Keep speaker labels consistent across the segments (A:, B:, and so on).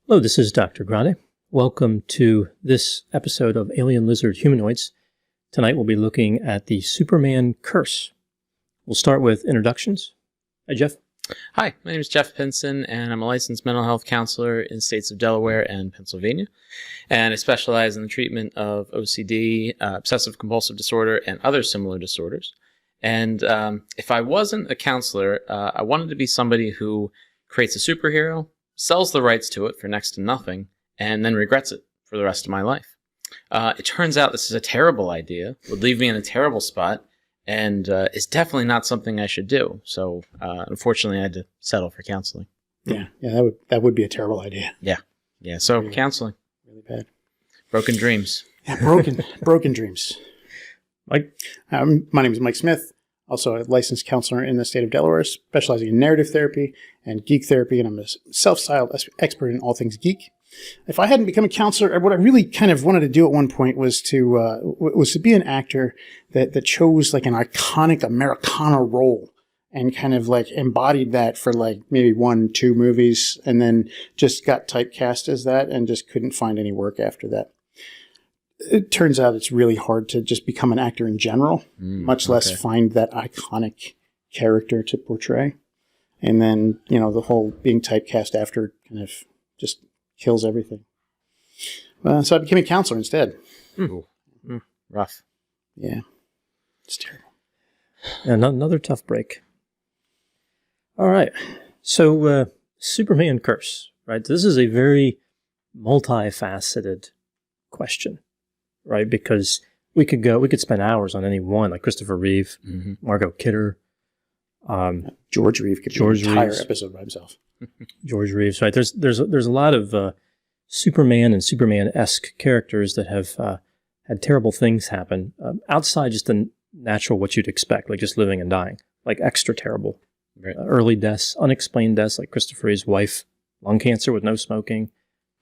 A: Hello, this is Dr. Grande. Welcome to this episode of Alien Lizard Humanoids. Tonight we'll be looking at the Superman curse. We'll start with introductions. Hi, Jeff.
B: Hi, my name is Jeff Pincin, and I'm a licensed mental health counselor in the states of Delaware and Pennsylvania. And I specialize in the treatment of OCD, obsessive-compulsive disorder, and other similar disorders. And if I wasn't a counselor, I wanted to be somebody who creates a superhero, sells the rights to it for next to nothing, and then regrets it for the rest of my life. It turns out this is a terrible idea, would leave me in a terrible spot, and is definitely not something I should do. So, unfortunately, I had to settle for counseling.
C: Yeah, that would be a terrible idea.
B: Yeah. So
C: Really
B: counseling,
C: Really bad.
B: broken dreams.
C: Yeah, broken dreams.
A: Mike.
C: My name is Mike Smith, also a licensed counselor in the state of Delaware, specializing in narrative therapy and geek therapy, and I'm a self-styled expert in all things geek. If I hadn't become a counselor, what I really kind of wanted to do at one point was to be an actor that chose like an iconic Americana role and kind of like embodied that for like maybe 1-2 movies, and then just got typecast as that and just couldn't find any work after that. It turns out it's really hard to just become an actor in general, much less find that iconic character to portray. And then, the whole being typecast after kind of just kills everything. So I became a counselor instead.
B: Rough.
C: Yeah. It's terrible.
A: And another tough break. All right. So, Superman curse, right? This is a very multifaceted question, right? Because we could spend hours on any one, like Christopher Reeve, Margot Kidder,
C: George Reeves could be an entire episode by himself.
A: George Reeves, right? There's a lot of Superman and Superman-esque characters that have had terrible things happen outside just the natural what you'd expect, like just living and dying, like extra terrible.
B: Right.
A: Early deaths, unexplained deaths, like Christopher Reeve's wife, lung cancer with no smoking.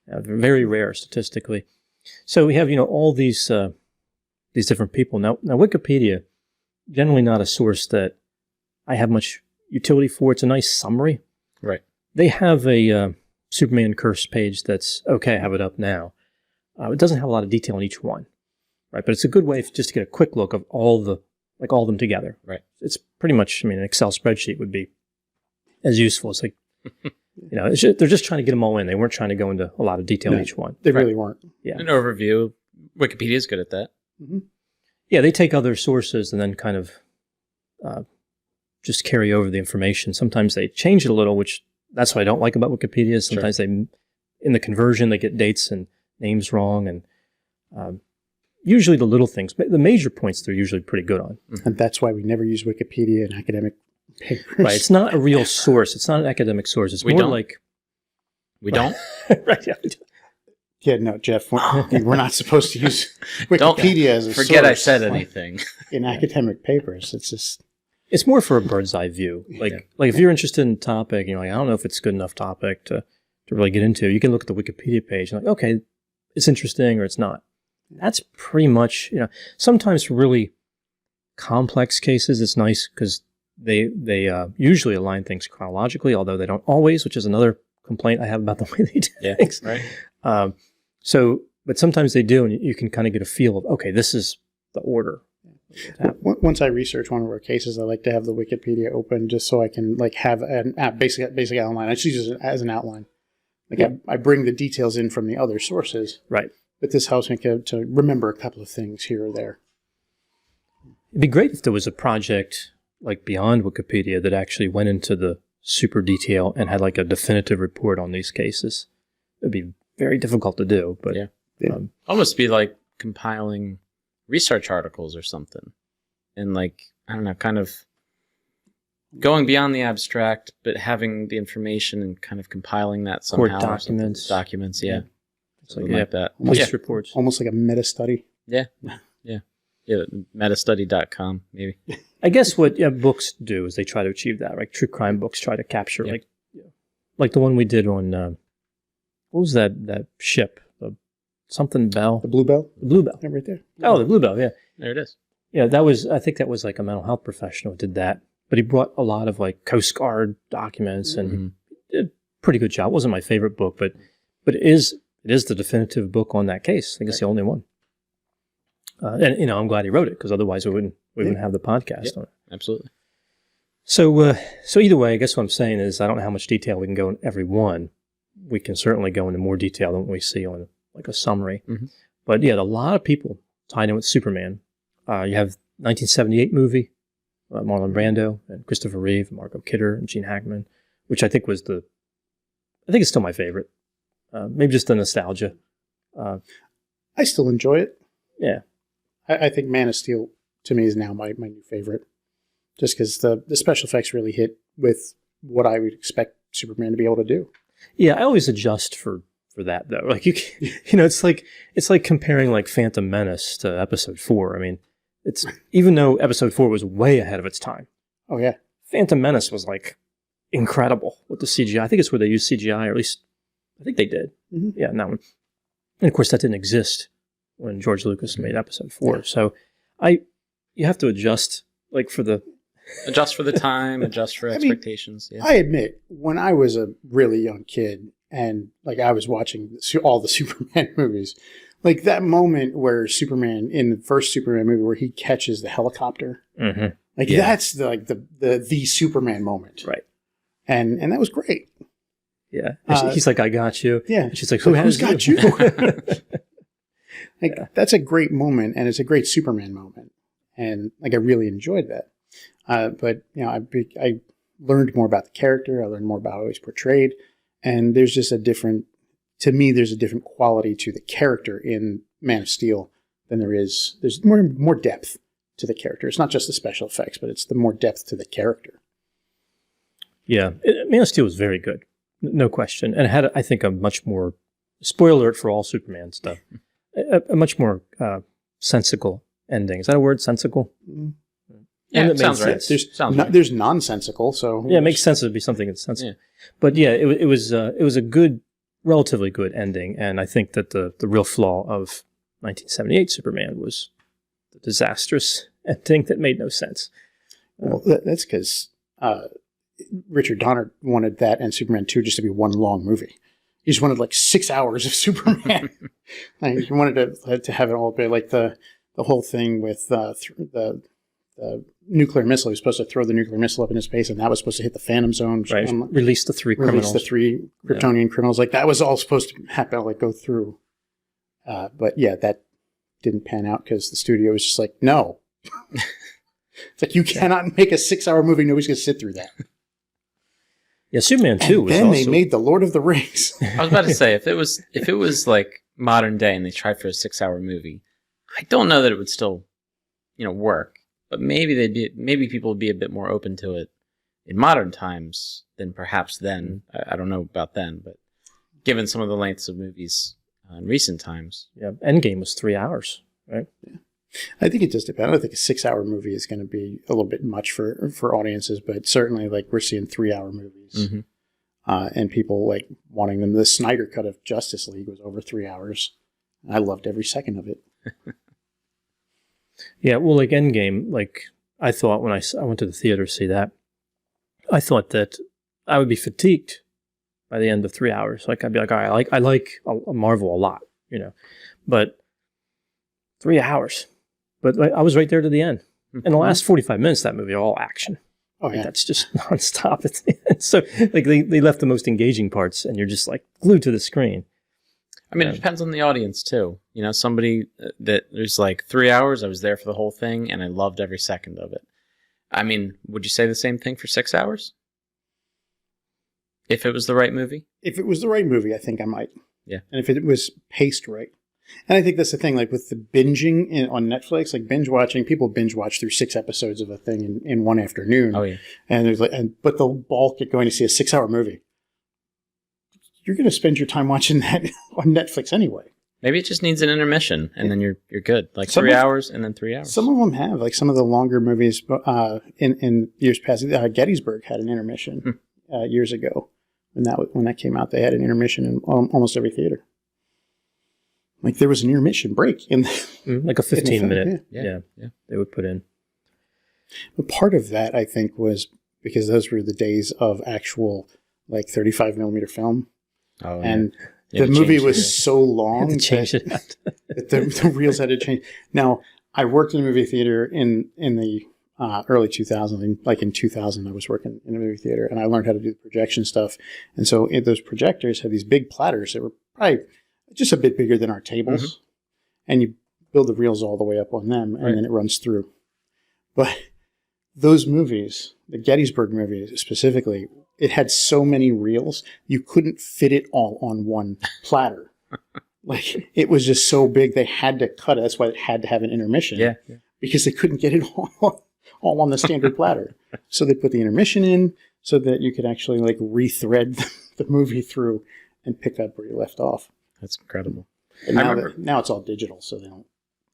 A: They're very rare statistically. So we have all these different people. Now Wikipedia, generally not a source that I have much utility for. It's a nice summary.
B: Right.
A: They have a Superman curse page that's okay. I have it up now. It doesn't have a lot of detail on each one, right? But it's a good way just to get a quick look of all of them together.
B: Right.
A: It's pretty much, an Excel spreadsheet would be as useful. It's like, they're just trying to get them all in. They weren't trying to go into a lot of detail in each one.
C: They really weren't.
A: Yeah.
B: An overview. Wikipedia is good at that.
C: Mm-hmm.
A: Yeah, they take other sources and then kind of just carry over the information. Sometimes they change it a little, which that's what I don't like about Wikipedia. Sometimes in the conversion, they get dates and names wrong, and usually the little things, but the major points they're usually pretty good on.
C: And that's why we never use Wikipedia in academic papers.
A: Right, it's not a real source. It's not an academic source. It's more like...
B: We don't?
A: Right, yeah.
C: Yeah, no, Jeff, we're not supposed to use Wikipedia as a source.
B: Forget I said anything.
C: In academic papers. It's just...
A: It's more for a bird's eye view. Like if you're interested in a topic, and you're like, I don't know if it's a good enough topic to really get into, you can look at the Wikipedia page and like, okay, it's interesting or it's not. That's pretty much, sometimes for really complex cases, it's nice because they usually align things chronologically, although they don't always, which is another complaint I have about the way they do things.
B: Right.
A: But sometimes they do, and you can kind of get a feel of, okay, this is the order.
C: Once I research one of our cases, I like to have the Wikipedia open just so I can have an basic outline. I just use it as an outline. I bring the details in from the other sources.
A: Right.
C: But this helps me to remember a couple of things here or there.
A: It'd be great if there was a project like beyond Wikipedia that actually went into the super detail and had like a definitive report on these cases. It'd be very difficult to do, but
B: almost be like compiling research articles or something, and kind of going beyond the abstract, but having the information and kind of compiling that somehow.
A: Court documents,
B: yeah.
A: Something
B: like that.
A: Police reports.
C: Almost like a meta study.
B: Yeah, metastudy.com, maybe.
A: I guess what books do is they try to achieve that, right? True crime books try to capture, like the one we did on, what was that ship? Something Bell?
C: The Blue Bell?
A: The Blue Bell.
C: Yeah, right there.
A: Oh, the Blue Bell, yeah.
B: There it is.
A: Yeah, I think that was like a mental health professional who did that. But he brought a lot of like Coast Guard documents and did a pretty good job. It wasn't my favorite book, but But it is the definitive book on that case. I think it's the only one. And, you know, I'm glad he wrote it, because otherwise we wouldn't have the podcast on it.
B: Absolutely.
A: So either way, I guess what I'm saying is I don't know how much detail we can go in every one. We can certainly go into more detail than what we see on like a summary. Mm-hmm. But yeah, a lot of people tied in with Superman. You have 1978 movie, Marlon Brando and Christopher Reeve, Margot Kidder and Gene Hackman, which I think I think it's still my favorite. Maybe just the nostalgia.
C: I still enjoy it.
A: Yeah.
C: I think Man of Steel, to me, is now my new favorite. Just because the special effects really hit with what I would expect Superman to be able to do.
A: Yeah, I always adjust for that, though. Like, you know, it's like comparing like Phantom Menace to Episode 4. I mean, it's even though Episode 4 was way ahead of its time.
C: Oh, yeah.
A: Phantom Menace was like incredible with the CGI. I think it's where they used CGI, or at least I think they did. Mm-hmm. Yeah, in that one. And of course, that didn't exist when George Lucas made Episode 4. Yeah. So you have to adjust, like,
B: adjust for the time, adjust for expectations.
C: I admit, when I was a really young kid and like I was watching all the Superman movies, like that moment where Superman in the first Superman movie where he catches the helicopter,
A: mm-hmm.
C: like that's the Superman moment,
A: right?
C: And that was great.
A: Yeah, he's like, "I got you."
C: Yeah,
A: and she's like,
C: "Who's got you?" Like that's a great moment, and it's a great Superman moment, and like I really enjoyed that. But you know, I learned more about the character. I learned more about how he's portrayed, and there's just there's a different quality to the character in Man of Steel than there's more depth to the character. It's not just the special effects, but it's the more depth to the character.
A: Yeah, Man of Steel was very good, no question, and it had, I think, a much more, spoiler alert for all Superman stuff, a much more sensical ending. Is that a word, sensical?
C: Mm-hmm.
B: Yeah, it sounds right.
C: There's nonsensical, so
A: yeah, it makes sense to be something that's sensical. Yeah. But yeah, it was a good, relatively good ending, and I think that the real flaw of 1978 Superman was the disastrous ending that made no sense.
C: Well, that's because Richard Donner wanted that and Superman 2 just to be one long movie. He just wanted like 6 hours of Superman. Like, he wanted to have it all be like the whole thing with the nuclear missile. He was supposed to throw the nuclear missile up into space, and that was supposed to hit the Phantom Zone.
A: Right. Release the three
C: Kryptonian criminals. Like, that was all supposed to happen, like, go through. But, yeah, that didn't pan out because the studio was just like, no. It's like, you cannot make a 6-hour movie. Nobody's going to sit through that.
A: Yeah, Superman 2 was
C: then they made The Lord of the Rings.
B: I was about to say, if it was like modern day and they tried for a 6-hour movie, I don't know that it would still, work. But maybe people would be a bit more open to it in modern times than perhaps then. I don't know about then, but given some of the lengths of movies in recent times.
A: Yeah, Endgame was 3 hours, right?
C: Yeah. I think it just depends. I don't think a 6-hour movie is going to be a little bit much for audiences, but certainly like we're seeing 3-hour movies.
B: Mm-hmm.
C: And people like wanting them. The Snyder cut of Justice League was over 3 hours. I loved every second of it.
A: Yeah, well, like Endgame, like I thought when I went to the theater to see that, I thought that I would be fatigued by the end of 3 hours. Like I'd be like, all right, I like Marvel a lot, but 3 hours. But I was right there to the end. Mm-hmm. In the last 45 minutes, that movie, all action.
C: Oh, yeah.
A: Like, that's just nonstop at the end. So like they left the most engaging parts, and you're just like glued to the screen.
B: I mean, it depends on the audience, too. Somebody that there's like 3 hours, I was there for the whole thing, and I loved every second of it. I mean, would you say the same thing for 6 hours? If it was the right movie?
C: If it was the right movie, I think I might.
B: Yeah.
C: And if it was paced right. And I think that's the thing, like with the binging on Netflix, like binge watching, people binge watch through 6 episodes of a thing in one afternoon.
B: Oh, yeah.
C: And there's but they'll balk at going to see a 6-hour movie. You're going to spend your time watching that on Netflix anyway.
B: Maybe it just needs an intermission, and then you're good. Like 3 hours, and then 3 hours.
C: Some of them have, like some of the longer movies in years past. Gettysburg had an intermission years ago. When that came out, they had an intermission in almost every theater. Like there was an intermission break in
A: like a 15-minute. Yeah, they would put in.
C: But part of that, I think, was because those were the days of actual like 35 millimeter film.
B: Oh,
C: and
B: You
C: The
B: had to
C: movie
B: change
C: was
B: the
C: so long
A: to change it.
C: that the reels had to change. Now, I worked in a movie theater in the early 2000s. Like in 2000, I was working in a movie theater, and I learned how to do the projection stuff. And so those projectors had these big platters that were probably just a bit bigger than our tables. And you build the reels all the way up on them, and then it runs through. But those movies, the Gettysburg movies specifically, it had so many reels, you couldn't fit it all on one platter. Like, it was just so big, they had to cut it. That's why it had to have an intermission.
B: Yeah.
C: Because they couldn't get it all on the standard platter. So they put the intermission in so that you could actually like rethread the movie through and pick up where you left off.
B: That's incredible.
C: And now it's all digital, so they don't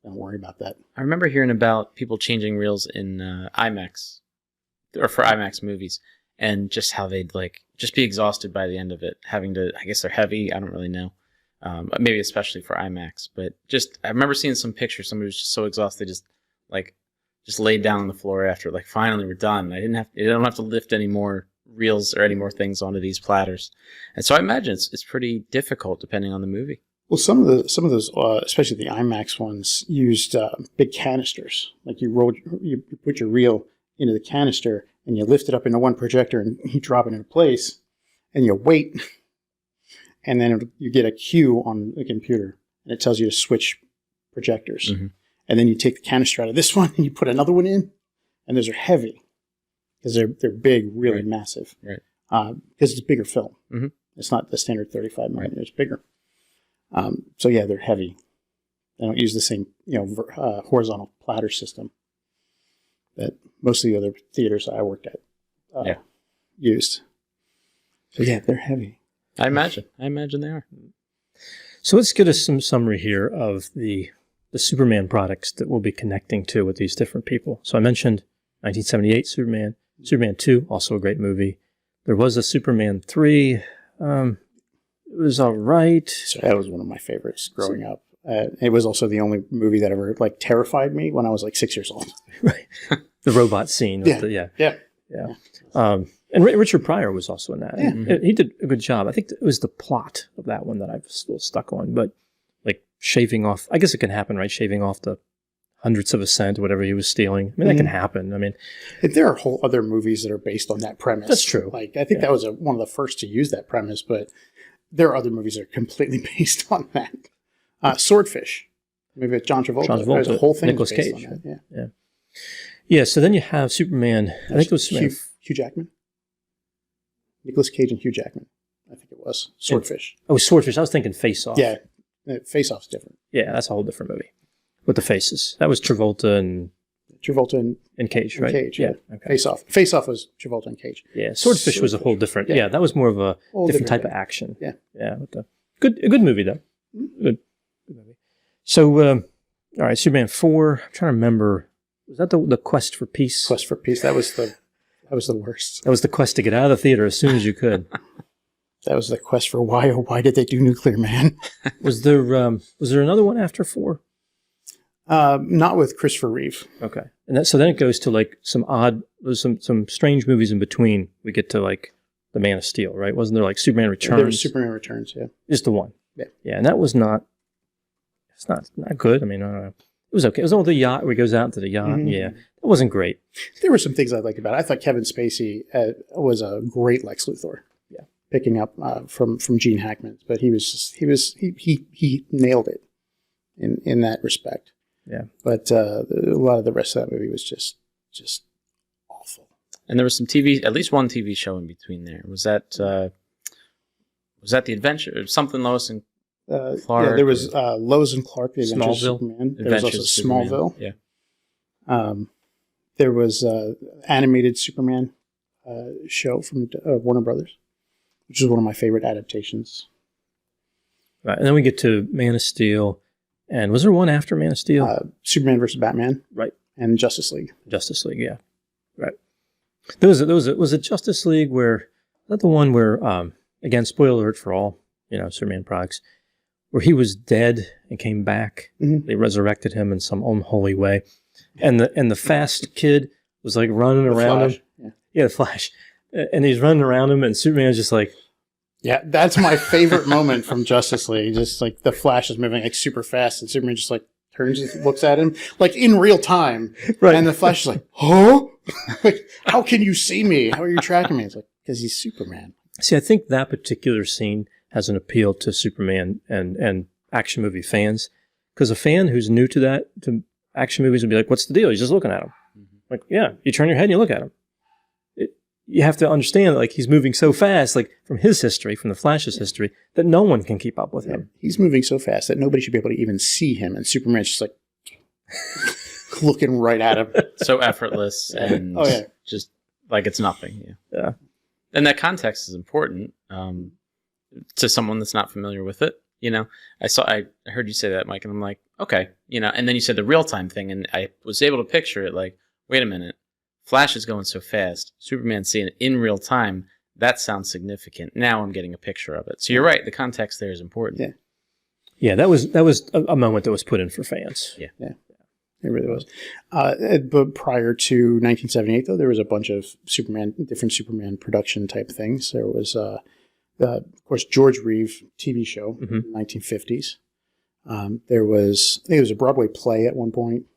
C: worry about that.
B: I remember hearing about people changing reels in IMAX, or for IMAX movies, and just how they'd like just be exhausted by the end of it, having to. I guess they're heavy. I don't really know. Maybe especially for IMAX, but just I remember seeing some pictures. Somebody was just so exhausted, just laid down on the floor after like finally we're done. I don't have to lift any more reels or any more things onto these platters, and so I imagine it's pretty difficult depending on the movie.
C: Well, some of those, especially the IMAX ones, used big canisters. Like you put your reel into the canister and you lift it up into one projector and you drop it into place, and you wait, and then you get a cue on the computer and it tells you to switch projectors. And then you take the canister out of this one and you put another one in, and those are heavy because they're big, really massive. Right. Because it's bigger film. It's not the standard 35 millimeter; it's bigger. So yeah, they're heavy. They don't use the same, horizontal platter system that most of the other theaters I worked at used. So yeah, they're heavy.
B: I imagine they are.
A: So let's get us some summary here of the Superman products that we'll be connecting to with these different people. So I mentioned 1978 Superman, Superman 2, also a great movie. There was a Superman 3. It was all right.
C: So that was one of my favorites growing up. It was also the only movie that ever like terrified me when I was like 6 years old.
A: Right. The robot scene.
C: Yeah.
A: And Richard Pryor was also in that. Yeah. He did a good job. I think it was the plot of that one that I was still stuck on. But like shaving off, I guess it can happen, right? Shaving off the hundredths of a cent, whatever he was stealing. I mean, that can happen. I mean,
C: there are whole other movies that are based on that premise.
A: That's true.
C: Like I think that was one of the first to use that premise, but there are other movies that are completely based on that. Swordfish, maybe with John Travolta. There's a whole thing
A: Nicolas
C: based
A: Cage.
C: on that.
A: Yeah. So then you have Superman. I think it was
C: Hugh Jackman. Nicolas Cage and Hugh Jackman. I think it was Swordfish.
A: Oh, Swordfish. I was thinking Face Off.
C: Yeah, Face Off's different.
A: Yeah, that's a whole different movie with the faces. That was Travolta and Cage, right?
C: Cage,
A: yeah. Okay.
C: Face Off. Face Off was Travolta and Cage.
A: Yeah, Swordfish was a whole different. Yeah, that was more of a different type of action.
C: Yeah.
A: A good movie though. Good movie. So, all right, Superman 4. I'm trying to remember. Was that the Quest for Peace?
C: Quest for Peace. That was the worst.
A: That was the quest to get out of the theater as soon as you could.
C: That was the quest for why did they do Nuclear Man?
A: Was there another one after 4?
C: Not with Christopher Reeve.
A: Okay. And so then it goes to like some strange movies in between. We get to like the Man of Steel, right? Wasn't there like Superman Returns? There was
C: Superman Returns, yeah.
A: Just the one.
C: Yeah.
A: Yeah, and that was not good. I mean, I don't know. It was okay. It was all the yacht where he goes out into the yacht. Yeah. It wasn't great.
C: There were some things I liked about it. I thought Kevin Spacey was a great Lex Luthor. Yeah. Picking up from Gene Hackman. But he nailed it in that respect. Yeah. But a lot of the rest of that movie was just awful.
B: And there was some at least one TV show in between there. Was that The Adventure? Something Lois and Clark?
C: Yeah, there was Lois and Clark, The Adventures of Superman. There was also Smallville.
B: Yeah.
C: There was animated Superman show from Warner Brothers, which is one of my favorite adaptations.
A: Right, and then we get to Man of Steel. And was there one after Man of Steel?
C: Superman versus Batman.
A: Right.
C: And Justice League.
A: Justice League, yeah. Right. Was it Justice League where, not the one where, again, spoiler alert for all, Superman products, where he was dead and came back. Mm-hmm. They resurrected him in some unholy way. And the fast kid was like running around him. Yeah, the Flash. And he's running around him and Superman is just like,
C: Yeah, that's my favorite moment from Justice League. Just like the Flash is moving like super fast, and Superman just like turns and looks at him like in real time.
A: Right.
C: And the Flash is like, "Huh? Like, how can you see me? How are you tracking me?" It's like, because he's Superman.
A: See, I think that particular scene has an appeal to Superman and action movie fans, because a fan who's new to action movies would be like, "What's the deal? He's just looking at him." Like, yeah, you turn your head and you look at him. You have to understand, like, he's moving so fast, like, from his history, from the Flash's history, that no one can keep up with him.
C: He's moving so fast that nobody should be able to even see him, and Superman's just like looking right at him.
B: So effortless and just like it's nothing.
A: Yeah.
B: And that context is important to someone that's not familiar with it. You know, I heard you say that, Mike, and I'm like, okay, you know, and then you said the real time thing, and I was able to picture it like, wait a minute. Flash is going so fast. Superman's seeing it in real time. That sounds significant. Now I'm getting a picture of it. So you're right. The context there is important.
C: Yeah.
A: Yeah, that was a moment that was put in for fans.
C: Yeah. It really was. But prior to 1978, though, there was a bunch of different Superman production type things. There was, of course, George Reeves TV show in the 1950s. There was, I think it was a Broadway play at one point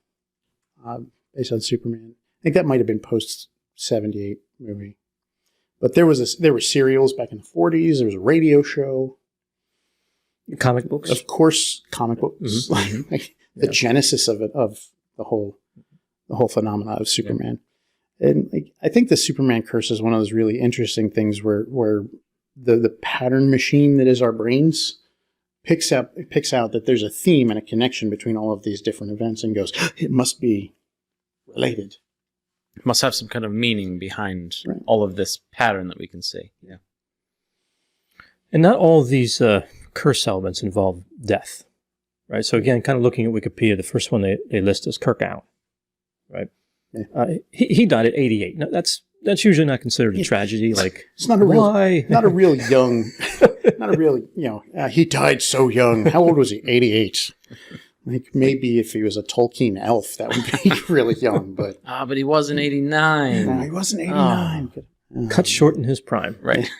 C: based on Superman. I think that might have been post-78 movie. But there were serials back in the 40s. There was a radio show.
A: Comic books?
C: Of course, comic books.
A: Mm-hmm.
C: Like the genesis of it, of the whole phenomena of Superman. Yeah. And like, I think the Superman curse is one of those really interesting things where the pattern machine that is our brains picks out that there's a theme and a connection between all of these different events and goes, it must be related.
B: Must have some kind of meaning behind all of this pattern that we can see. Yeah.
A: And not all of these curse elements involve death, right? So again, kind of looking at Wikipedia, the first one they list is Kirk Allen, right? Yeah. He died at 88. Now, that's usually not considered a tragedy. Like,
C: it's not a real young, he died so young. How old was he? 88. Like, maybe if he was a Tolkien elf, that would be really young, but...
B: but he wasn't 89.
C: No, he wasn't 89.
A: Cut short in his prime.
B: Right.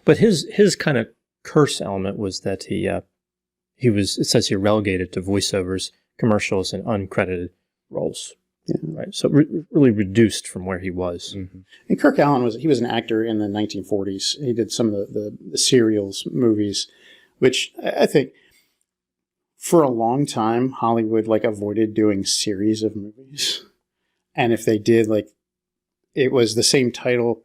A: But his kind of curse element was that he was, it says here, relegated to voiceovers, commercials, and uncredited roles. Yeah. Right. So really reduced from where he was.
C: Mm-hmm. And Kirk Allen was an actor in the 1940s. He did some of the serials movies, which I think... For a long time, Hollywood avoided doing series of movies, and if they did, it was the same title,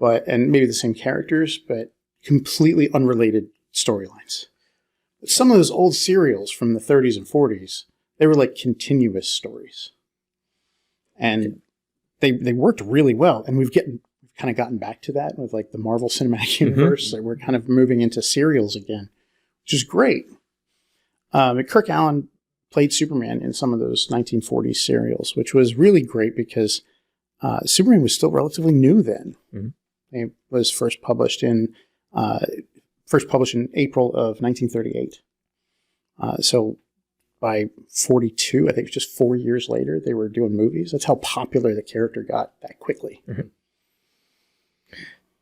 C: and maybe the same characters, but completely unrelated storylines. Some of those old serials from the 30s and 40s, they were like continuous stories, and they worked really well. And we've kind of gotten back to that with the Marvel Cinematic Universe. Mm-hmm. We're kind of moving into serials again, which is great. Kirk Allen played Superman in some of those 1940s serials, which was really great because Superman was still relatively new then. Mm-hmm. It was first published in April of 1938. So by 42, I think it was just 4 years later, they were doing movies. That's how popular the character got that quickly.
A: Mm-hmm.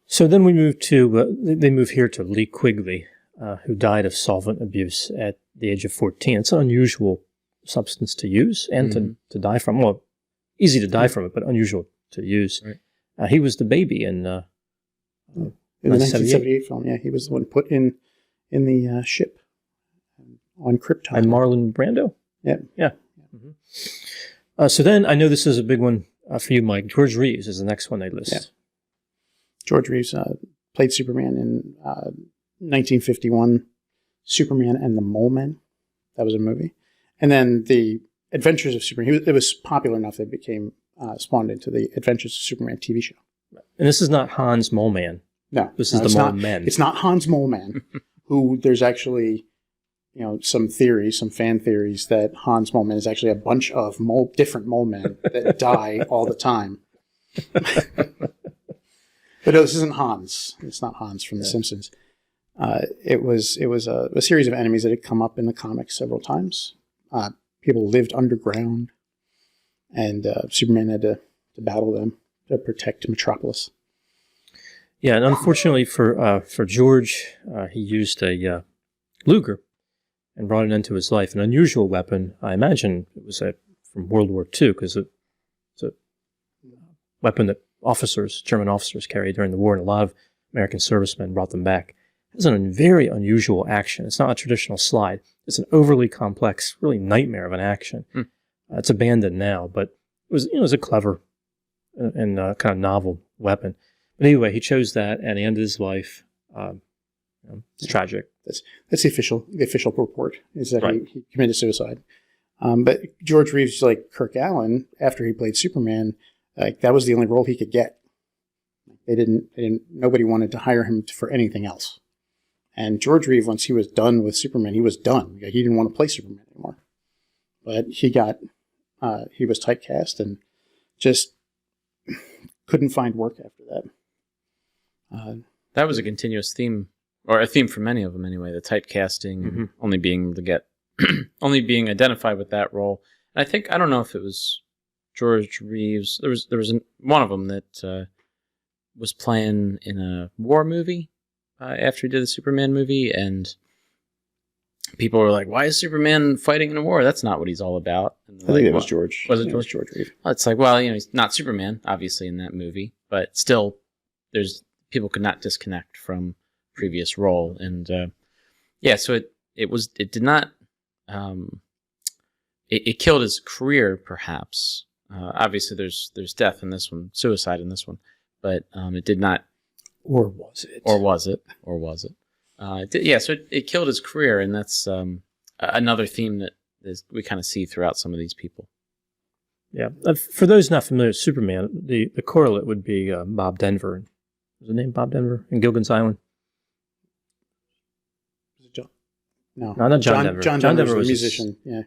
A: So then we move to they move here to Lee Quigley, who died of solvent abuse at the age of 14. It's an unusual substance to use and to die from. Well, easy to die from it, but unusual to use. Right. He was the baby in the
C: 1978 film. Yeah, he was the one put in the ship on Krypton.
A: And Marlon Brando?
C: Yeah.
A: Mm-hmm. So then, I know this is a big one for you, Mike. George Reeves is the next one they list. Yeah. George
C: Reeves played Superman in 1951, Superman and the Mole Men. That was a movie. And then The Adventures of Superman. It was popular enough that it became spawned into the Adventures of Superman TV show.
A: And this is not Hans Mole Man.
C: No.
A: This is the Mole Men.
C: It's not Hans Mole Man, who there's actually, some fan theories that Hans Mole Man is actually a bunch of different mole men that die all the time. But no, this isn't Hans. It's not Hans from The Simpsons. It was a series of enemies that had come up in the comics several times. People lived underground, and Superman had to battle them to protect Metropolis.
A: Yeah, and unfortunately for George, he used a Luger and brought an end to his life. An unusual weapon. I imagine it was from World War II, because it's a weapon that German officers carried during the war, and a lot of American servicemen brought them back. It has a very unusual action. It's not a traditional slide. It's an overly complex, really nightmare of an action. It's abandoned now, but it was a clever and kind of novel weapon. But anyway, he chose that, and he ended his life. It's tragic.
C: That's the official report, is that he committed suicide. But George Reeves, like Kirk Allen, after he played Superman, that was the only role he could get. Nobody wanted to hire him for anything else. And George Reeves, once he was done with Superman, he was done. He didn't want to play Superman anymore. But he was typecast and just couldn't find work after that.
B: That was a continuous theme, or a theme for many of them anyway, the typecasting, and only being able to get, only being identified with that role. And I don't know if it was George Reeves. There was one of them that was playing in a war movie after he did the Superman movie, and people were like, "Why is Superman fighting in a war? That's not what he's all about." And
C: I think it was George.
B: Was it George?
C: It was George Reeves.
B: Well, it's like, he's not Superman, obviously, in that movie, but still, people could not disconnect from previous role, and so it did not. It killed his career, perhaps. Obviously, there's death in this one, suicide in this one, but it did not.
C: Or was it?
B: Or was it? So it killed his career, and that's another theme that we kind of see throughout some of these people.
A: Yeah. For those not familiar with Superman, the correlate would be Bob Denver. Was the name Bob Denver in Gilligan's Island?
C: No,
A: not John Denver.
C: John Denver was a musician. Yeah.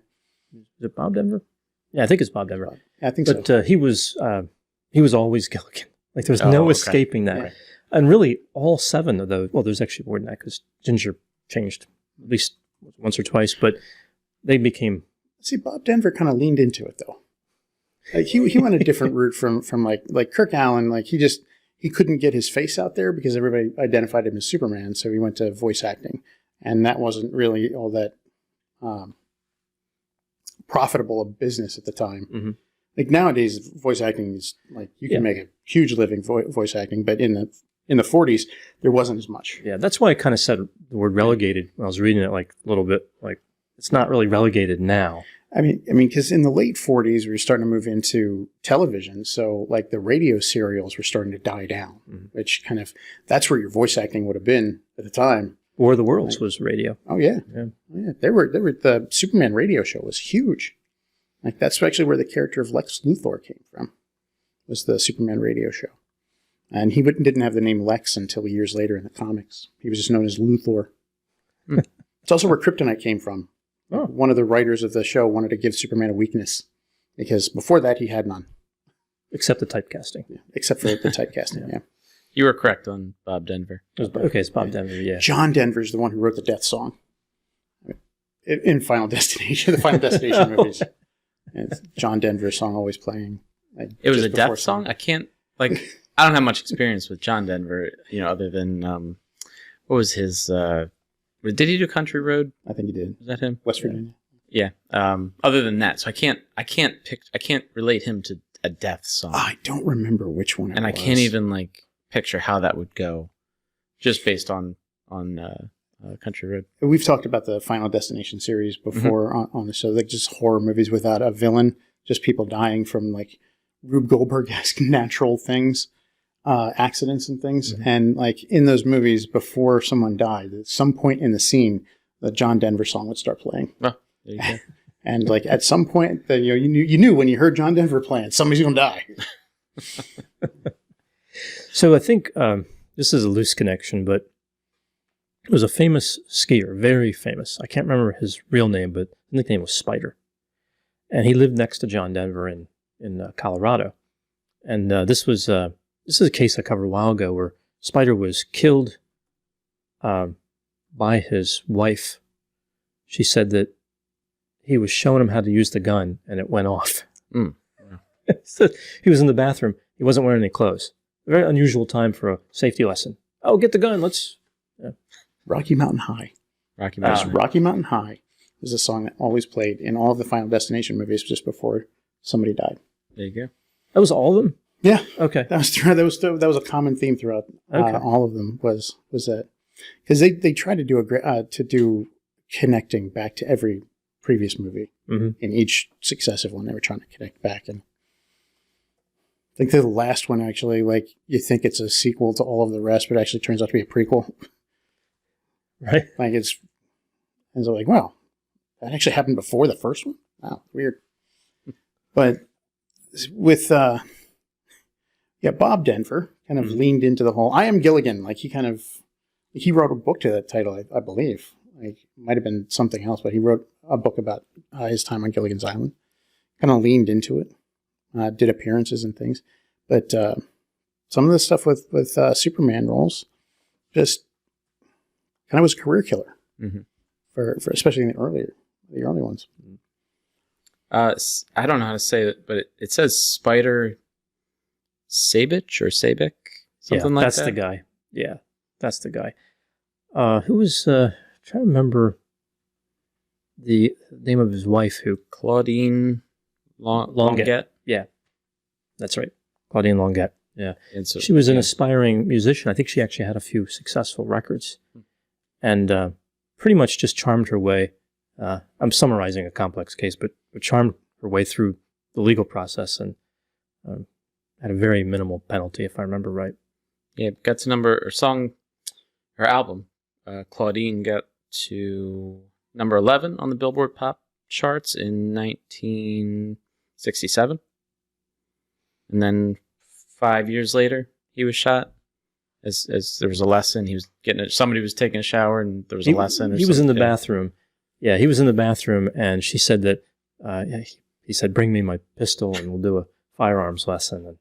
A: Is it Bob Denver? Yeah, I think it's Bob Denver.
C: Yeah, I think
A: so. But he was always Gilligan. Like, there was no escaping that.
C: Yeah.
A: And really, all 7 of those, well, there's actually more than that, because Ginger changed at least once or twice, but they became...
C: See, Bob Denver kind of leaned into it, though. Like, he went a different route from like Kirk Allen. Like, he couldn't get his face out there because everybody identified him as Superman, so he went to voice acting. And that wasn't really all that profitable a business at the time. Mm-hmm. Like, nowadays, voice acting is like, you can make a huge living voice acting, but in the 40s, there wasn't as much.
A: Yeah, that's why I kind of said the word relegated when I was reading it, like a little bit. Like, it's not really relegated now.
C: I mean, because in the late 40s, we were starting to move into television. So, like, the radio serials were starting to die down, which that's where your voice acting would have been at the time.
A: War of the Worlds was radio.
C: Oh, yeah. The Superman radio show was huge. Like, that's actually where the character of Lex Luthor came from, was the Superman radio show. And he didn't have the name Lex until years later in the comics. He was just known as Luthor. It's also where Kryptonite came from. Oh. One of the writers of the show wanted to give Superman a weakness, because before that he had none.
A: Except the typecasting.
C: Yeah, except for the typecasting, yeah.
B: You were correct on Bob Denver.
A: It's Bob Denver, yeah.
C: John Denver's the one who wrote the Death Song. In Final Destination, the Final Destination movies. It's John Denver's song always playing.
B: It was a death song? I don't have much experience with John Denver, other than, what was his, did he do Country Road?
C: I think he did.
B: Was that him?
C: West Virginia.
B: Yeah. Other than that, so I can't relate him to a death song.
C: I don't remember which one it was.
B: And I can't even, picture how that would go, just based on Country Road.
C: We've talked about the Final Destination series before on the show, like just horror movies without a villain, just people dying from Rube Goldberg-esque natural things, accidents and things. And in those movies, before someone died, at some point in the scene, the John Denver song would start playing.
B: Oh, there you go.
C: And at some point, you knew when you heard John Denver playing, somebody's going to die.
A: So I think this is a loose connection, but it was a famous skier, very famous. I can't remember his real name, but his nickname was Spider. And he lived next to John Denver in Colorado. And this is a case I covered a while ago where Spider was killed by his wife. She said that he was showing him how to use the gun, and it went off. So he was in the bathroom. He wasn't wearing any clothes. A very unusual time for a safety lesson. Oh, get the gun. Let's. Yeah.
C: Rocky Mountain High.
B: Rocky Mountain.
C: Rocky Mountain High was a song that always played in all of the Final Destination movies just before somebody died.
B: There you go.
A: That was all of them?
C: Yeah.
A: Okay.
C: That was a common theme throughout all of them was that. Because they tried to do connecting back to every previous movie.
A: Mm-hmm.
C: In each successive one, they were trying to connect back. And I think the last one actually, like, you think it's a sequel to all of the rest, but it actually turns out to be a prequel.
A: Right.
C: Like, it's like, wow, that actually happened before the first one? Wow, weird. But with, Bob Denver kind of leaned into the whole, I Am Gilligan. Like, he wrote a book to that title, I believe. Like, it might have been something else, but he wrote a book about his time on Gilligan's Island. Kind of leaned into it, did appearances and things. But some of the stuff with Superman roles just kind of was a career killer for especially in the early ones.
B: I don't know how to say it, but it says Spider Sabich or Sabic, something like that.
A: That's the guy. Yeah, that's the guy. Who was trying to remember the name of his wife? Who
B: Claudine Longuette.
A: Yeah, that's right, Claudine Longuette. Yeah,
B: and so,
A: she was an aspiring musician. I think she actually had a few successful records, and pretty much just charmed her way. I'm summarizing a complex case, but charmed her way through the legal process and had a very minimal penalty, if I remember right.
B: Yeah, got to her album, Claudine got to number 11 on the Billboard Pop charts in 1967. And then 5 years later, he was shot. As there was a lesson, somebody was taking a shower and there was a lesson.
A: He was in the bathroom. Yeah, he was in the bathroom, and she said that he said, "Bring me my pistol, and we'll do a firearms lesson." And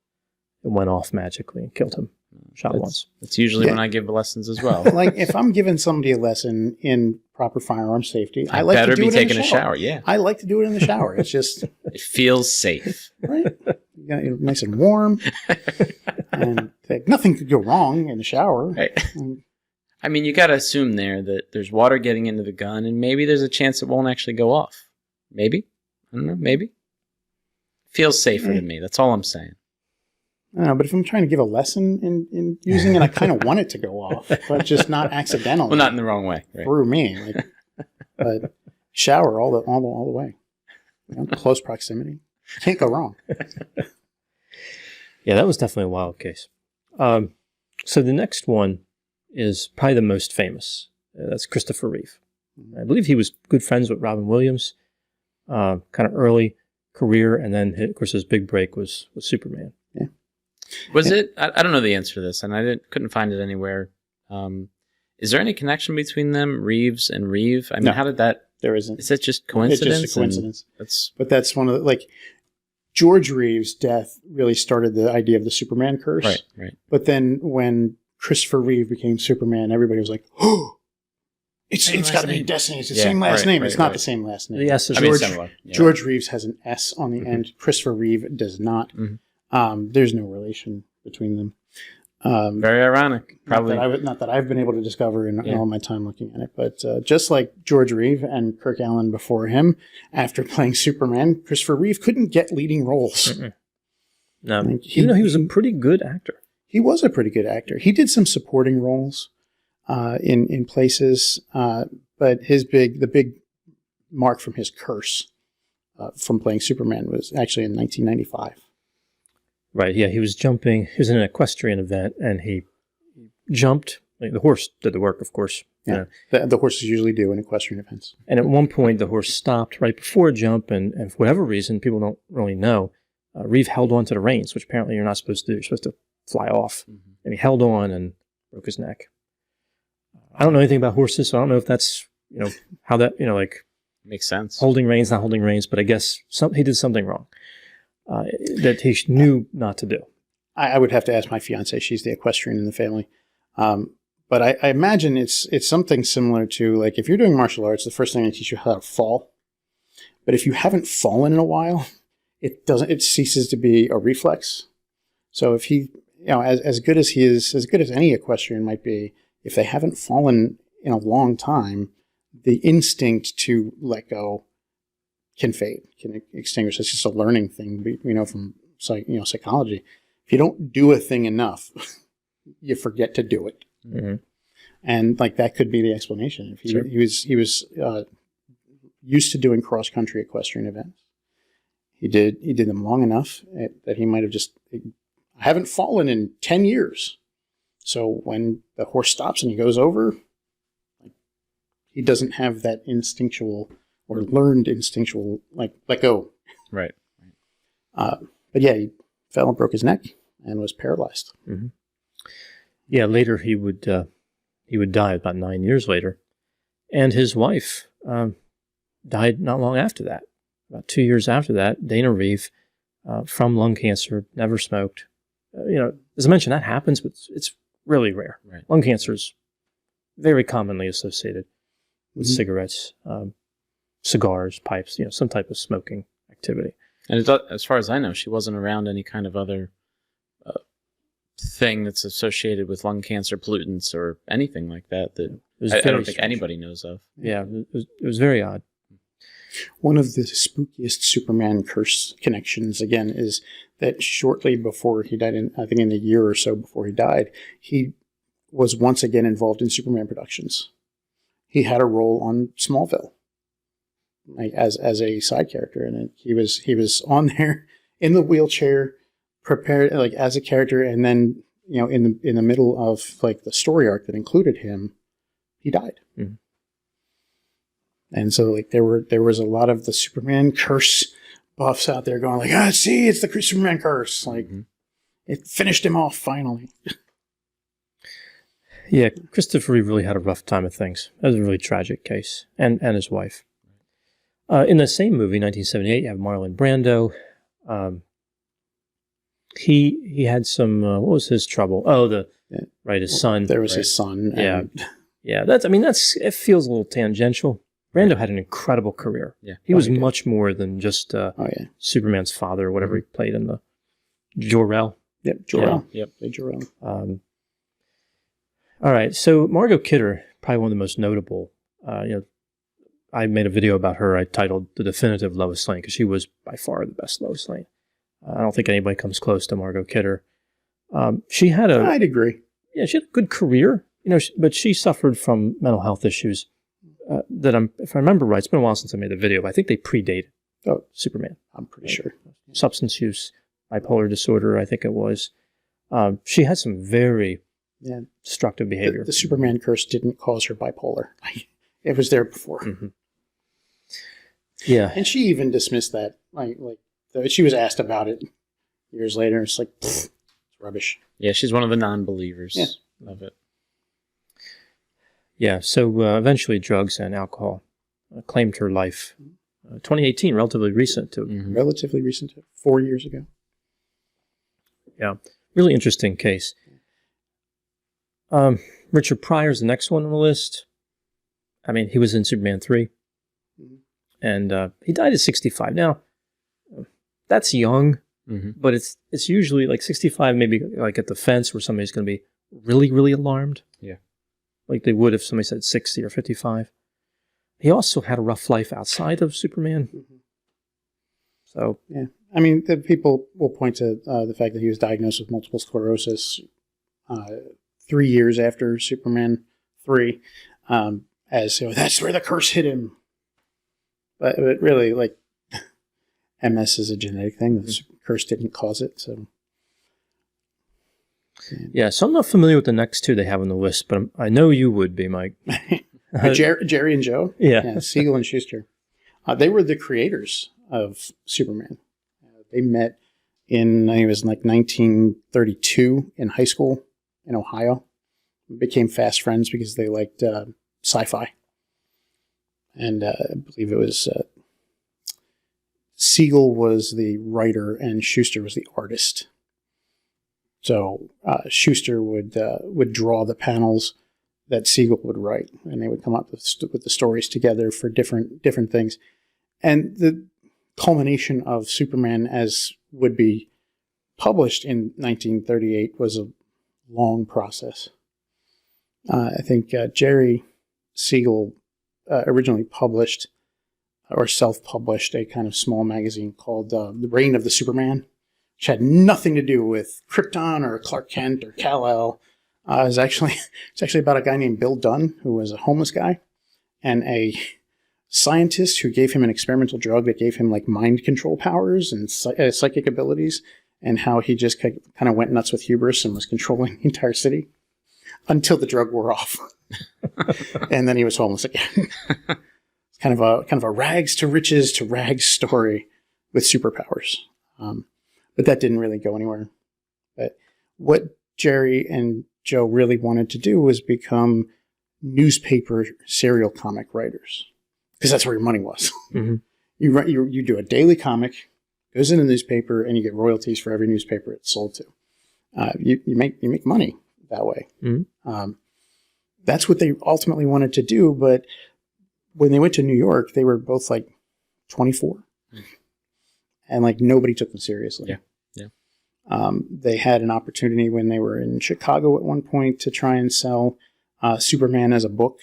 A: it went off magically and killed him. Shot once.
B: That's usually when I give lessons as well.
C: Like, if I'm giving somebody a lesson in proper firearm safety, I like
B: better
C: to do
B: be
C: it
B: taking
C: in the
B: a shower. Yeah,
C: I like to do it in the shower. It's just
B: it feels safe,
C: right? Nice and warm, and nothing could go wrong in the shower.
B: Right. I mean, you got to assume there that there's water getting into the gun, and maybe there's a chance it won't actually go off. Maybe. I don't know. Maybe. Feels safer to me. That's all I'm saying.
C: I don't know, but if I'm trying to give a lesson in using it, I kind of want it to go off, but just not accidentally.
B: Well, not in the wrong way. Right.
C: Through me. But shower all the way. Close proximity. Can't go wrong.
A: Yeah, that was definitely a wild case. So the next one is probably the most famous. That's Christopher Reeve. I believe he was good friends with Robin Williams, kind of early career, and then, of course, his big break was Superman.
C: Yeah.
B: Was it? I don't know the answer to this, and I couldn't find it anywhere. Is there any connection between them, Reeves and Reeve? I mean, how did that?
C: There isn't.
B: Is that just coincidence?
C: It's just a coincidence. That's one of the, George Reeves' death really started the idea of the Superman curse.
B: Right.
C: But then when Christopher Reeve became Superman, everybody was like, "Oh, it's got to be Destiny. It's the same last name." It's not the same last name.
A: Yes,
C: George Reeves has an S on the end. Christopher Reeve does not.
B: Mm-hmm.
C: There's no relation between them.
B: Very ironic. Probably
C: not that I've been able to discover in all my time looking at it, but just like George Reeve and Kirk Alyn before him, after playing Superman, Christopher Reeve couldn't get leading roles.
A: Mm-mm. No, even though he was a pretty good actor.
C: He was a pretty good actor. He did some supporting roles in places, but the big mark from his curse from playing Superman was actually in 1995.
A: Right, yeah, he was jumping. He was in an equestrian event, and he jumped. The horse did the work, of course.
C: Yeah, the horses usually do in equestrian events.
A: And at one point, the horse stopped right before a jump, and for whatever reason, people don't really know, Reeve held on to the reins, which apparently you're not supposed to do. You're supposed to fly off. Mm-hmm. And he held on and broke his neck. I don't know anything about horses, so I don't know if that's, how that,
B: makes sense.
A: Holding reins, not holding reins, but I guess he did something wrong. That he knew not to do.
C: I would have to ask my fiance. She's the equestrian in the family. But I imagine it's something similar to, if you're doing martial arts, the first thing they teach you how to fall. But if you haven't fallen in a while, it ceases to be a reflex. So if he as good as he is, as good as any equestrian might be, if they haven't fallen in a long time, the instinct to let go can fade, can extinguish. It's just a learning thing, from psychology. If you don't do a thing enough, you forget to do it.
A: Mm-hmm.
C: And that could be the explanation. If he was used to doing cross-country equestrian events. He did them long enough that he might have I haven't fallen in 10 years. So when the horse stops and he goes over, he doesn't have that instinctual or learned instinctual, let go.
B: Right.
C: But yeah, he fell and broke his neck and was paralyzed.
A: Mm-hmm. Yeah, later he would die about 9 years later. And his wife died not long after that. About 2 years after that, Dana Reeve, from lung cancer, never smoked. As I mentioned, that happens, but it's really rare.
B: Right.
A: Lung cancer is very commonly associated with
C: Mm-hmm.
A: cigarettes, cigars, pipes, some type of smoking activity.
B: And as far as I know, she wasn't around any kind of other thing that's associated with lung cancer, pollutants, or anything like that. I don't think anybody knows of.
A: Yeah, it was very odd.
C: One of the spookiest Superman curse connections, again, is that shortly before he died, I think in a year or so before he died, he was once again involved in Superman productions. He had a role on Smallville, as a side character, and he was on there in the wheelchair, prepared as a character, and then in the middle of the story arc that included him, he died.
A: Mm-hmm.
C: And so there was a lot of the Superman curse buffs out there going see, it's the Superman curse.
B: Mm-hmm.
C: It finished him off finally.
A: Yeah, Christopher Reeve really had a rough time of things. That was a really tragic case, and his wife. In the same movie, 1978, you have Marlon Brando. He had some, what was his trouble? Oh, his son.
C: There was his son.
A: Yeah. It feels a little tangential. Brando had an incredible career.
B: Yeah.
A: He was much more than just Superman's father or whatever he played in the Jor-El.
C: Yep, Jor-El.
B: Yeah. Yep.
C: Played Jor-El.
A: All right, so Margot Kidder, probably one of the most notable. I made a video about her I titled The Definitive Lois Lane, because she was by far the best Lois Lane. I don't think anybody comes close to Margot Kidder. She had
C: I'd agree.
A: Yeah, she had a good career, but she suffered from mental health issues if I remember right, it's been a while since I made the video, but I think they predated Superman.
C: I'm pretty sure.
A: Substance use, bipolar disorder, I think it was. She had some very destructive behavior.
C: The Superman curse didn't cause her bipolar. It was there before.
A: Mm-hmm. Yeah.
C: And she even dismissed that. She was asked about it years later. It's it's rubbish.
B: Yeah, she's one of the non-believers of it.
A: Yeah, so eventually drugs and alcohol claimed her life. 2018, relatively recent.
C: Relatively recent, 4 years ago.
A: Yeah, really interesting case. Richard Pryor's the next one on the list. I mean, he was in Superman 3. And he died at 65. Now, that's young, but it's usually 65, maybe at the fence where somebody's going to be really, really alarmed.
B: Yeah.
A: Like they would if somebody said 60 or 55. He also had a rough life outside of Superman. So,
C: yeah. I mean, the people will point to the fact that he was diagnosed with multiple sclerosis 3 years after Superman 3, as that's where the curse hit him. But really, MS is a genetic thing. The curse didn't cause it, so.
A: Yeah, so I'm not familiar with the next two they have on the list, but I know you would be, Mike.
C: Jerry and Joe?
A: Yeah.
C: Siegel and Schuster. They were the creators of Superman. They met in, I think it was 1932 in high school in Ohio. Became fast friends because they liked sci-fi. And I believe it was Siegel was the writer and Schuster was the artist. So Schuster would draw the panels that Siegel would write, and they would come up with the stories together for different things. And the culmination of Superman as would be published in 1938 was a long process. I think Jerry Siegel originally published or self-published a kind of small magazine called The Reign of the Superman, which had nothing to do with Krypton or Clark Kent or Kal-El. It's actually about a guy named Bill Dunn, who was a homeless guy, and a scientist who gave him an experimental drug that gave him like mind control powers and psychic abilities, and how he just kind of went nuts with hubris and was controlling the entire city until the drug wore off. And then he was homeless again. It's kind of a rags to riches to rags story with superpowers. But that didn't really go anywhere. But what Jerry and Joe really wanted to do was become newspaper serial comic writers, because that's where your money was. Mm-hmm. You do a daily comic, goes in a newspaper, and you get royalties for every newspaper it's sold to. You make money that way. Mm-hmm. That's what they ultimately wanted to do. But when they went to New York, they were both like 24, mm-hmm. and like nobody took them seriously. Yeah. They had an opportunity when they were in Chicago at one point to try and sell Superman as a book,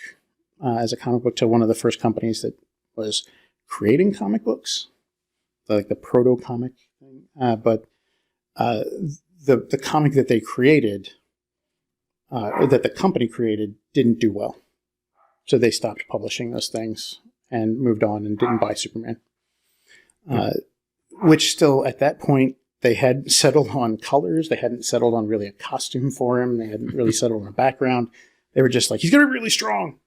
C: as a comic book, to one of the first companies that was creating comic books, like the proto comic thing. But the comic that they created, that the company created, didn't do well. So they stopped publishing those things and moved on and didn't buy Superman. Which still, at that point, they hadn't settled on colors. They hadn't settled on really a costume for him. They hadn't really settled on a background. They were just like, he's going to be really strong.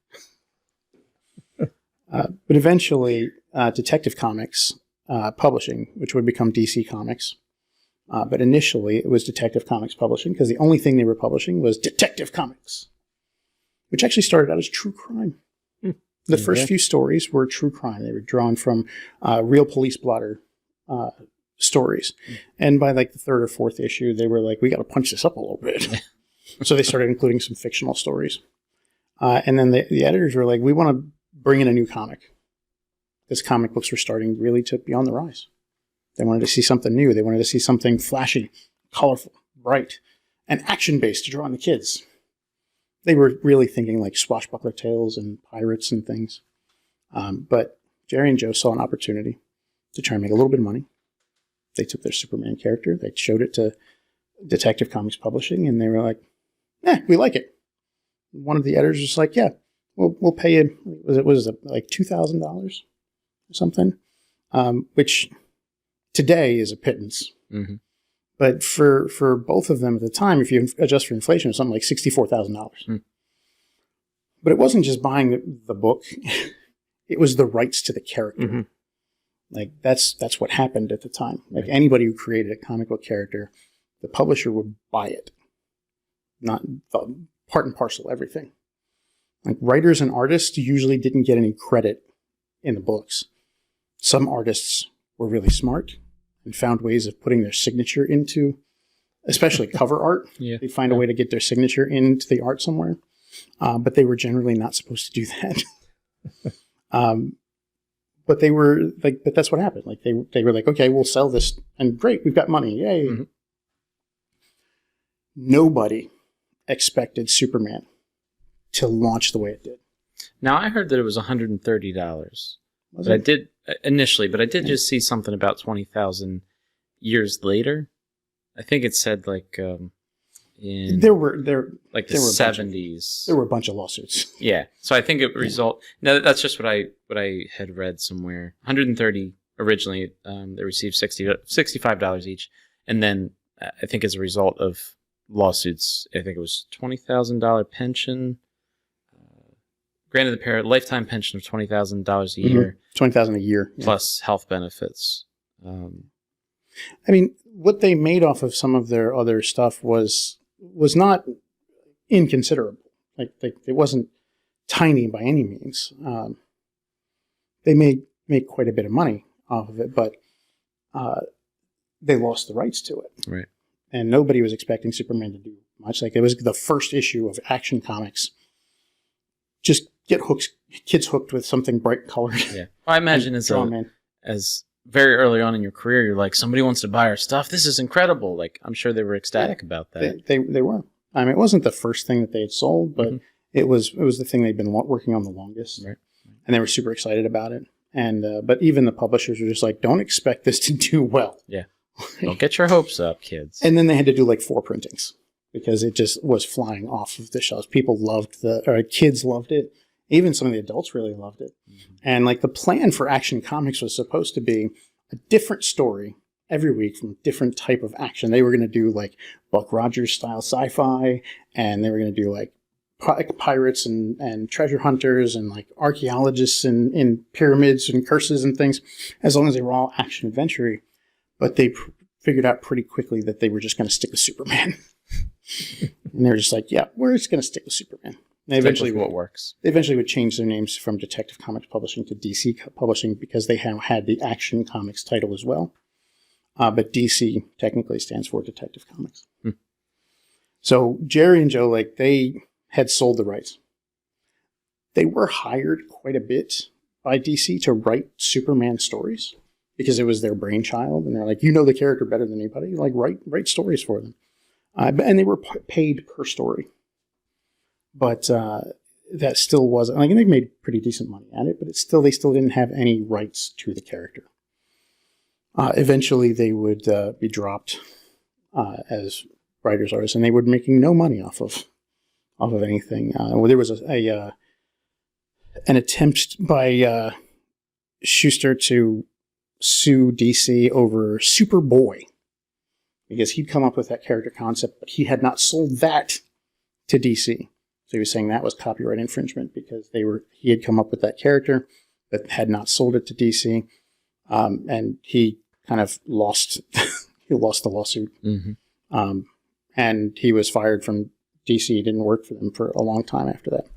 C: But eventually, Detective Comics Publishing, which would become DC Comics. But initially, it was Detective Comics Publishing, because the only thing they were publishing was Detective Comics, which actually started out as true crime. The first few stories were true crime. They were drawn from real police blotter stories. And by like the third or fourth issue, they were like, we got to punch this up a little bit. So they started including some fictional stories. And then the editors were like, we want to bring in a new comic, because comic books were starting really to be on the rise. They wanted to see something new. They wanted to see something flashy, colorful, bright, and action-based to draw on the kids. They were really thinking like swashbuckler tales and pirates and things. But Jerry and Joe saw an opportunity to try and make a little bit of money. They took their Superman character, they showed it to Detective Comics Publishing, and they were like, we like it. One of the editors was like, yeah, we'll pay you, was it like $2,000 or something? Which today is a pittance. Mm-hmm. But for both of them at the time, if you adjust for inflation, it was something like $64,000. Mm. But it wasn't just buying the book. It was the rights to the character. Mm-hmm. Like, that's what happened at the time. Like, anybody who created a comic book character, the publisher would buy it. Not part and parcel, everything. Like, writers and artists usually didn't get any credit in the books. Some artists were really smart and found ways of putting their signature into, especially cover art. Yeah. They'd find a way to get their signature into the art somewhere. But they were generally not supposed to do that. But they were like, but that's what happened. Like they were like, okay, we'll sell this, and great, we've got money, yay! Mm-hmm. Nobody expected Superman to launch the way it did.
B: Now I heard that it was $130. But I did initially, but I did just see something about 20,000 years later. I think it said like
C: there were
B: the 70s.
C: There were a bunch of lawsuits.
B: Yeah, so I think it No, that's just what I had read somewhere. 130 originally. They received $65 each, and then I think as a result of lawsuits, I think it was $20,000 pension. Granted, the pair lifetime pension of $20,000 a year.
C: $20,000 a year,
B: plus health benefits.
C: I mean, what they made off of some of their other stuff was not inconsiderable. Like it wasn't tiny by any means. They made quite a bit of money off of it, but they lost the rights to it.
B: Right.
C: And nobody was expecting Superman to do much. Like, it was the first issue of Action Comics. Just get kids hooked with something bright colored.
B: Yeah. Well, I imagine as very early on in your career, you're like, somebody wants to buy our stuff. This is incredible. Like, I'm sure they were ecstatic about that.
C: They were. I mean, it wasn't the first thing that they had sold, but it was the thing they'd been working on the longest,
B: Right.
C: And they were super excited about it. And but even the publishers were just like, don't expect this to do well.
B: Yeah. Don't get your hopes up, kids.
C: And then they had to do like 4 printings because it just was flying off of the shelves. People loved kids loved it. Even some of the adults really loved it. And like the plan for Action Comics was supposed to be a different story every week from a different type of action. They were going to do like Buck Rogers style sci-fi, and they were going to do like pirates and treasure hunters and like archaeologists in pyramids and curses and things, as long as they were all action adventure-y. But they figured out pretty quickly that they were just going to stick with Superman. And they were just like, yeah, we're just going to stick with Superman. And they eventually
B: what works.
C: They eventually would change their names from Detective Comics Publishing to DC Publishing because they had the Action Comics title as well. But DC technically stands for Detective Comics. So Jerry and Joe, like, they had sold the rights. They were hired quite a bit by DC to write Superman stories because it was their brainchild. And they're like, you know the character better than anybody. Like, write stories for them. And they were paid per story. But that still wasn't, like, and they made pretty decent money at it, but they still didn't have any rights to the character. Eventually, they would be dropped as writers, artists, and they were making no money off of anything. There was an attempt by Schuster to sue DC over Superboy because he'd come up with that character concept, but he had not sold that to DC. So he was saying that was copyright infringement because he had come up with that character but had not sold it to DC, and he kind of lost the lawsuit. And he was fired from DC. He didn't work for them for a long time after that.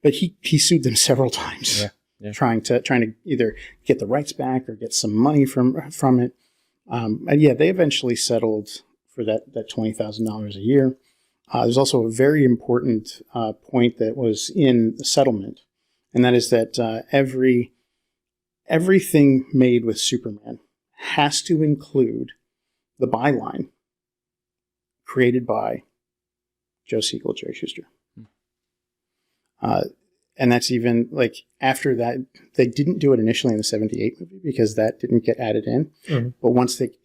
C: But he sued them several times, trying to either get the rights back or get some money from it. And yeah, they eventually settled for that $20,000 a year. There's also a very important point that was in the settlement, and that is that everything made with Superman has to include the byline created by Joe Siegel, Jerry Schuster. And that's even, like, after that, they didn't do it initially in the 78 movie because that didn't get added in. But once it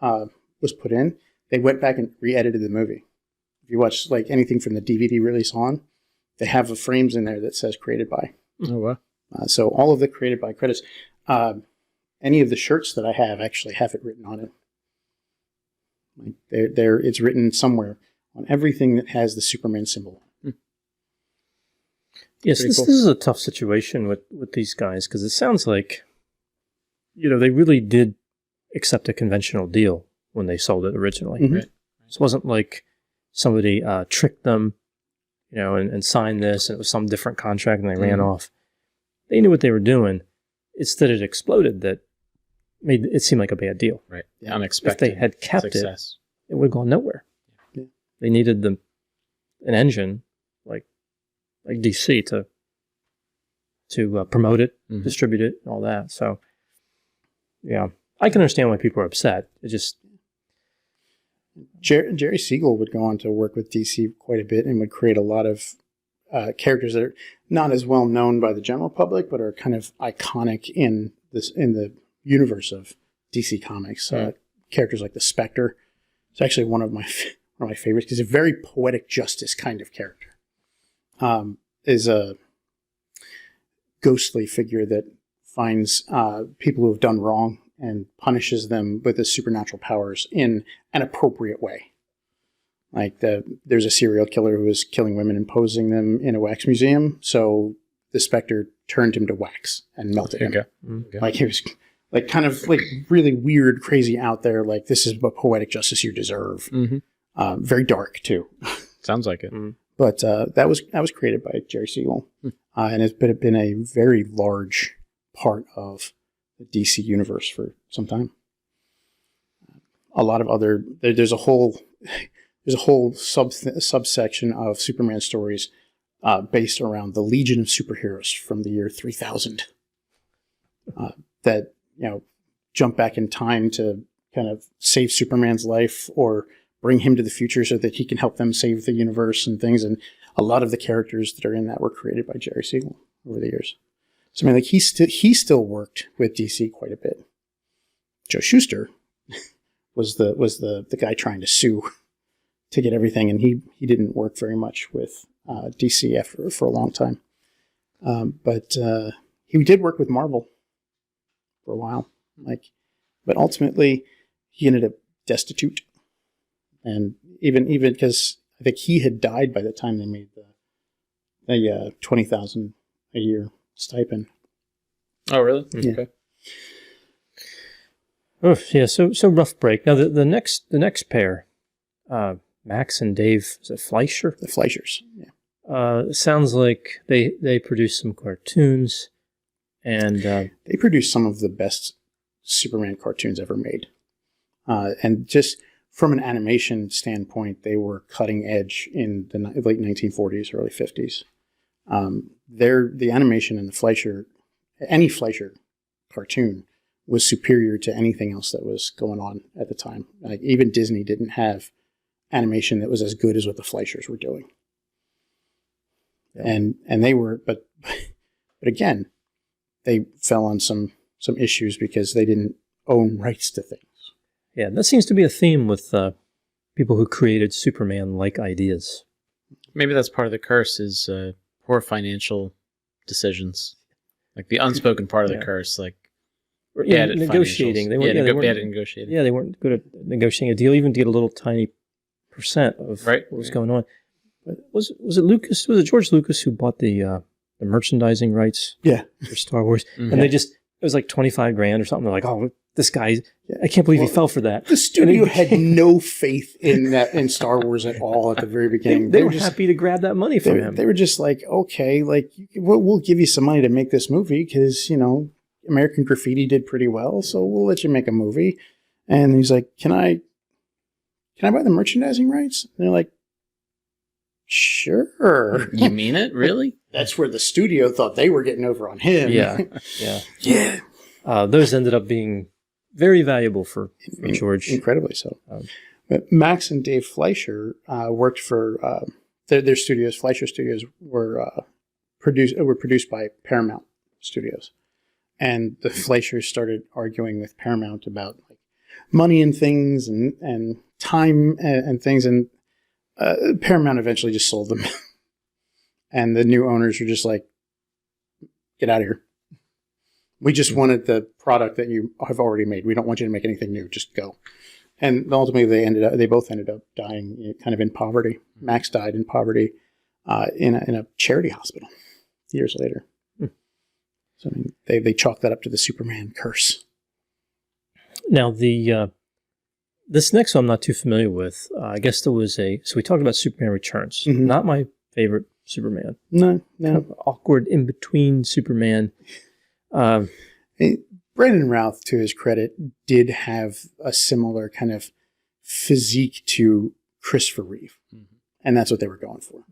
C: was put in, they went back and re-edited the movie. If you watch, like, anything from the DVD release on, they have the frames in there that says created by.
B: Oh, wow.
C: So all of the created by credits, any of the shirts that I have actually have it written on it. Like it's written somewhere on everything that has the Superman symbol.
A: Yes, this is a tough situation with these guys because it sounds like, they really did accept a conventional deal when they sold it originally. Right? It wasn't like somebody tricked them, and signed this, and it was some different contract and they ran off. They knew what they were doing. It's that it exploded that made it seem like a bad deal.
B: Right. Yeah. Unexpected.
A: If they had kept
B: success.
A: it would have gone nowhere. Yeah. They needed an engine like DC to promote it, distribute it, and all that. So, yeah, I can understand why people are upset. It just
C: Jerry Siegel would go on to work with DC quite a bit and would create a lot of characters that are not as well known by the general public, but are kind of iconic in the universe of DC Comics. Characters like the Spectre. It's actually one of my favorites because it's a very poetic justice kind of character. Is a ghostly figure that finds people who have done wrong and punishes them with his supernatural powers in an appropriate way. Like there's a serial killer who was killing women and posing them in a wax museum, so the Spectre turned him to wax and melted him. Okay. Like he was like kind of like really weird, crazy out there. Like this is a poetic justice you deserve. Very dark too.
B: Sounds like it.
C: But that was created by Jerry Siegel, and it's been a very large part of the DC universe for some time. A lot of other there's a whole subsection of Superman stories based around the Legion of Superheroes from the year 3000. that, jump back in time to kind of save Superman's life or bring him to the future so that he can help them save the universe and things. And a lot of the characters that are in that were created by Jerry Siegel over the years. So, I mean, like he still worked with DC quite a bit. Joe Shuster was the guy trying to sue to get everything, and he didn't work very much with DC for a long time. But he did work with Marvel for a while, but ultimately he ended up destitute, and even because I think he had died by the time they made the $20,000 a year stipend.
B: Oh, really?
C: Yeah.
B: Okay.
A: Oh, yeah. So rough break. Now the next pair, Max and Dave, is it Fleischer?
C: The Fleischers. Yeah.
A: Sounds like they produced some cartoons, and
C: they produced some of the best Superman cartoons ever made. And just from an animation standpoint, they were cutting edge in the late 1940s, early 50s. The animation in the Fleischer, any Fleischer cartoon, was superior to anything else that was going on at the time. Like even Disney didn't have animation that was as good as what the Fleischers were doing. Yeah. And they were, but again, they fell on some issues because they didn't own rights to things.
A: Yeah, that seems to be a theme with people who created Superman-like ideas.
B: Maybe that's part of the curse is poor financial decisions. Like the unspoken part of the curse, like
A: negotiating. They weren't
B: bad at negotiating.
A: Yeah, they weren't good at negotiating a deal, even to get a little tiny percent of what was going on. But was it Lucas? Was it George Lucas who bought the merchandising rights?
C: Yeah,
A: for Star Wars, and it was like $25,000 or something. They're like, oh, this guy, I can't believe he fell for that.
C: The studio had no faith in Star Wars at all at the very beginning.
A: They were just happy to grab that money from him.
C: They were just like, okay, like we'll give you some money to make this movie because American Graffiti did pretty well, so we'll let you make a movie. And he's like, can I buy the merchandising rights? And they're like, sure.
B: You mean it? Really?
C: That's where the studio thought they were getting over on him.
A: Yeah. Those ended up being very valuable for George.
C: Incredibly so. But Max and Dave Fleischer worked for their studios. Fleischer Studios were produced by Paramount Studios, and the Fleischers started arguing with Paramount about money and things and time and things, and Paramount eventually just sold them. And the new owners were just like, get out of here. We just wanted the product that you have already made. We don't want you to make anything new. Just go. And ultimately, they both ended up dying kind of in poverty. Max died in poverty in a charity hospital years later. So I mean, they chalked that up to the Superman curse.
A: Now, this next one I'm not too familiar with. I guess there was so we talked about Superman Returns. Mm-hmm. Not my favorite Superman.
C: No.
A: Kind of awkward in-between Superman.
C: Brandon Routh, to his credit, did have a similar kind of physique to Christopher Reeve. Mm-hmm. And that's what they were going for.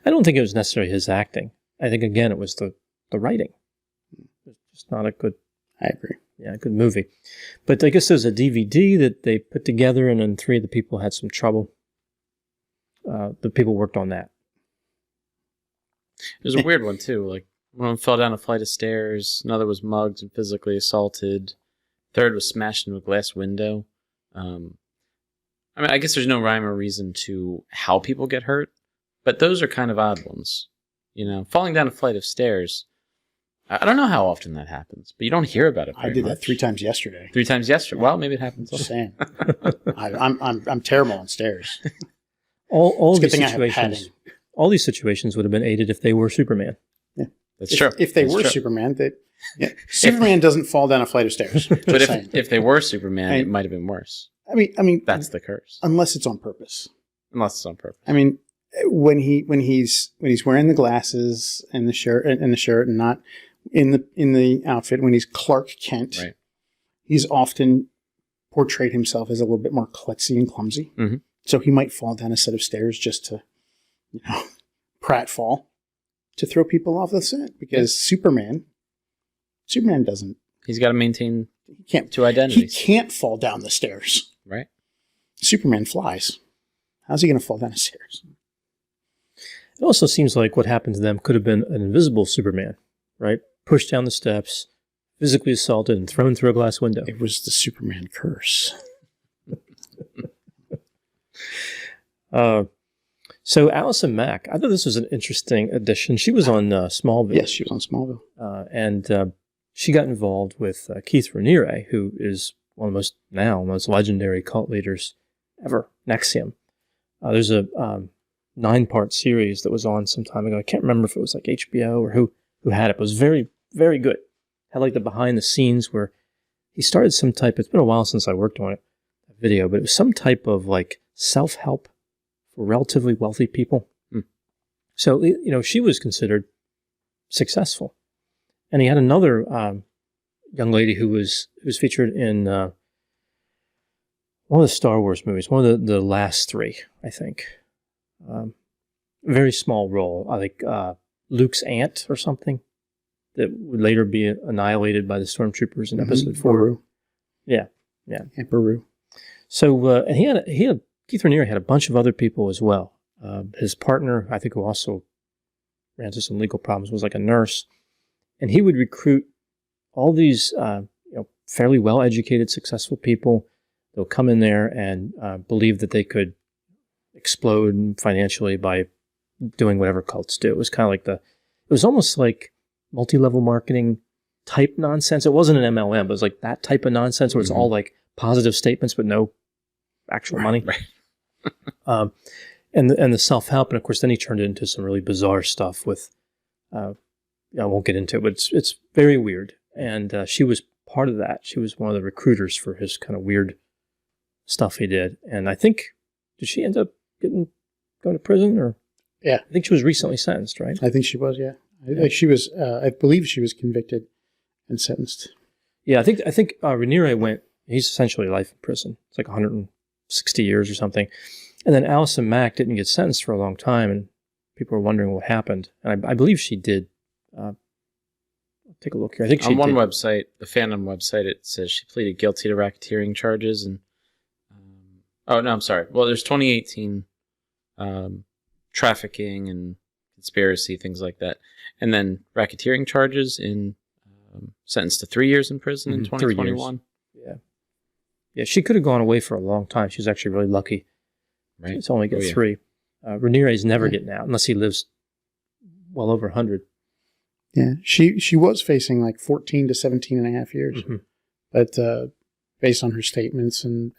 A: I don't think it was necessarily his acting. I think, again, it was the writing. It's just not a good...
C: I agree.
A: Yeah, a good movie. But I guess there's a DVD that they put together, and then three of the people had some trouble. The people worked on that.
B: It was a weird one, too. Like, one fell down a flight of stairs. Another was mugged and physically assaulted. Third was smashed into a glass window. I guess there's no rhyme or reason to how people get hurt, but those are kind of odd ones. Falling down a flight of stairs. I don't know how often that happens, but you don't hear about it.
C: I did that 3 times yesterday.
B: 3 times yesterday. Well, maybe it happens.
C: Just saying. I'm terrible on stairs.
A: All these situations would have been aided if they were Superman.
C: Yeah,
B: that's true.
C: If they were Superman, Superman doesn't fall down a flight of stairs.
B: But if they were Superman, it might have been worse.
C: I mean,
B: that's the curse.
C: Unless it's on purpose.
B: I
C: mean, when he's wearing the glasses and the shirt and not in the outfit, when he's Clark Kent,
B: right,
C: he's often portrayed himself as a little bit more klutzy and clumsy.
B: Mm-hmm.
C: So he might fall down a set of stairs just to, pratfall to throw people off the set, because Superman Superman doesn't.
B: He's got to maintain
C: He can't.
B: two identities.
C: He can't fall down the stairs.
B: Right.
C: Superman flies. How's he going to fall down the stairs?
A: It also seems like what happened to them could have been an invisible Superman, right? Pushed down the steps, physically assaulted, and thrown through a glass window.
C: It was the Superman curse.
A: So Allison Mack, I thought this was an interesting addition. She was on Smallville.
C: Yes, she was on Smallville.
A: And she got involved with Keith Raniere, who is one of the most legendary cult leaders ever, NXIVM. There's a 9-part series that was on some time ago. I can't remember if it was like HBO or who had it, but it was very, very good. Had like the behind the scenes where he started some type, it's been a while since I worked on it, video, but it was some type of like self-help for relatively wealthy people. So, she was considered successful. And he had another young lady who was featured in one of the Star Wars movies, one of the last 3, I think. Very small role, like Luke's aunt or something, that would later be annihilated by the stormtroopers in episode 4.
C: Baru.
A: Yeah.
C: Aunt Baru.
A: So, and he had Keith Raniere had a bunch of other people as well. His partner, I think, who also ran into some legal problems, was like a nurse, and he would recruit all these fairly well-educated, successful people. They'll come in there and believe that they could explode financially by doing whatever cults do. It was kind of like it was almost like multi-level marketing type nonsense. It wasn't an MLM, but it was like that type of nonsense where it's all like positive statements but no actual money.
B: Right.
A: And the self-help, and of course then he turned it into some really bizarre stuff with, I won't get into it, but it's very weird. And she was part of that. She was one of the recruiters for his kind of weird stuff he did. And I think, did she end up going to prison? Or
C: Yeah.
A: I think she was recently sentenced, right?
C: I think she was, yeah. She was, I believe she was convicted and sentenced.
A: Yeah, I think Raniere he's essentially life in prison. It's like 160 years or something. And then Allison Mack didn't get sentenced for a long time, and people were wondering what happened. And I believe she did. Take a look here. I think she
B: on one
A: did.
B: website, the fandom website, it says she pleaded guilty to racketeering charges. And I'm sorry. Well, there's 2018 trafficking and conspiracy, things like that, and then racketeering charges in sentenced to 3 years in prison in 2021.
A: Yeah, she could have gone away for a long time. She was actually really lucky.
B: Right.
A: It's only got 3. Raniere's never getting out unless he lives well over 100.
C: Yeah, she was facing like 14 to 17 and a half years.
A: Mm-hmm.
C: But based on her statements and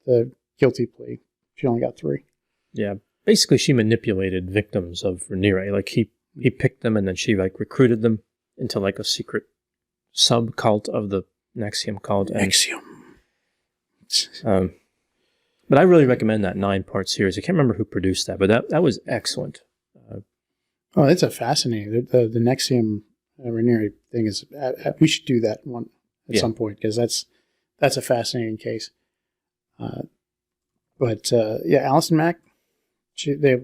C: the guilty plea, she only got 3.
A: Yeah, basically she manipulated victims of Raniere. Like he picked them and then she like recruited them into like a secret sub-cult of the NXIVM cult.
C: NXIVM.
A: But I really recommend that 9-part series. I can't remember who produced that, but that was excellent.
C: Oh, it's a fascinating. The NXIVM Raniere thing is. We should do that one at some point because that's a fascinating case. But Allison Mack, they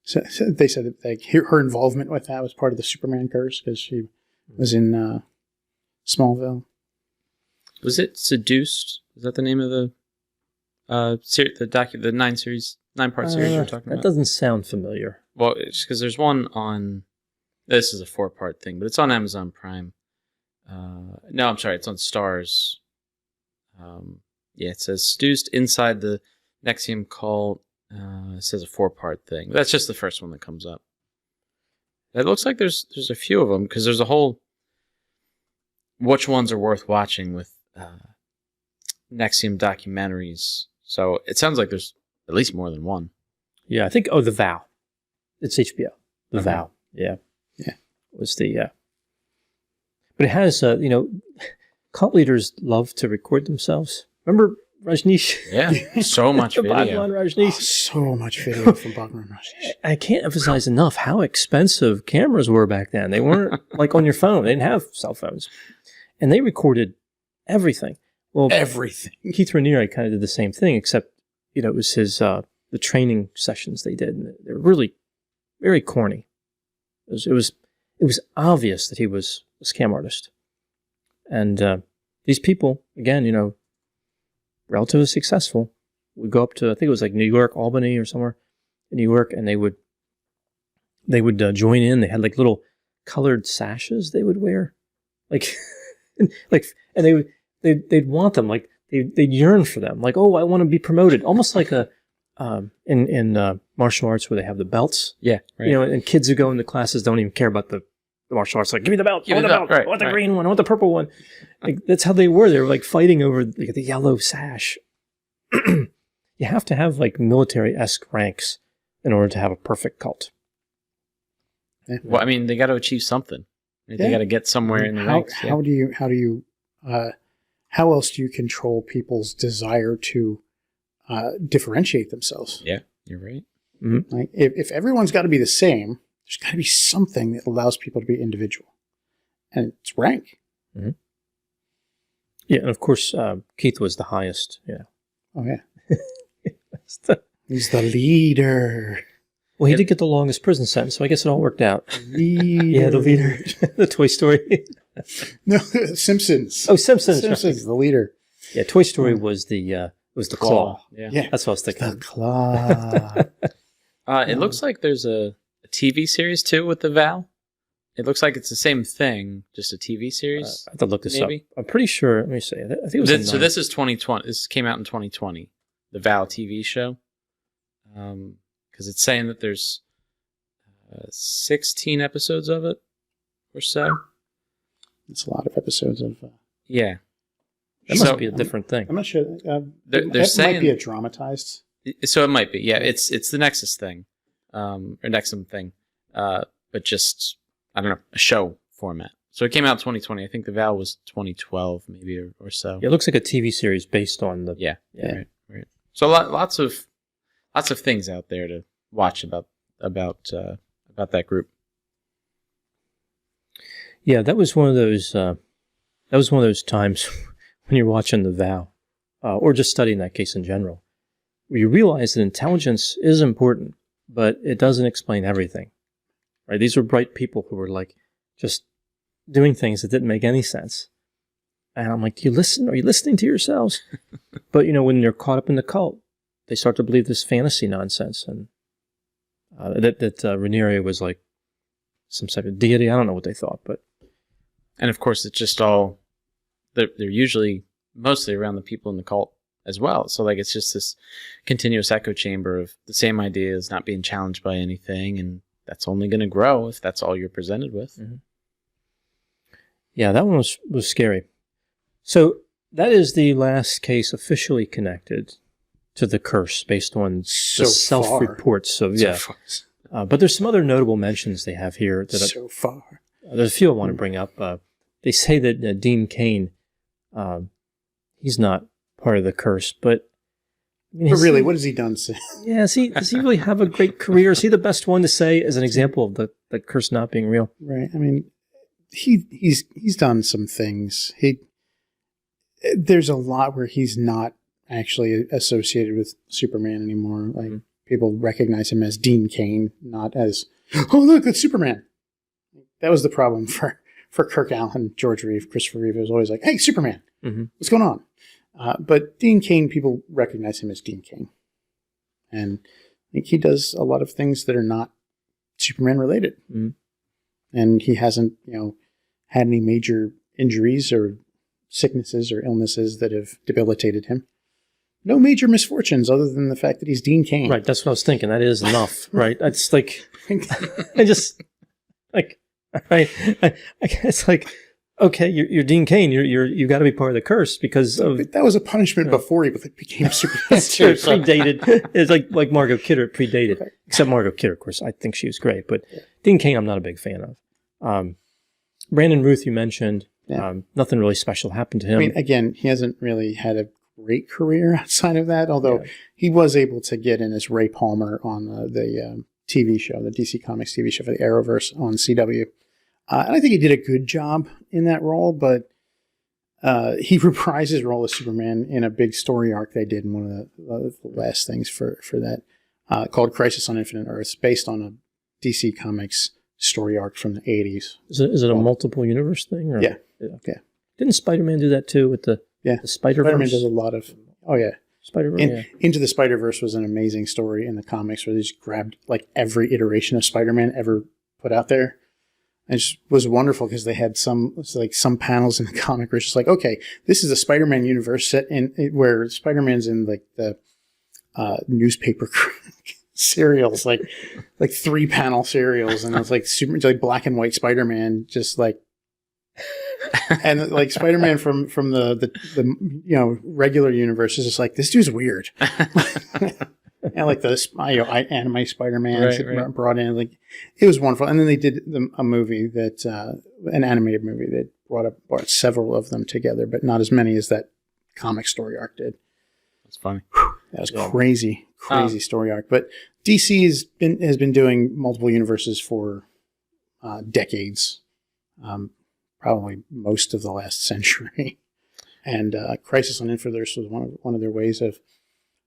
C: said that her involvement with that was part of the Superman curse because she was in Smallville.
B: Was it Seduced? Is that the name of the the 9-part series you're talking about?
A: That doesn't sound familiar.
B: Well, it's because there's one on. This is a 4-part thing, but it's on Amazon Prime. No, I'm sorry, it's on Stars. It says Seduced Inside the NXIVM Cult. It says a 4-part thing. That's just the first one that comes up. It looks like there's a few of them because there's a whole. Which ones are worth watching with NXIVM documentaries? So it sounds like there's at least more than one.
A: Yeah, I think. Oh, The Vow. It's HBO. The Vow. Yeah.
C: Yeah.
A: Was the. But it has cult leaders love to record themselves. Remember Rajneesh?
B: Yeah, so much video.
A: Bhagwan Rajneesh.
C: Oh, so much video from Bhagwan Rajneesh.
A: I can't emphasize enough how expensive cameras were back then. They weren't like on your phone. They didn't have cell phones. And they recorded everything. Well,
C: everything.
A: Keith Raniere kind of did the same thing, except, it was his, the training sessions they did. And they were really very corny. It was obvious that he was a scam artist. And these people, again, relatively successful, would go up to, I think it was like New York, Albany or somewhere in New York, and they would join in. They had like little colored sashes they would wear, like, and they'd want them, like they'd yearn for them, like, oh, I want to be promoted, almost like a in martial arts where they have the belts,
B: Yeah, right.
A: and kids who go into classes don't even care about the martial arts, like, give me the belt, I want the belt,
B: right,
A: I want the green one, I want the purple one. Like, that's how they were. They were like fighting over like, the yellow sash. You have to have like military-esque ranks in order to have a perfect cult.
C: Yeah.
B: Well, I mean, they got to achieve something. Right?
C: Yeah.
B: They got to get somewhere in the ranks. Yeah.
C: How else do you control people's desire to differentiate themselves?
B: Yeah, you're right.
A: Mm-hmm.
C: Like if everyone's got to be the same, there's got to be something that allows people to be individual, and it's rank.
A: Mm-hmm. Yeah, and of course, Keith was the highest. Yeah.
C: Oh yeah. He's the leader.
A: Well, he did get the longest prison sentence, so I guess it all worked out.
C: Leader.
A: The leader. The Toy Story.
C: No, Simpsons.
A: Oh, Simpsons.
C: Simpsons, the leader.
A: Yeah, Toy Story was the claw.
B: Yeah.
A: That's what I was thinking.
C: The claw.
B: It looks like there's a TV series too with the Val. It looks like it's the same thing, just a TV series.
A: I have to look this
B: maybe?
A: up. I'm pretty sure. Let me see. I think it was.
B: So this is 2020. This came out in 2020. The Val TV show. Because it's saying that there's 16 episodes of it or so.
C: It's a lot of episodes of.
B: Yeah.
A: That must be a different thing.
C: I'm not sure.
B: They're saying,
C: might be a dramatized.
B: So it might be. Yeah, it's the Nexus thing, or Nexum thing, but just I don't know, a show format. So it came out in 2020. I think the Val was 2012, maybe or so.
A: Yeah, it looks like a TV series based on the.
B: Yeah. Right. So lots of things out there to watch about that group.
A: Yeah, that was one of those. That was one of those times when you're watching The Vow, or just studying that case in general, where you realize that intelligence is important, but it doesn't explain everything. Right? These were bright people who were like just doing things that didn't make any sense. And I'm like, do you listen? Are you listening to yourselves? But when they're caught up in the cult, they start to believe this fantasy nonsense, and that Ranieri was like some type of deity. I don't know what they thought, but.
B: And of course, it's just all, they're usually mostly around the people in the cult as well. So like, it's just this continuous echo chamber of the same ideas not being challenged by anything. And that's only going to grow if that's all you're presented with.
A: Mm-hmm. Yeah, that one was scary. So that is the last case officially connected to the curse based on the self-reports. But there's some other notable mentions they have here. There's a few I want to bring up. They say that Dean Cain, he's not part of the curse, but I mean,
C: but really, what has he done since?
A: Yeah, does he really have a great career? Is he the best one to say as an example of the curse not being real?
C: Right. I mean, he's done some things. There's a lot where he's not actually associated with Superman anymore. Like people recognize him as Dean Cain, not as, oh look, it's Superman. That was the problem for Kirk Allen, George Reeves, Christopher Reeve. It was always like, hey, Superman, what's going on? But Dean Cain, people recognize him as Dean Cain. And I think he does a lot of things that are not Superman related. Mm-hmm. And he hasn't, had any major injuries or sicknesses or illnesses that have debilitated him. No major misfortunes other than the fact that he's Dean Cain.
A: Right, that's what I was thinking. That is enough, right? That's like, I just, like, right? It's like, okay, you're Dean Cain. You got to be part of the curse because of
C: but that was a punishment before he became Superman.
A: That's true. It predated. It's like Margot Kidder predated. Right. Except Margot Kidder, of course. I think she was great, but Dean Cain, I'm not a big fan of. Brandon Ruth, you mentioned. Yeah. Nothing really special happened to him.
C: I mean, again, he hasn't really had a great career outside of that. Although he was able to get in as Ray Palmer on the TV show, the DC Comics TV show for the Arrowverse on CW. And I think he did a good job in that role, but he reprised his role as Superman in a big story arc they did in one of the last things for that, called Crisis on Infinite Earths, based on a DC Comics story arc from the 80s.
A: Is it a multiple universe thing? Or?
C: Yeah.
A: Didn't Spider-Man do that too with the Spider-Verse?
C: Spider-Man does a lot of. Oh yeah.
A: Spider-Verse.
C: Into the Spider-Verse was an amazing story in the comics where they just grabbed like every iteration of Spider-Man ever put out there. And it just was wonderful because they had some panels in the comic where it's just like, okay, this is a Spider-Man universe set in where Spider-Man's in like the newspaper serials, like 3-panel serials, and it's like super like black and white Spider-Man, just like, and like Spider-Man from the regular universe is just like, this dude's weird. And like the anime Spider-Man brought in, like, it was wonderful. And then they did a movie that an animated movie that brought several of them together, but not as many as that comic story arc did.
B: That's funny.
C: That was crazy story arc. But DC has been doing multiple universes for decades, probably most of the last century. And Crisis on Infinite Earths was one of their ways of.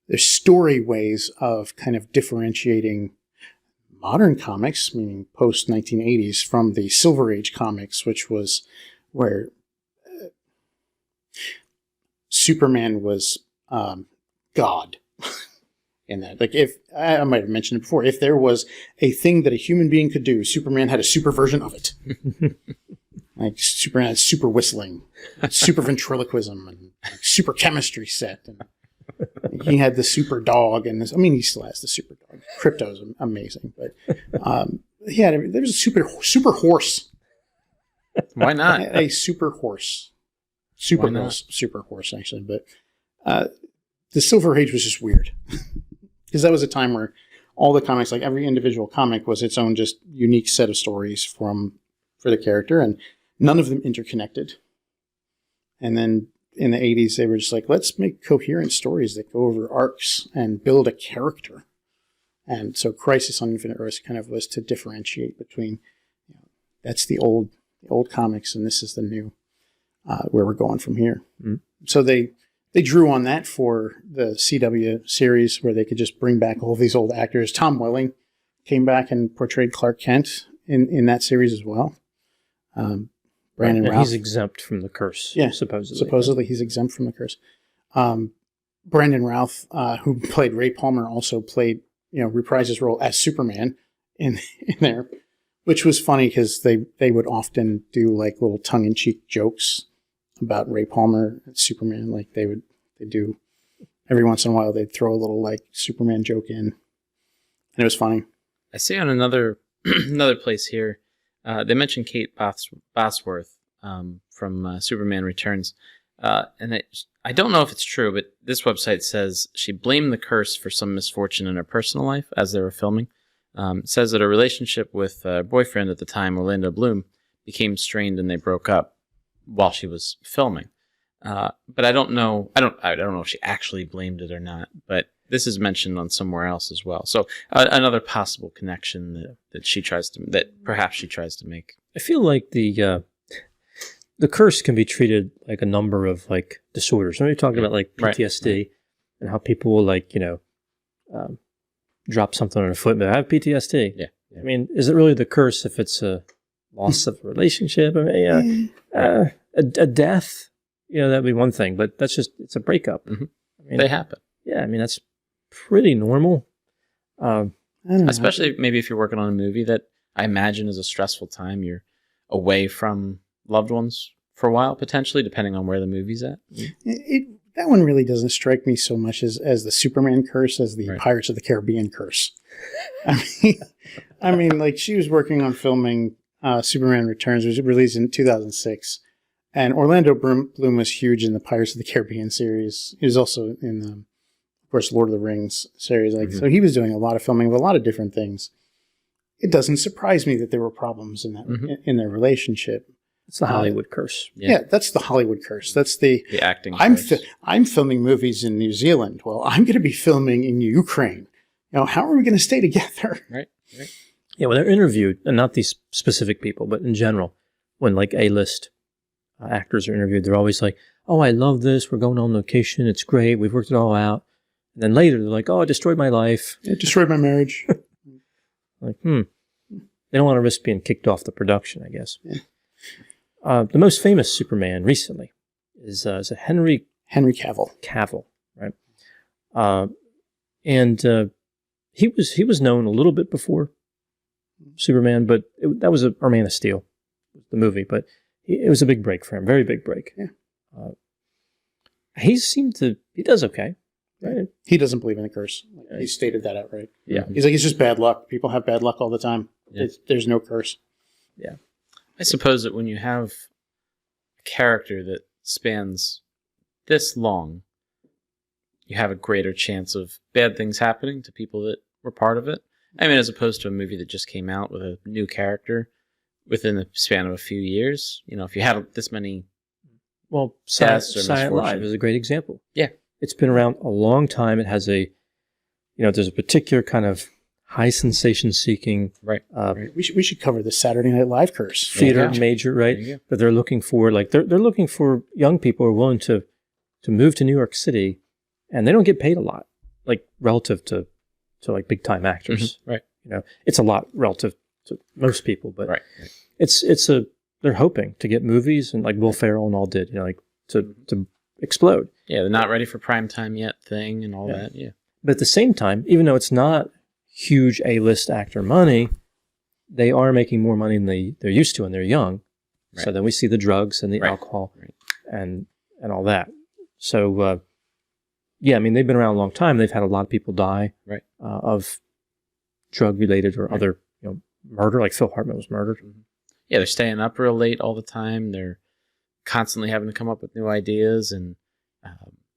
C: There's story ways of kind of differentiating modern comics, meaning post-1980s, from the Silver Age comics, which was where Superman was God. In that, like, if I might have mentioned it before, if there was a thing that a human being could do, Superman had a super version of it. Like Superman had super whistling, super ventriloquism, and like, super chemistry set, and he had the super dog, and this. I mean, he still has the super dog. Crypto's amazing, but there was a super horse.
B: Why not?
C: A super horse, super horse actually. But the Silver Age was just weird because that was a time where all the comics, like every individual comic, was its own just unique set of stories for the character, and none of them interconnected. And then in the 80s, they were just like, let's make coherent stories that go over arcs and build a character. And so Crisis on Infinite Earths kind of was to differentiate between, that's the old comics and this is the new, where we're going from here. Mm-hmm. So they drew on that for the CW series where they could just bring back all of these old actors. Tom Welling came back and portrayed Clark Kent in that series as well. Brandon Routh.
A: He's exempt from the curse, supposedly.
C: Supposedly he's exempt from the curse. Brandon Routh, who played Ray Palmer, also reprised his role as Superman in there, which was funny because they would often do like little tongue-in-cheek jokes about Ray Palmer as Superman. Like they do every once in a while, they'd throw a little like Superman joke in, and it was funny.
B: I see on another place here. They mentioned Kate Bosworth from Superman Returns. And I don't know if it's true, but this website says she blamed the curse for some misfortune in her personal life as they were filming. It says that her relationship with her boyfriend at the time, Orlando Bloom, became strained and they broke up while she was filming. But I don't know. I don't know if she actually blamed it or not, but this is mentioned on somewhere else as well. So another possible connection that perhaps she tries to make.
A: I feel like the curse can be treated like a number of like disorders. When you're talking about like PTSD and how people will drop something on a foot, but I have PTSD.
B: Yeah.
A: I mean, is it really the curse if it's a loss of a relationship? I mean, a death, that'd be one thing, but it's a breakup.
B: Mm-hmm.
A: I mean,
B: they happen.
A: Yeah, I mean, that's pretty normal.
B: Especially maybe if you're working on a movie that I imagine is a stressful time. You're away from loved ones for a while, potentially, depending on where the movie's at.
C: That one really doesn't strike me so much as the Superman curse as the Pirates of the Caribbean curse. I mean, like she was working on filming Superman Returns, which was released in 2006. And Orlando Bloom was huge in the Pirates of the Caribbean series. He was also in, of course, Lord of the Rings series. So he was doing a lot of filming of a lot of different things. It doesn't surprise me that there were problems in that in their relationship.
A: It's the Hollywood curse.
C: Yeah, that's the Hollywood curse. That's the
B: acting.
C: I'm filming movies in New Zealand. Well, I'm going to be filming in Ukraine. How are we going to stay together?
B: Right.
A: Yeah, when they're interviewed, and not these specific people, but in general, when like A-list actors are interviewed, they're always like, "Oh, I love this. We're going on location. It's great. We've worked it all out." And then later, they're like, "Oh, it destroyed my life.
C: It destroyed my marriage."
A: Like, They don't want to risk being kicked off the production, I guess.
C: Yeah.
A: The most famous Superman recently is Henry
C: Cavill.
A: Cavill, right? And he was known a little bit before Superman, but that was or Man of Steel, the movie. But it was a big break for him, very big break.
C: Yeah.
A: He does okay. Right?
C: He doesn't believe in the curse. He stated that outright.
A: Yeah.
C: He's like, it's just bad luck. People have bad luck all the time.
B: Yeah.
C: There's no curse.
A: Yeah.
B: I suppose that when you have a character that spans this long, you have a greater chance of bad things happening to people that were part of it. I mean, as opposed to a movie that just came out with a new character within the span of a few years. You know, if you had this many...
A: Well,
B: deaths or
A: Silent
B: misfortune.
A: Live is a great example.
B: Yeah.
A: It's been around a long time. It has there's a particular kind of high sensation seeking
B: Right.
C: We should cover the Saturday Night Live curse.
A: theater major, right?
B: There you go.
A: That they're looking for, like they're looking for young people who are willing to move to New York City, and they don't get paid a lot, like relative to like big time actors.
B: Right.
A: You know, it's a lot relative to most people, but
B: Right.
A: they're hoping to get movies, and like Will Ferrell and all did, you know, like to explode.
B: Yeah, they're not ready for prime time yet thing and all that. Yeah.
A: But at the same time, even though it's not huge A-list actor money, they are making more money than they're used to when they're young.
B: Right.
A: So then we see the drugs and the alcohol and all that. So, I mean, they've been around a long time. They've had a lot of people die of drug-related or other, murder, like Phil Hartnett was murdered.
B: Yeah, they're staying up real late all the time. They're constantly having to come up with new ideas and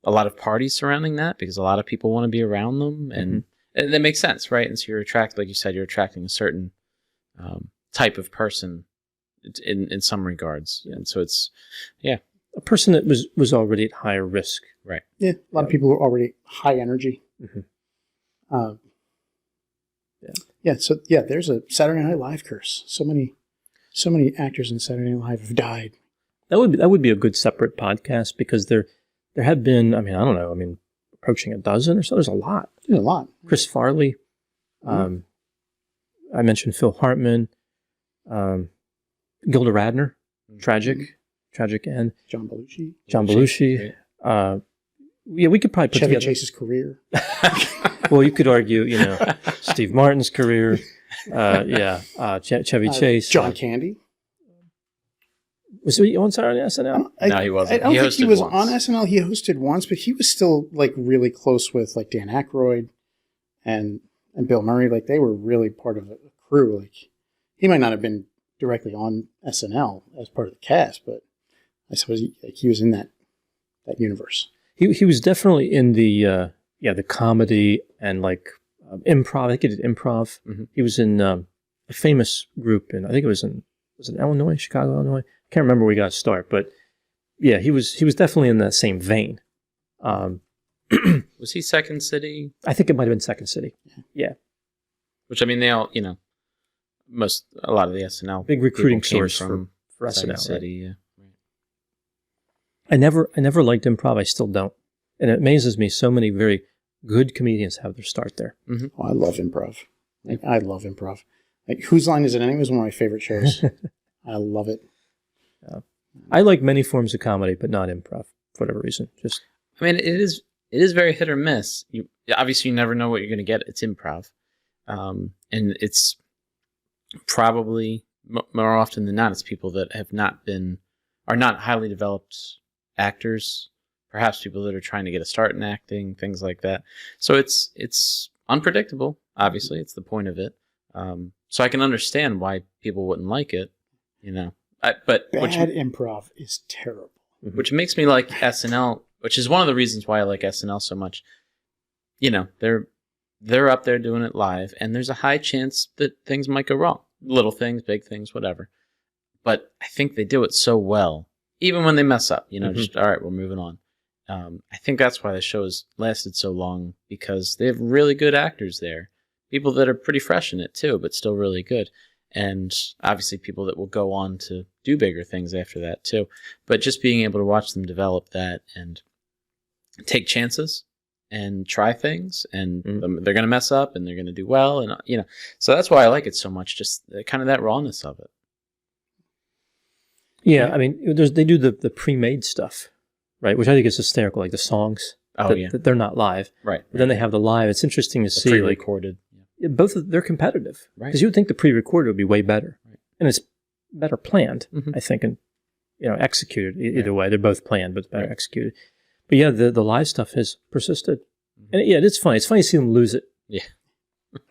B: a lot of parties surrounding that because a lot of people want to be around them. And that makes sense, right? And so you're like you said, you're attracting a certain type of person in some regards. And so it's,
A: a person that was already at higher risk.
B: Right.
C: Yeah, a lot of people are already high energy. So there's a Saturday Night Live curse. So many actors in Saturday Night Live have died.
A: That would be a good separate podcast because there have been, I mean, approaching a dozen or so. There's a lot.
C: There's a lot.
A: Chris Farley. I mentioned Phil Hartman. Gilda Radner. Tragic end.
C: John
A: Belushi. We could probably put
C: Chevy
A: together.
C: Chase's career.
A: Well, you could argue, Steve Martin's career. Chevy Chase.
C: John Candy.
A: Was he on Saturday SNL?
B: No, he wasn't.
C: I don't think he was
B: once.
C: on SNL. He hosted once, but he was still like really close with like Dan Aykroyd and Bill Murray. Like they were really part of a crew. Like he might not have been directly on SNL as part of the cast, but I suppose he was in that universe.
A: He was definitely in the comedy and like improv. I think he did improv. He was in a famous group, and I think it was in Illinois, Chicago, Illinois. I can't remember where he got his start, but yeah, he was definitely in that same vein.
B: Was he Second City?
A: I think it might have been Second City. Yeah.
B: Which, I mean, they all, a lot of the SNL
A: big recruiting
B: people came
A: source
B: from
A: for
B: Second
A: SNL.
B: City,
A: Right?
B: Yeah.
A: I never liked improv. I still don't. And it amazes me so many very good comedians have their start there.
C: Oh, I love improv. I love improv. Like Whose Line Is It Anyway is one of my favorite shows. I love it.
A: I like many forms of comedy, but not improv for whatever reason.
B: I mean, it is very hit or miss. Obviously, you never know what you're going to get. It's improv. And it's probably more often than not, it's people that are not highly developed actors, perhaps people that are trying to get a start in acting, things like that. So it's unpredictable. Obviously, it's the point of it. So I can understand why people wouldn't like it, But
C: bad improv is terrible.
B: Which makes me like SNL, which is one of the reasons why I like SNL so much. They're up there doing it live, and there's a high chance that things might go wrong. Little things, big things, whatever. But I think they do it so well, even when they mess up. Just all right, we're moving on. I think that's why the show has lasted so long, because they have really good actors there, people that are pretty fresh in it too, but still really good. And obviously people that will go on to do bigger things after that too. But just being able to watch them develop that and take chances and try things, and they're going to mess up and they're going to do well. And, so that's why I like it so much, just kind of that rawness of it.
A: Yeah, I mean, they do the pre-made stuff, right? Which I think is hysterical, like the songs.
B: Oh, yeah.
A: That they're not live.
B: Right.
A: But then they have the live. It's interesting to see.
B: Pre-recorded.
A: They're competitive.
B: Right.
A: Because you would think the pre-recorded would be way better.
B: Right.
A: And it's better planned,
B: Mm-hmm.
A: I think, and executed. Either way, they're both planned, but it's better executed. But yeah, the live stuff has persisted. Mm-hmm. And it's funny. It's funny to see them lose it.
B: Yeah.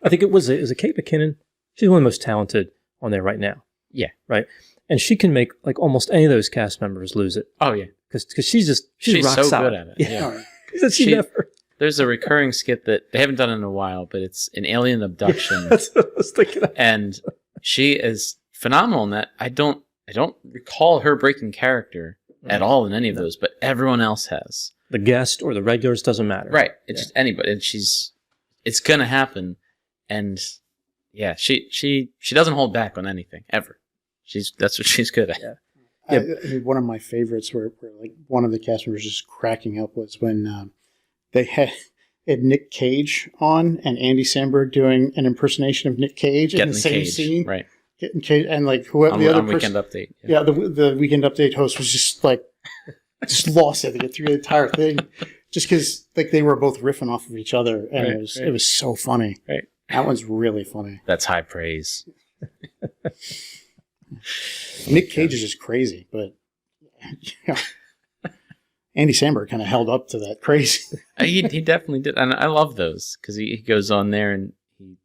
A: I think it was Kate McKinnon. She's one of the most talented on there right now.
B: Yeah.
A: Right. And she can make like almost any of those cast members lose it.
B: Oh, yeah.
A: Because she's rock
B: so
A: solid.
B: good at it.
A: Yeah.
B: Yeah. There's a recurring skit that they haven't done in a while, but it's an alien abduction.
A: That's what I was thinking of.
B: And she is phenomenal in that. I don't recall her breaking character at all in any of those, but everyone else has.
A: The guest or the regulars doesn't matter.
B: Right. It's just anybody. And it's gonna happen. And yeah, she doesn't hold back on anything ever. That's what she's good at.
A: Yeah.
C: I mean, one of my favorites where like one of the cast members just cracking up was when they had Nick Cage on and Andy Samberg doing an imperation of Nick Cage in the same scene.
B: Right.
C: Getting Cage, and like whoever the other person,
B: Weekend Update.
C: Yeah, the Weekend Update host was just like just lost it to get through the entire thing, just because like they were both riffing off of each other, and it was so funny.
B: Right.
C: That one's really funny.
B: That's high praise.
C: Nick Cage is just crazy, but Andy Samberg kind of held up to that crazy.
B: He definitely did, and I love those because he goes on there and he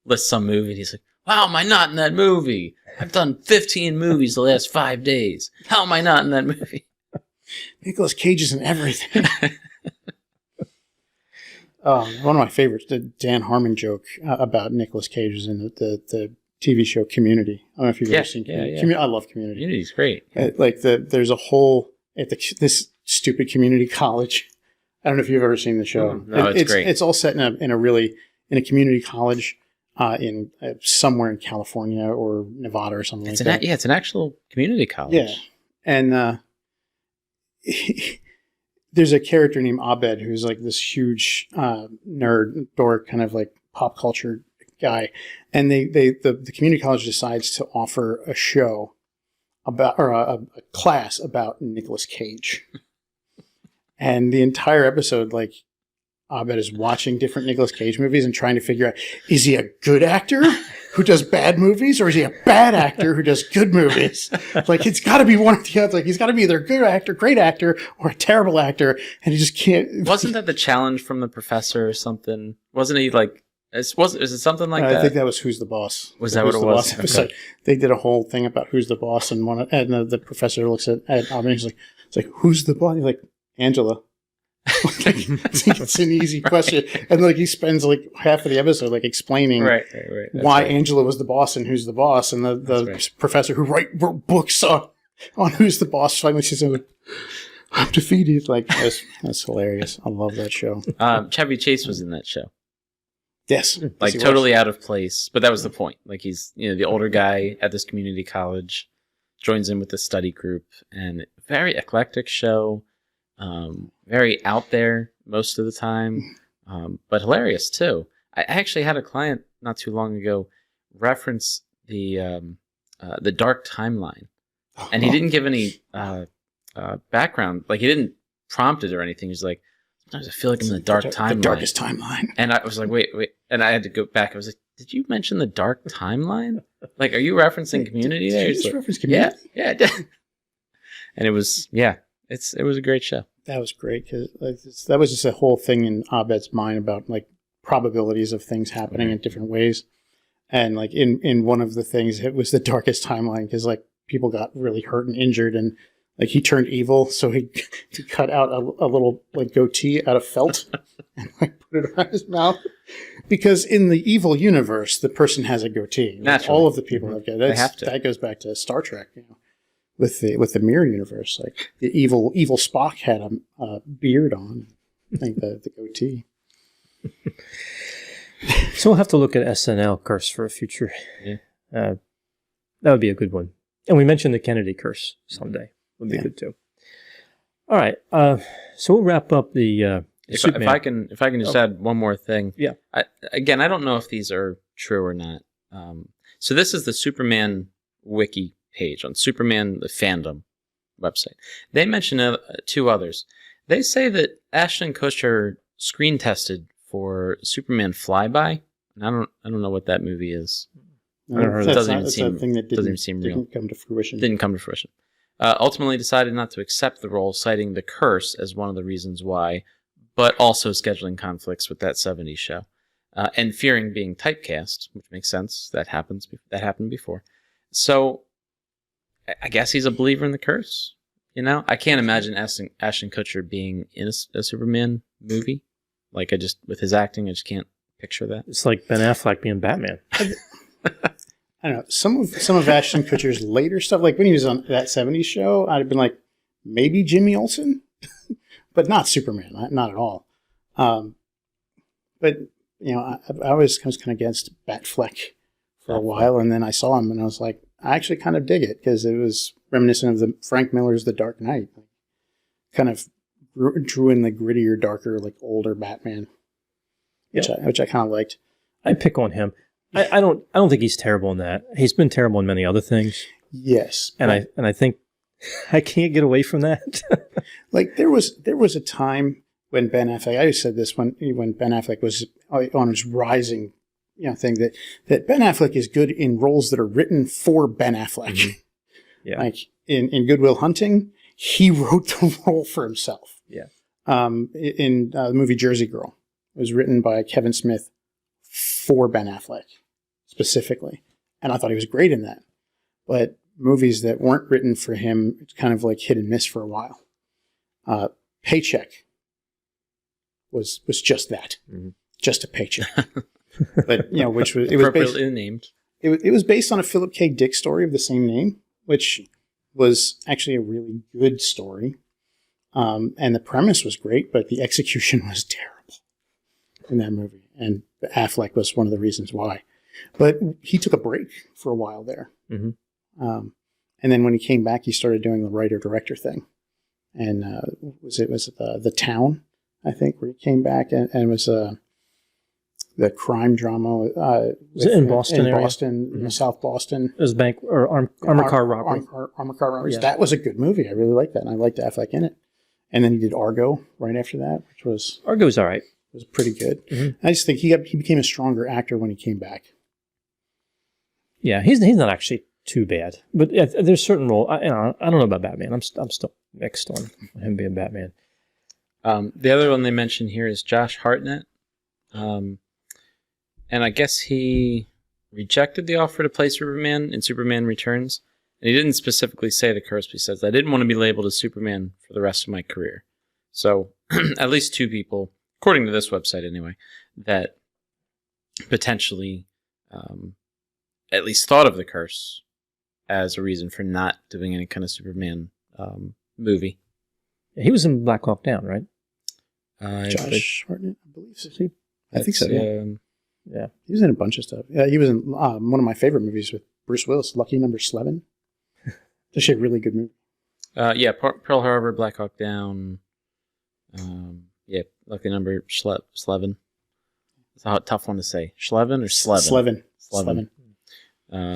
B: lists some movie and he's like, "How am I not in that movie? I've done 15 movies the last 5 days. How am I not in that movie?"
C: Nicolas Cage is in everything. One of my favorites, the Dan Harmon joke about Nicolas Cage is in the TV show Community. I don't know if you've ever seen Community.
B: Yeah.
C: I love Community.
B: Community's great.
C: There's a whole at this stupid community college. I don't know if you've ever seen the show.
B: No, it's great.
C: It's all set in a community college in somewhere in California or Nevada or something like that.
B: Yeah, it's an actual community college.
C: Yeah, and there's a character named Abed who's like this huge nerd dork, kind of like pop culture guy, and the community college decides to offer a show about or a class about Nicolas Cage, and the entire episode, like Abed is watching different Nicolas Cage movies and trying to figure out, is he a good actor who does bad movies, or is he a bad actor who does good movies? Like, it's got to be one of the other. Like, he's got to be either a good actor, great actor, or a terrible actor, and he just can't.
B: Wasn't that the challenge from The Professor or something? Wasn't he like? Is it something like that?
C: I think that was Who's the Boss.
B: Was that what it was?
C: Okay. They did a whole thing about who's the boss, and the professor looks at Abed and he's like, "It's like, who's the boss?" He's like, "Angela." Like, it's an easy question, and like he spends like half of the episode like explaining why Angela was the boss and who's the boss, and the professor who wrote books on who's the boss finally says, "I'm defeated." Like that's hilarious. I love that show.
B: Chevy Chase was in that show.
C: Yes,
B: like totally out of place, but that was the point. Like he's the older guy at this community college, joins in with the study group, and very eclectic show. Very out there most of the time, but hilarious too. I actually had a client not too long ago reference the Dark Timeline, and he didn't give any background. Like he didn't prompt it or anything. He's like, "Sometimes I feel like I'm in the dark timeline,
C: the darkest timeline."
B: And I was like, "Wait," and I had to go back. I was like, "Did you mention the Dark Timeline? Like, are you referencing Community there?"
C: Did you just reference Community?
B: Yeah, I did. And it was it was a great show.
C: That was great because that was just a whole thing in Abed's mind about like probabilities of things happening in different ways, and like in one of the things it was the darkest timeline because like people got really hurt and injured, and like he turned evil, so he cut out a little like goatee out of felt and like put it around his mouth because in the evil universe the person has a goatee. Like, all of the people have goatees.
B: They have to.
C: That goes back to Star Trek, with the mirror universe, like the evil Spock had a beard on, I think the goatee.
A: So we'll have to look at SNL curse for a future.
B: Yeah.
A: That would be a good one. And we mentioned the Kennedy curse someday. Would be good too. All right. So we'll wrap up the
B: if I can just add one more thing.
A: Yeah.
B: I don't know if these are true or not. So this is the Superman wiki page on Superman, the fandom website. They mention 2 others. They say that Ashton Kutcher screen tested for Superman Flyby. And I don't know what that movie is.
C: No,
B: It doesn't even seem real.
C: Didn't come to fruition.
B: Didn't come to fruition. Ultimately decided not to accept the role, citing the curse as one of the reasons why, but also scheduling conflicts with that 70s show. And fearing being typecast, which makes sense. That happened before. So I guess he's a believer in the curse. You know, I can't imagine Ashton Kutcher being in a Superman movie. Like, with his acting, I just can't picture that.
A: It's like Ben Affleck being Batman.
C: I don't know. Some of Ashton Kutcher's later stuff, like when he was on that 70s show, I'd have been like, maybe Jimmy Olsen, but not Superman, not at all. But, you know, I was kind of against Batfleck for a while, and then I saw him, and I was like, I actually kind of dig it, because it was reminiscent of the Frank Miller's The Dark Knight. Kind of drew in the grittier, darker, like older Batman, which I kind of liked.
A: I pick on him. I don't think he's terrible in that. He's been terrible in many other things.
C: Yes,
A: and I think I can't get away from that.
C: Like there was a time when Ben Affleck. I said this when Ben Affleck was on his rising, thing that Ben Affleck is good in roles that are written for Ben Affleck. Mm-hmm.
A: Yeah,
C: like in Good Will Hunting, he wrote the role for himself.
A: Yeah.
C: In the movie Jersey Girl, it was written by Kevin Smith for Ben Affleck specifically, and I thought he was great in that. But movies that weren't written for him, it's kind of like hit and miss for a while. Paycheck was just that, just a paycheck. But which was
B: appropriately named.
C: It was based on a Philip K. Dick story of the same name, which was actually a really good story. And the premise was great, but the execution was terrible in that movie. And Affleck was one of the reasons why. But he took a break for a while there.
A: Mm-hmm.
C: And then when he came back, he started doing the writer-director thing. And was it The Town, I think, where he came back, and it was the crime drama.
A: Was it in Boston area?
C: Boston, South Boston.
A: It was bank or armor car robbery.
C: Armor car robbery.
A: Yeah.
C: That was a good movie. I really liked that, and I liked Affleck in it. And then he did Argo right after that, which was
A: Argo's all right.
C: Was pretty good.
A: Mm-hmm.
C: I just think he became a stronger actor when he came back.
A: Yeah, he's not actually too bad, but yeah, there's certain role. I don't know about Batman. I'm still mixed on him being Batman.
B: The other one they mentioned here is Josh Hartnett, and I guess he rejected the offer to play Superman in Superman Returns, and he didn't specifically say the curse, but he says, "I didn't want to be labeled as Superman for the rest of my career." So, at least 2 people, according to this website anyway, that potentially at least thought of the curse as a reason for not doing any kind of Superman movie.
A: He was in Black Hawk Down, right?
C: Josh Hartnett, I believe so. I think so.
A: Yeah,
C: he was in a bunch of stuff. Yeah, he was in one of my favorite movies with Bruce Willis, Lucky Number 11. It's actually a really good movie.
B: Pearl Harbor, Black Hawk Down. Lucky Number 11. It's a tough one to say. Schleven or Slevin?
C: Slevin.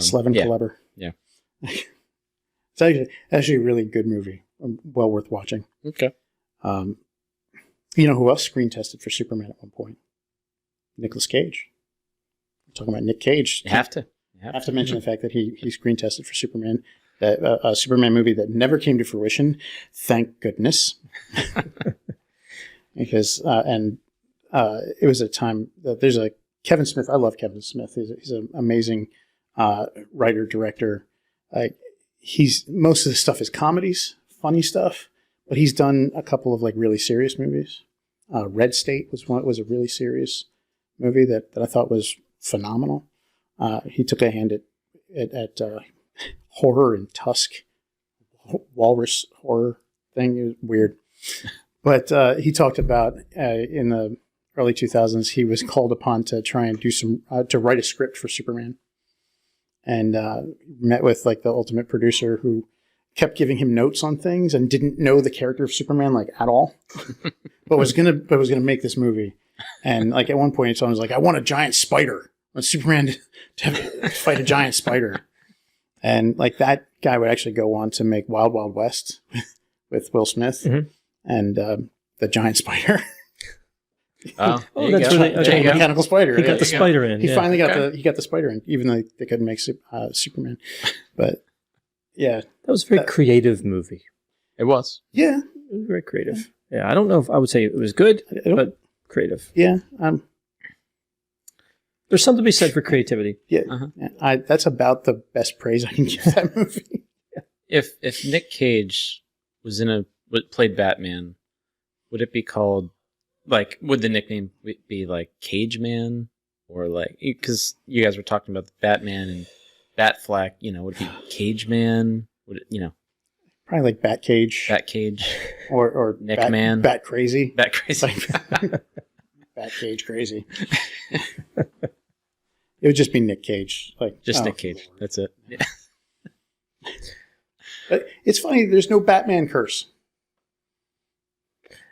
B: Slevin
C: Kleber.
B: Yeah.
C: It's actually a really good movie. Well worth watching.
B: Okay.
C: You know who else screen tested for Superman at one point? Nicolas Cage. We're talking about Nick Cage.
B: You have to
C: mention the fact that he screen tested for Superman, that a Superman movie that never came to fruition. Thank goodness. Because it was a time that there's a Kevin Smith. I love Kevin Smith. He's an amazing writer, director. Most of the stuff is comedies, funny stuff, but he's done a couple of like really serious movies. Red State was a really serious movie that I thought was phenomenal. He took a hand at horror in Tusk, walrus horror thing. It was weird, but he talked about in the early 2000s he was called upon to try and do to write a script for Superman. And met with like the ultimate producer who kept giving him notes on things and didn't know the character of Superman like at all, but was gonna make this movie. And like at one point, someone was like, "I want a giant spider. I want Superman to fight a giant spider." And like that guy would actually go on to make Wild Wild West with Will Smith and the giant spider.
B: Oh,
A: that's really
C: Giant mechanical spider.
A: He got the spider in.
C: He
A: yeah.
C: finally got the spider in, even though they couldn't make Superman. But yeah,
A: That was a very creative movie.
B: It was.
C: yeah,
A: It was very creative. Yeah, I don't know if I would say it was good, but creative.
C: yeah.
A: There's something to be said for creativity.
C: Yeah, that's about the best praise I can give that movie.
B: If Nick Cage was played Batman, would it be called would the nickname be like Cage Man, or because you guys were talking about the Batman and Batfleck, would it be Cage Man? Would it,
C: Probably like Bat Cage, or
B: Nick Man,
C: Bat Crazy,
B: Bat Crazy,
C: Bat Cage Crazy. It would just be Nick Cage,
B: Nick Cage.
C: Lord.
B: That's it. Yeah.
C: But it's funny. There's no Batman curse.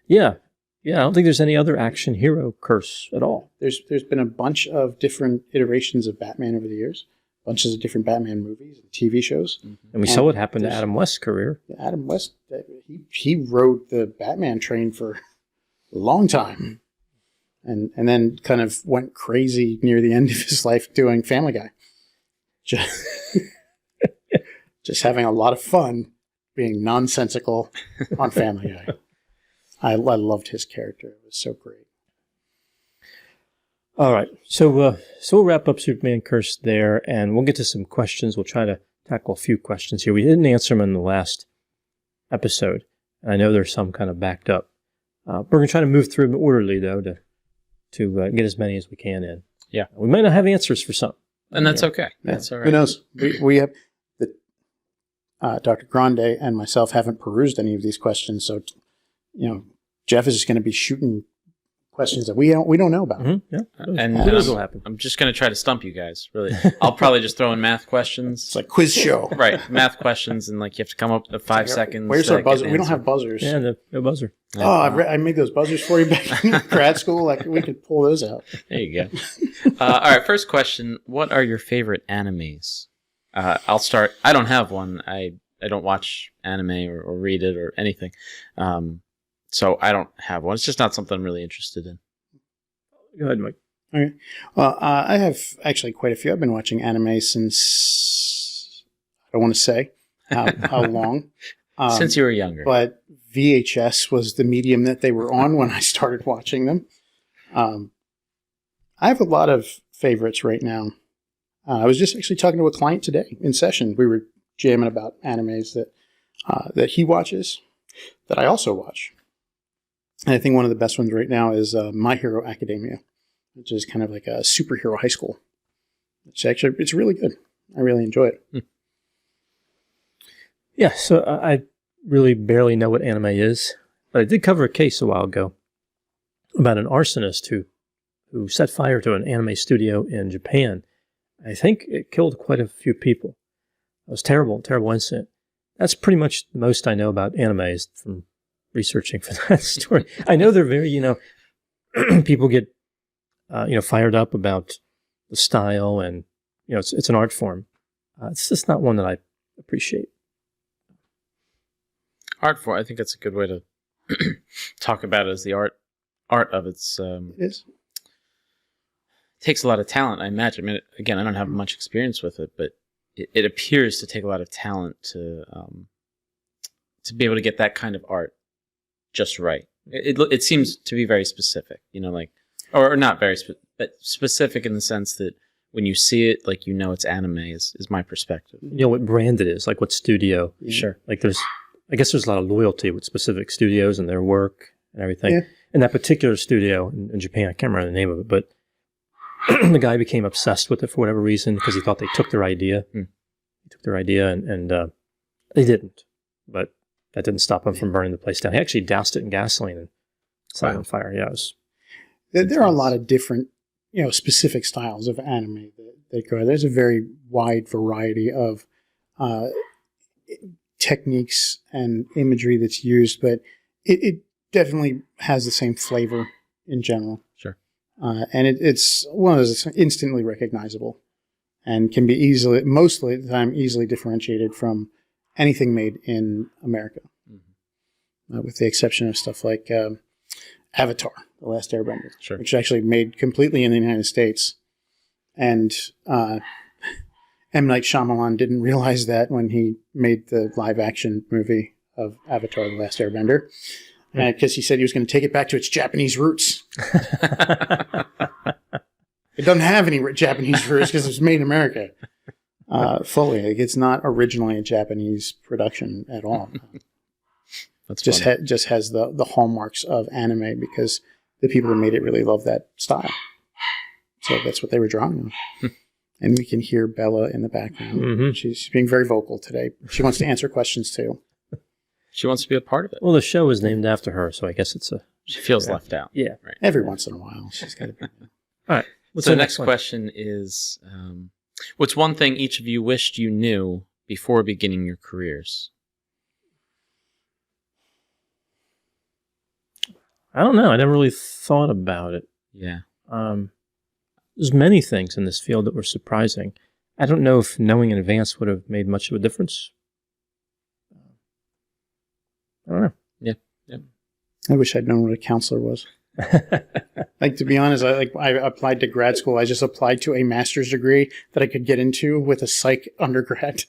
A: Yeah. Yeah, I don't think there's any other action hero curse at all.
C: There's been a bunch of different iterations of Batman over the years, bunches of different Batman movies and TV shows.
A: And we saw what happened to Adam West's career.
C: Adam West, he rode the Batman train for a long time, and then kind of went crazy near the end of his life doing Family Guy. Just having a lot of fun being nonsensical on Family Guy. I loved his character. It was so great.
A: All right. So we'll wrap up Superman Curse there, and we'll get to some questions. We'll try to tackle a few questions here. We didn't answer them in the last episode. I know there's some kind of backed up. We're going to try to move through them orderly, though, to get as many as we can in.
B: Yeah.
A: We might not have answers for some.
B: And that's okay. That's all right.
C: Who knows? We have Dr. Grande and myself haven't perused any of these questions, so Jeff is just going to be shooting questions that we don't know about.
A: Mm-hmm. Yeah.
B: And
A: who knows what'll happen?
B: I'm just going to try to stump you guys, really. I'll probably just throw in math questions.
C: It's like quiz show.
B: Right. Math questions, and you have to come up with 5 seconds.
C: Where's our buzzer? We don't have buzzers.
A: Yeah, no buzzer.
C: Oh, I made those buzzers for you back in grad school. We could pull those out.
B: There you go. All right. First question. What are your favorite animes? I'll start. I don't have one. I don't watch anime or read it or anything. So I don't have one. It's just not something I'm really interested in.
A: Go ahead, Mike.
C: Okay. Well, I have actually quite a few. I've been watching anime since, I don't want to say how long.
B: Since you were younger.
C: But VHS was the medium that they were on when I started watching them. I have a lot of favorites right now. I was just actually talking to a client today in session. We were jamming about animes that he watches, that I also watch. And I think one of the best ones right now is My Hero Academia, which is kind of like a superhero high school. It's really good. I really enjoy it.
A: Yeah, so I really barely know what anime is, but I did cover a case a while ago about an arsonist who set fire to an anime studio in Japan. I think it killed quite a few people. It was terrible incident. That's pretty much the most I know about animes from researching for that story. I know they're very, people get, fired up about the style, and it's an art form. It's just not one that I appreciate.
B: Art form. I think that's a good way to talk about it as the art of its.
C: It is.
B: Takes a lot of talent, I imagine. I mean, again, I don't have much experience with it, but it appears to take a lot of talent to be able to get that kind of art just right. It seems to be very specific, or not very but specific in the sense that when you see it, it's anime is my perspective.
A: You know what brand it is, like what studio.
B: Sure.
A: I guess there's a lot of loyalty with specific studios and their work and everything. Yeah. And that particular studio in Japan, I can't remember the name of it, but the guy became obsessed with it for whatever reason because he thought they took their idea. He took their idea and they didn't. But that didn't stop him from burning the place down. He actually doused it in gasoline and set it on fire. Yeah,
C: there are a lot of different, specific styles of anime that go. There's a very wide variety of techniques and imagery that's used, but it definitely has the same flavor in general.
B: Sure.
C: And it's one of those that's instantly recognizable. and can be mostly of the time, easily differentiated from anything made in America, with the exception of stuff like Avatar, The Last Airbender,
B: Sure.
C: which actually made completely in the United States. And M. Night Shyamalan didn't realize that when he made the live-action movie of Avatar, The Last Airbender, because he said he was going to take it back to its Japanese roots. It doesn't have any Japanese roots because it was made in America fully. Like, it's not originally a Japanese production at all.
B: That's
C: just has the hallmarks of anime because the people who made it really love that style. So that's what they were drawing on. And we can hear Bella in the background.
A: Mm-hmm.
C: She's being very vocal today. She wants to answer questions too.
B: She wants to be a part of it.
A: Well, the show is named after her, so I guess it's a...
B: She feels left out.
A: Yeah.
B: Right.
C: Every once in a while, she's got to be.
A: All right.
B: So the next question is, what's one thing each of you wished you knew before beginning your careers?
A: I don't know. I never really thought about it.
B: Yeah.
A: There's many things in this field that were surprising. I don't know if knowing in advance would have made much of a difference. I don't know.
B: Yeah.
C: I wish I'd known what a counselor was. Like, to be honest, I applied to grad school. I just applied to a master's degree that I could get into with a psych undergrad.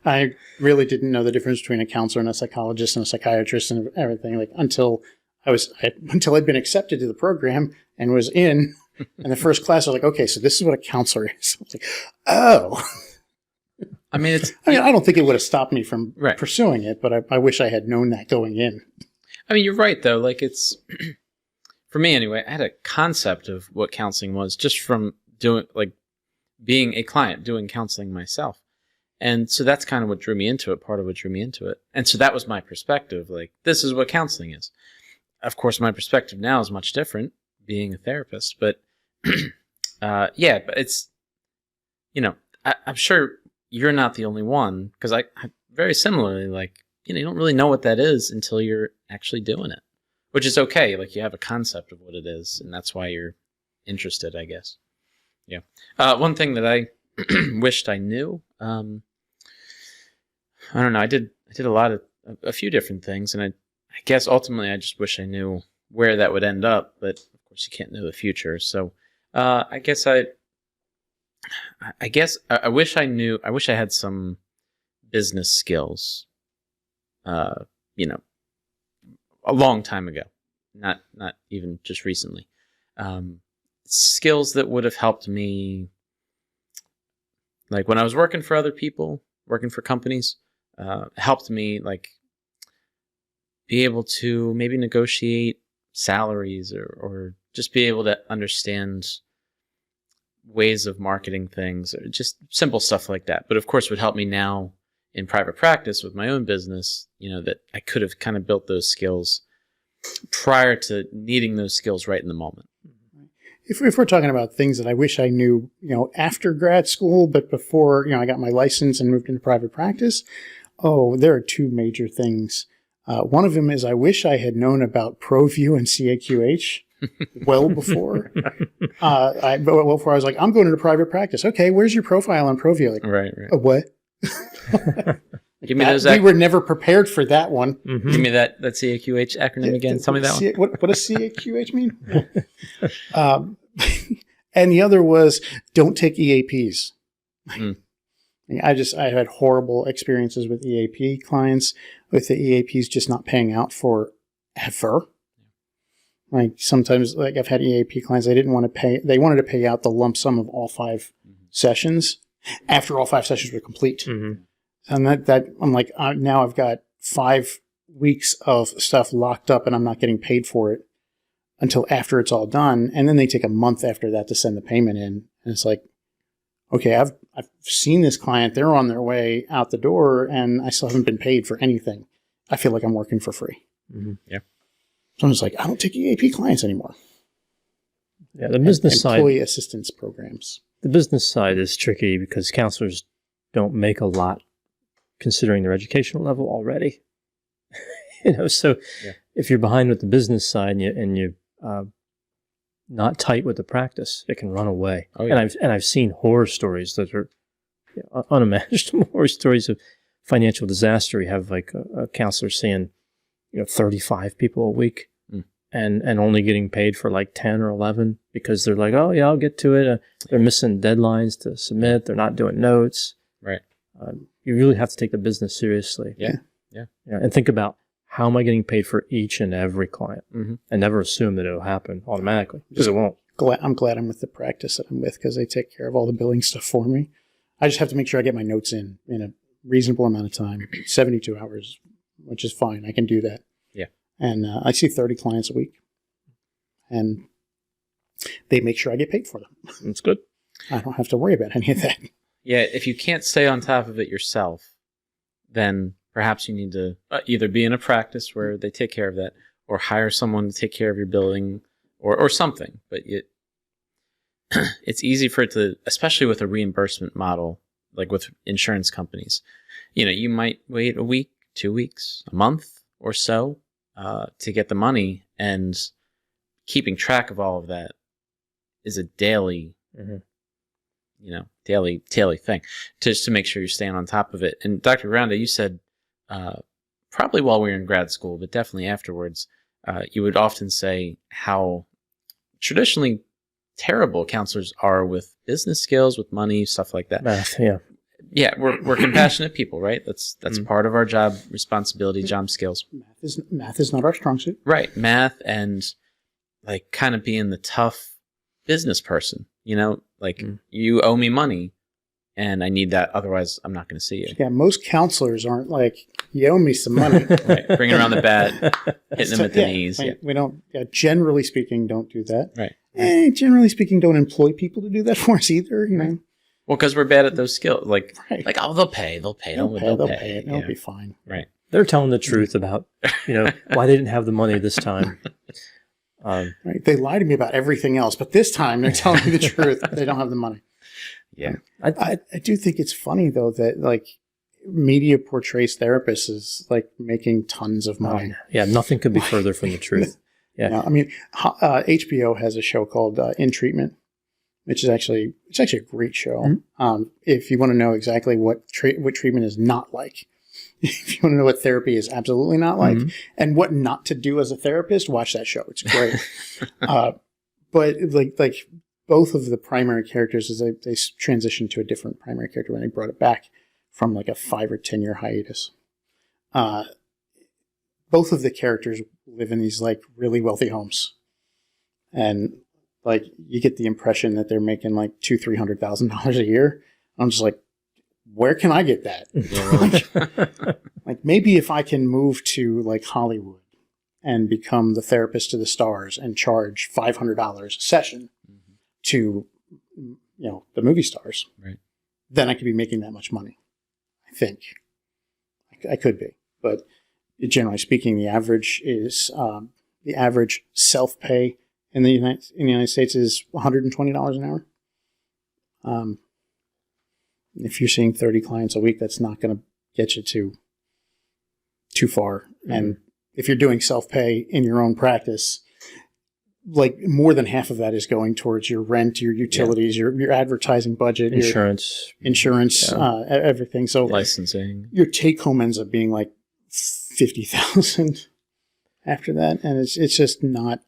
C: I really didn't know the difference between a counselor and a psychologist and a psychiatrist and everything, like, until I'd been accepted to the program and was in the first class. I was like, okay, so this is what a counselor is. I was like, oh.
B: I mean,
C: I don't think it would have stopped me from
B: Right.
C: pursuing it, but I wish I had known that going in.
B: I mean, you're right, though. Like, it's, for me anyway, I had a concept of what counseling was just from being a client, doing counseling myself. And so that's kind of what drew me into it, part of what drew me into it. And so that was my perspective. Like, this is what counseling is. Of course, my perspective now is much different, being a therapist. But, yeah, but it's, I'm sure you're not the only one, because I very similarly, like, you don't really know what that is until you're actually doing it, which is okay. Like, you have a concept of what it is, and that's why you're interested, I guess. Yeah. One thing that I wished I knew, I don't know. I did a few different things, and I guess ultimately I just wish I knew where that would end up, but of course you can't know the future. So I guess I wish I had some business skills, a long time ago, not even just recently. Skills that would have helped me, like when I was working for other people, working for companies, helped me like be able to maybe negotiate salaries or just be able to understand ways of marketing things, or just simple stuff like that. But of course would help me now in private practice with my own business, that I could have kind of built those skills prior to needing those skills right in the moment.
C: If we're talking about things that I wish I knew, after grad school, but before, I got my license and moved into private practice, there are two major things. One of them is I wish I had known about ProView and CAQH well before. Before I was like, I'm going into private practice. Okay, where's your profile on ProView? Like,
B: Right.
C: What?
B: Give me those.
C: We were never prepared for that one.
A: Mm-hmm.
B: Give me that CAQH acronym again. Tell me that one.
C: What does CAQH mean? And the other was don't take EAPs.
B: Mm.
C: I had horrible experiences with EAP clients, with the EAPs just not paying out forever. Like sometimes, like I've had EAP clients, they didn't want to pay. They wanted to pay out the lump sum of all 5 sessions after all 5 sessions were complete.
A: Mm-hmm.
C: And that I'm like, now I've got 5 weeks of stuff locked up and I'm not getting paid for it until after it's all done. And then they take a month after that to send the payment in. And it's like, okay, I've seen this client. They're on their way out the door and I still haven't been paid for anything. I feel like I'm working for free.
A: Mm-hmm.
B: Yeah.
C: So I'm just like, I don't take EAP clients anymore.
A: Yeah, the business side.
C: Employee assistance programs.
A: The business side is tricky because counselors don't make a lot considering their educational level already. So
B: yeah.
A: If you're behind with the business side and you not tight with the practice, it can run away.
B: Oh, yeah.
A: And I've seen horror stories that are unimaginable horror stories of financial disaster. You have like a counselor seeing 35 people a week and only getting paid for like 10 or 11 because they're like, oh yeah, I'll get to it. They're missing deadlines to submit. They're not doing notes.
B: Right.
A: You really have to take the business seriously.
B: Yeah.
A: And think about, how am I getting paid for each and every client? And never assume that it'll happen automatically, because it won't.
C: I'm glad I'm with the practice that I'm with, because they take care of all the billing stuff for me. I just have to make sure I get my notes in a reasonable amount of time, 72 hours, which is fine. I can do that.
B: Yeah.
C: And I see 30 clients a week, and they make sure I get paid for them.
A: That's good.
C: I don't have to worry about any of that.
B: Yeah, if you can't stay on top of it yourself, then perhaps you need to either be in a practice where they take care of that, or hire someone to take care of your billing, or something. But it's easy for it to, especially with a reimbursement model, like with insurance companies. You might wait a week, 2 weeks, a month or so to get the money, and keeping track of all of that is a daily, daily thing, just to make sure you're staying on top of it. And Dr. Grande, you said, probably while we were in grad school, but definitely afterwards, you would often say how traditionally terrible counselors are with business skills, with money, stuff like that.
A: Math, yeah.
B: Yeah, we're compassionate people, right? That's part of our job responsibility, job skills.
C: Math is not our strong suit.
B: Right, math, and like kind of being the tough business person. You owe me money, and I need that. Otherwise, I'm not going to see you.
C: Yeah, most counselors aren't like, you owe me some money.
B: Right, bringing around the bat, hitting them at the knees. Yeah.
C: We don't. Generally speaking, don't do that.
B: Right.
C: Generally speaking, don't employ people to do that for us either.
B: Well, because we're bad at those skills. They'll pay. They'll pay.
C: They'll pay. It'll be fine.
B: Right.
A: They're telling the truth about, why they didn't have the money this time.
C: Right. They lie to me about everything else, but this time they're telling me the truth. They don't have the money.
B: Yeah.
C: I do think it's funny, though, that media portrays therapists as making tons of money.
A: Yeah. Nothing could be further from the truth. Yeah.
C: HBO has a show called In Treatment, which is actually a great show. If you want to know exactly what treatment is not like, if you want to know what therapy is absolutely not like, and what not to do as a therapist, watch that show. It's great. But both of the primary characters, as they transitioned to a different primary character when they brought it back from a 5 or 10 year hiatus. Both of the characters live in these really wealthy homes, and you get the impression that they're making $200,000-$300,000 a year. I'm just like, where can I get that? Maybe if I can move to Hollywood and become the therapist to the stars and charge $500 a session to the movie stars,
B: right,
C: then I could be making that much money. I think I could be, but generally speaking, the average is the average self-pay in the United States is $120 an hour. If you're seeing 30 clients a week, that's not going to get you too far. And if you're doing self-pay in your own practice, more than half of that is going towards your rent, your utilities, your advertising budget,
A: insurance,
C: everything. So
B: licensing.
C: Your take home ends up being $50,000 after that, and it's just not.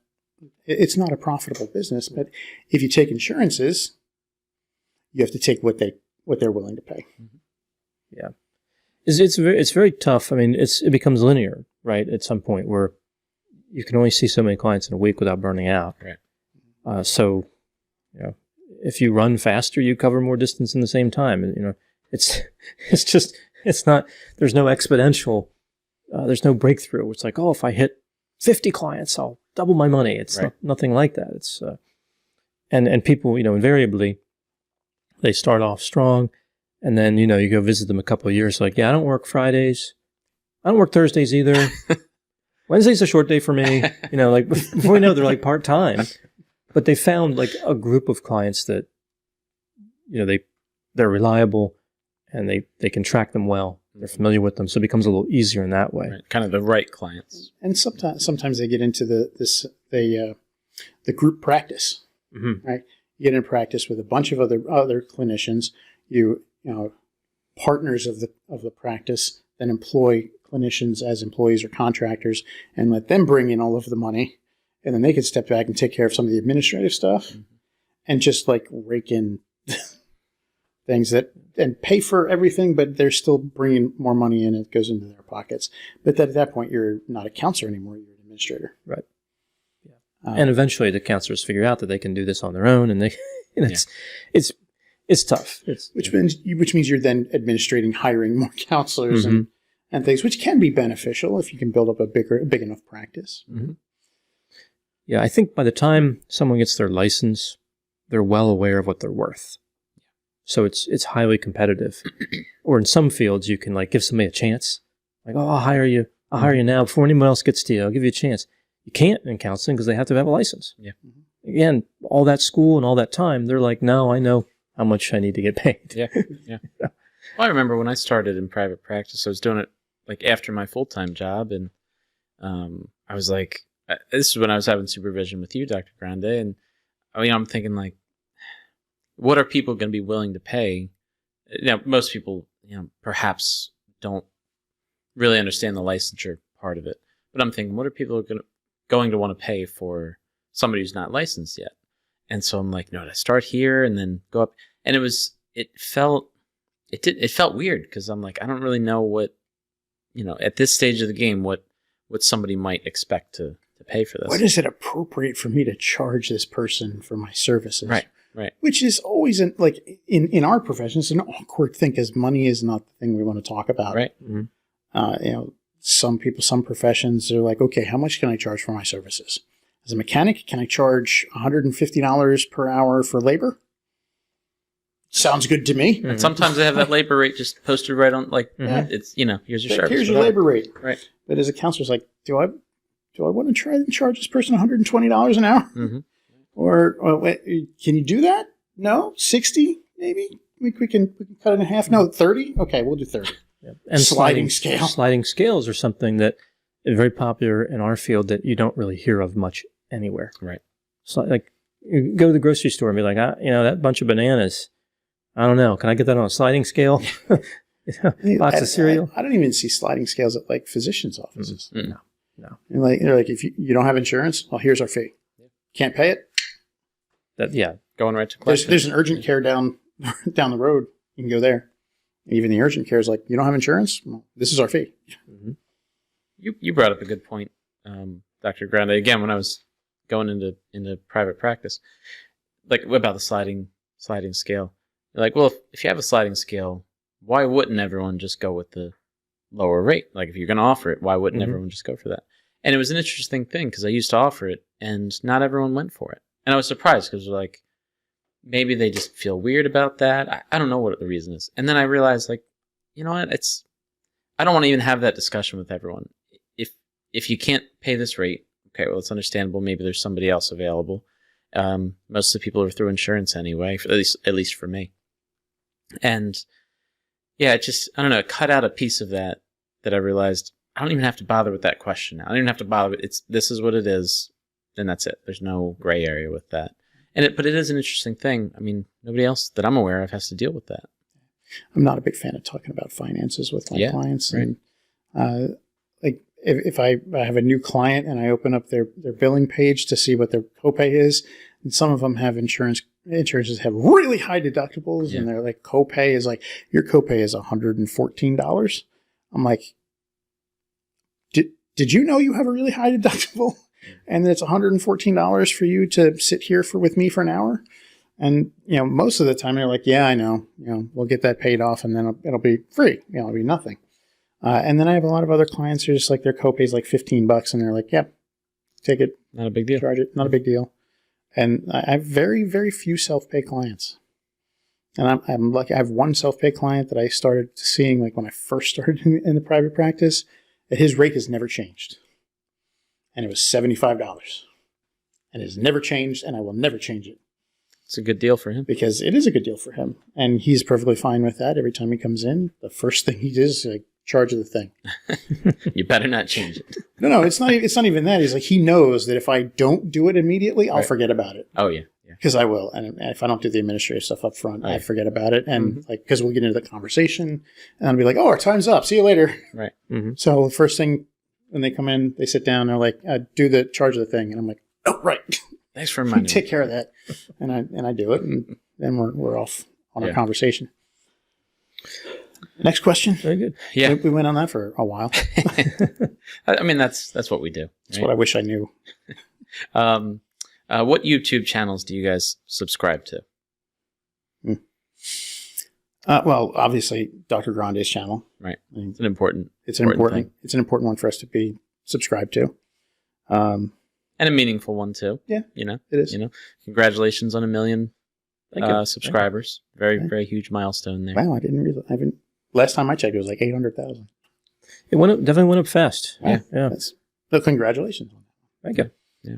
C: It's not a profitable business. But if you take insurances, you have to take what they're willing to pay.
A: Yeah, it's very tough. I mean, it becomes linear, right? At some point where you can only see so many clients in a week without burning out.
B: Right.
A: So, if you run faster, you cover more distance in the same time. And it's not. There's no exponential. There's no breakthrough. It's like, if I hit 50 clients, I'll double my money. It's nothing like that. It's and people, invariably, they start off strong, and then you go visit them a couple of years. I don't work Fridays, I don't work Thursdays either. Wednesday's a short day for me. Before we know, they're part time, but they found a group of clients that they're reliable, and they can track them well. They're familiar with them, so it becomes a little easier in that way.
B: Right. Kind of the right clients.
C: And sometimes they get into the the group practice, right? You get in practice with a bunch of other clinicians. You know, partners of the practice then employ clinicians as employees or contractors and let them bring in all of the money, and then they can step back and take care of some of the administrative stuff and just like rake in things that and pay for everything, but they're still bringing more money in. It goes into their pockets. But at that point, you're not a counselor anymore. You're an administrator.
A: Right. Yeah. And eventually the counselors figure out that they can do this on their own, and they, it's tough.
C: Which means you're then administrating, hiring more counselors and things, which can be beneficial if you can build up a big enough practice.
A: Yeah, I think by the time someone gets their license, they're well aware of what they're worth. So it's highly competitive. Or in some fields, you can like give somebody a chance. Like, oh, I'll hire you now before anyone else gets to you. I'll give you a chance. You can't in counseling because they have to have a license. Yeah. Again, all that school and all that time, they're like, no, I know how much I need to get paid.
B: Yeah. Well, I remember when I started in private practice, I was doing it like after my full-time job, and I was like, this is when I was having supervision with you, Dr. Grande, and I'm thinking like, what are people going to be willing to pay? Most people, perhaps don't really understand the licensure part of it. But I'm thinking, what are people going to want to pay for somebody who's not licensed yet? And so I'm like, no, to start here and then go up. And it felt weird because I'm like, I don't really know what, at this stage of the game, what somebody might expect to pay for this.
C: What is it appropriate for me to charge this person for my services?
B: Right.
C: Which is always in our profession, it's an awkward thing because money is not the thing we want to talk about.
B: Right.
C: Some people, some professions are like, okay, how much can I charge for my services? As a mechanic, can I charge $150 per hour for labor? Sounds good to me.
B: And sometimes they have that labor rate just posted right on, it's, here's your service.
C: Here's your labor rate.
B: Right.
C: But as a counselor, it's like, do I want to try and charge this person $120 an hour? Or wait, can you do that? No? 60 maybe? We can cut it in half? No, 30? Okay, we'll do 30.
A: Yeah. And sliding scales are something that is very popular in our field that you don't really hear of much anywhere.
B: Right.
A: So, like, you go to the grocery store and be like, that bunch of bananas, I don't know. Can I get that on a sliding scale? Box of cereal?
C: I don't even see sliding scales at, like, physicians' offices.
A: No.
C: And they're like, if you don't have insurance, well, here's our fee. Can't pay it?
B: Going right to collection.
C: There's an urgent care down the road. You can go there. Even the urgent care is like, you don't have insurance? Well, this is our fee.
B: You brought up a good point, Dr. Grande. Again, when I was going into private practice, like about the sliding scale. You're like, well, if you have a sliding scale, why wouldn't everyone just go with the lower rate? Like if you're going to offer it, why wouldn't everyone just go for that? And it was an interesting thing because I used to offer it and not everyone went for it. And I was surprised because like, maybe they just feel weird about that. I don't know what the reason is. And then I realized like, you know what? I don't want to even have that discussion with everyone. If you can't pay this rate, okay, well, it's understandable. Maybe there's somebody else available. Most of the people are through insurance anyway, at least for me. And yeah, I don't know, cut out a piece of that I realized I don't even have to bother with that question now. I don't even have to bother with this is what it is, and that's it. There's no gray area with that. But it is an interesting thing. I mean, nobody else that I'm aware of has to deal with that.
C: I'm not a big fan of talking about finances with my clients.
B: Right.
C: And like if I have a new client and I open up their billing page to see what their copay is, and some of them have insurances have really high deductibles, and they're like copay is like, your copay is $114. I'm like, did you know you have a really high deductible? And it's $114 for you to sit here with me for an hour. And, most of the time they're like, yeah, I know, we'll get that paid off and then it'll be free. It'll be nothing. And then I have a lot of other clients who are just like, their copay is like $15 and they're like, yep, take it.
B: Not a big deal.
C: Charge it. Not a big deal. And I have very, very few self-pay clients. And I'm lucky. I have one self-pay client that I started seeing like when I first started in the private practice, that his rate has never changed. And it was $75. And it has never changed, and I will never change it.
B: It's a good deal for him.
C: Because it is a good deal for him. And he's perfectly fine with that. Every time he comes in, the first thing he does is like, charge the thing.
B: You better not change it.
C: No, it's not. It's not even that. He's like, he knows that if I don't do it immediately, I'll forget about it.
B: Oh yeah,
C: because I will. And if I don't do the administrative stuff up front, I forget about it. And like, because we'll get into the conversation, and I'll be like, "Oh, our time's up. See you later."
B: Right.
C: So the first thing when they come in, they sit down. They're like, "Do the charge of the thing," and I'm like, "Oh, right.
B: Thanks for reminding me.
C: Take care of that." And I do it, and then we're off on our conversation. Next question.
A: Very good.
B: Yeah,
C: we went on that for a while.
B: I mean, that's what we do. Right?
C: That's what I wish I knew.
B: What YouTube channels do you guys subscribe to?
C: Well, obviously, Dr. Grande's channel.
B: Right. It's an important
C: thing. It's an important one for us to be subscribed to.
B: And a meaningful one too.
C: Yeah.
B: It
C: is.
B: Congratulations on 1 million subscribers. Very huge milestone there.
C: Wow, I didn't realize. Last time I checked, it was like 800,000.
A: It definitely went up fast. Yeah.
C: But congratulations.
A: Thank you.
B: Yeah.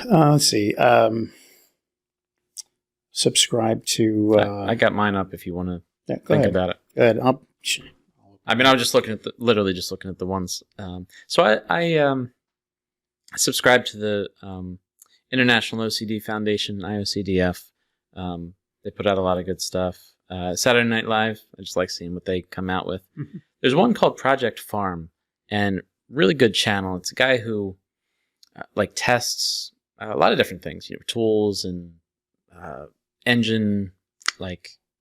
C: Let's see. Subscribe to.
B: I got mine up if you want to
C: think
B: about it.
C: Go ahead.
B: I was just looking at literally just looking at the ones. So I subscribe to the International OCD Foundation, IOCDF. They put out a lot of good stuff. Saturday Night Live, I just like seeing what they come out with. There's one called Project Farm, and really good channel. It's a guy who tests a lot of different things, tools and engine,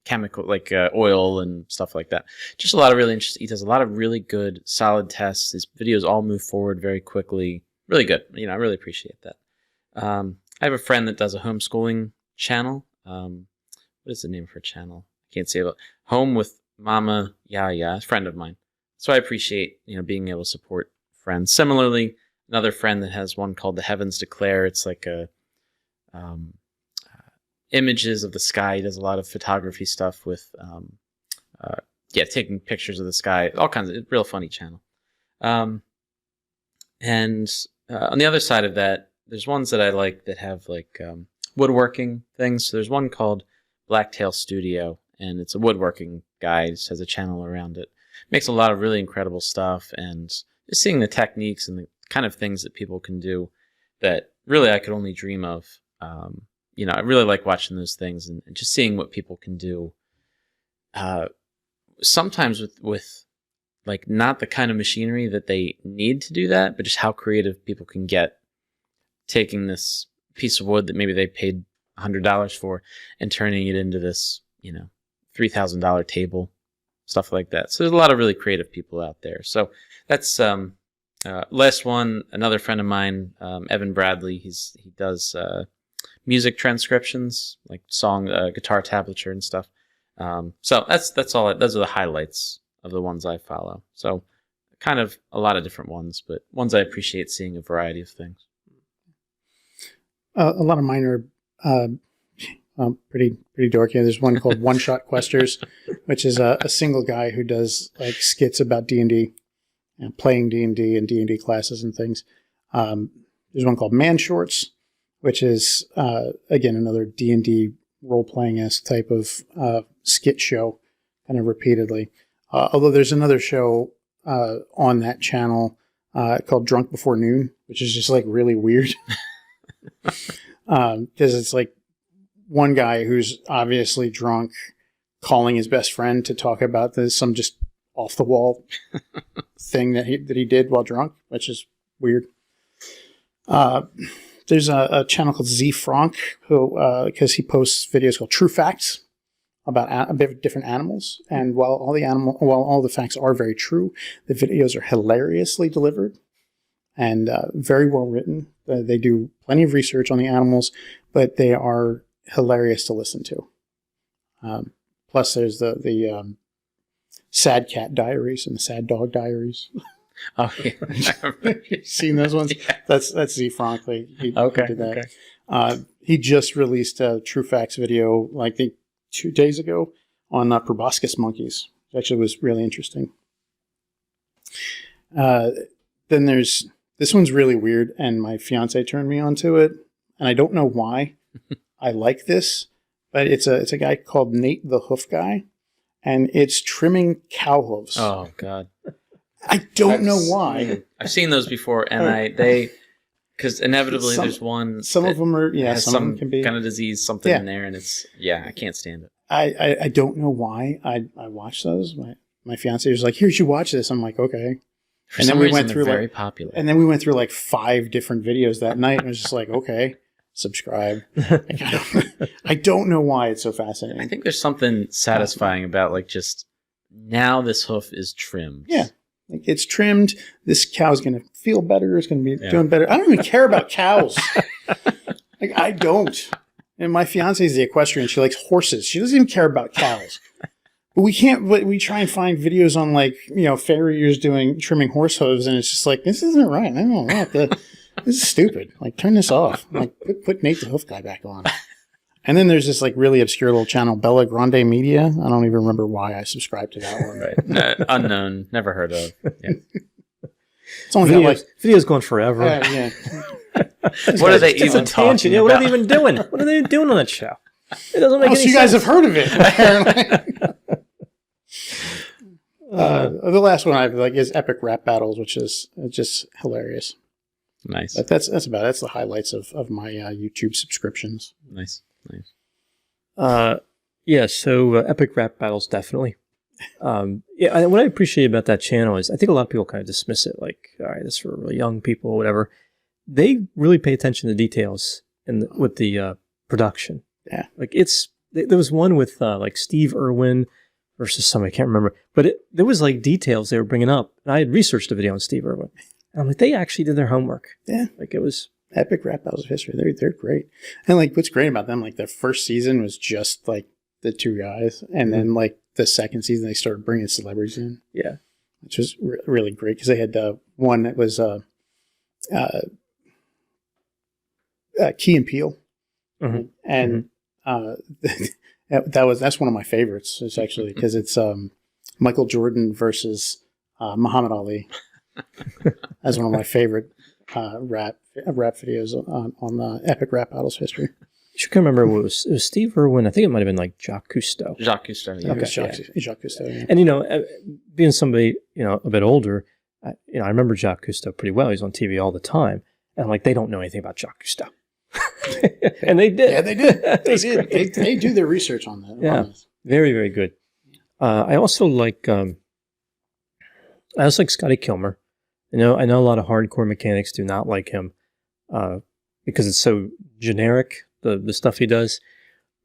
B: chemical, oil and stuff like that. Just a lot of really interesting. He does a lot of really good, solid tests. His videos all move forward very quickly. Really good. I really appreciate that. I have a friend that does a homeschooling channel. What is the name of her channel? I can't say it. Home with Mama Yaya, a friend of mine. So I appreciate, being able to support friends. Similarly, another friend that has one called The Heavens Declare. It's like images of the sky. He does a lot of photography stuff with, taking pictures of the sky. All kinds of real funny channel. And on the other side of that, there's ones that I like that have woodworking things. So there's one called Blacktail Studio, and it's a woodworking guy. Just has a channel around it. Makes a lot of really incredible stuff, and just seeing the techniques and the kind of things that people can do that really I could only dream of. I really like watching those things and just seeing what people can do. Sometimes with not the kind of machinery that they need to do that, but just how creative people can get taking this piece of wood that maybe they paid $100 for and turning it into this, $3,000 table, stuff like that. So there's a lot of really creative people out there. So that's last one. Another friend of mine, Evan Bradley. He does music transcriptions, like song, guitar tablature and stuff. So that's all. Those are the highlights of the ones I follow. So kind of a lot of different ones, but ones I appreciate seeing a variety of things.
C: A lot of mine are pretty dorky. There's one called One Shot Questers, which is a single guy who does skits about D&D and playing D&D and D&D classes and things. There's one called Man Shorts, which is again another D&D role-playing-esque type of skit show, kind of repeatedly. Although there's another show on that channel called Drunk Before Noon, which is just really weird. Because it's one guy who's obviously drunk calling his best friend to talk about some just off the wall thing that he did while drunk, which is weird. There's a channel called Z Frank who because he posts videos called True Facts about a bit of different animals, and while all the facts are very true, the videos are hilariously delivered and very well written. They do plenty of research on the animals, but they are hilarious to listen to. Plus, there's the Sad Cat Diaries and the Sad Dog Diaries.
B: Oh, yeah.
C: You've seen those ones?
B: Yeah.
C: That's Z Frank. He did that.
B: Okay.
C: He just released a True Facts video, 2 days ago, on proboscis monkeys. It actually was really interesting. Then there's this one's really weird, and my fiance turned me onto it, and I don't know why. I like this, but it's a guy called Nate the Hoof Guy, and it's trimming cow hooves.
B: Oh God!
C: I don't know why.
B: I've seen those before, and because inevitably there's one.
C: Some of them are,
B: has
C: some of them can be
B: kind of disease, something in there, and it's I can't stand it.
C: I don't know why I watch those. My fiance was like, "Here, you should watch this." I'm like, "Okay."
B: For some reason, they're very popular.
C: And then we went through like 5 different videos that night, and I was just like, "Okay, subscribe." I don't know why it's so fascinating.
B: I think there's something satisfying about like just now this hoof is trimmed.
C: Yeah. Like it's trimmed. This cow's going to feel better. It's going to be doing better. I don't even care about cows. Like I don't. And my fiance is the equestrian. She likes horses. She doesn't even care about cows. But we can't. But we try and find videos on like farriers trimming horse hooves, and it's just like this isn't right. I don't know. This is stupid. Like turn this off. Like put Nate the Hoof Guy back on. And then there's this like really obscure little channel, Bella Grande Media. I don't even remember why I subscribed to that one.
B: Right. Unknown, never heard of. Yeah.
C: It's only got, like
A: videos going forever.
C: Yeah.
B: What are they even talking about?
A: What are they even doing? What are they doing on that show? It doesn't make any sense.
C: You guys have heard of it, apparently. The last one I have is Epic Rap Battles, which is just hilarious.
B: Nice.
C: But that's about it. That's the highlights of my YouTube subscriptions.
B: Nice.
A: So Epic Rap Battles, definitely. What I appreciate about that channel is I think a lot of people kind of dismiss it, like, all right, this is for really young people or whatever. They really pay attention to details with the production.
C: Yeah.
A: Like there was one with like Steve Irwin versus somebody, I can't remember, but there was like details they were bringing up. And I had researched a video on Steve Irwin. And I'm like, they actually did their homework.
C: Yeah.
A: Like it was
C: Epic Rap Battles of History. They're great. And like what's great about them, like the first season was just like the 2 guys. And then like the second season, they started bringing celebrities in.
A: Yeah.
C: Which was really great because they had one that was Key and Peele.
A: Mm-hmm.
C: And that's one of my favorites. It's actually because it's Michael Jordan versus Muhammad Ali. That's one of my favorite rap videos on the Epic Rap Battles history.
A: You can remember it was Steve Irwin. I think it might have been like Jacques Cousteau.
B: Jacques Cousteau. Yeah.
C: Okay, Jacques Cousteau. Yeah.
A: And being somebody a bit older, I remember Jacques Cousteau pretty well. He's on TV all the time, and I'm like, they don't know anything about Jacques Cousteau. And they did.
C: Yeah, they did. They do their research on that.
A: Yeah, very, very good. I also like Scotty Kilmer. I know a lot of hardcore mechanics do not like him because it's so generic, the stuff he does.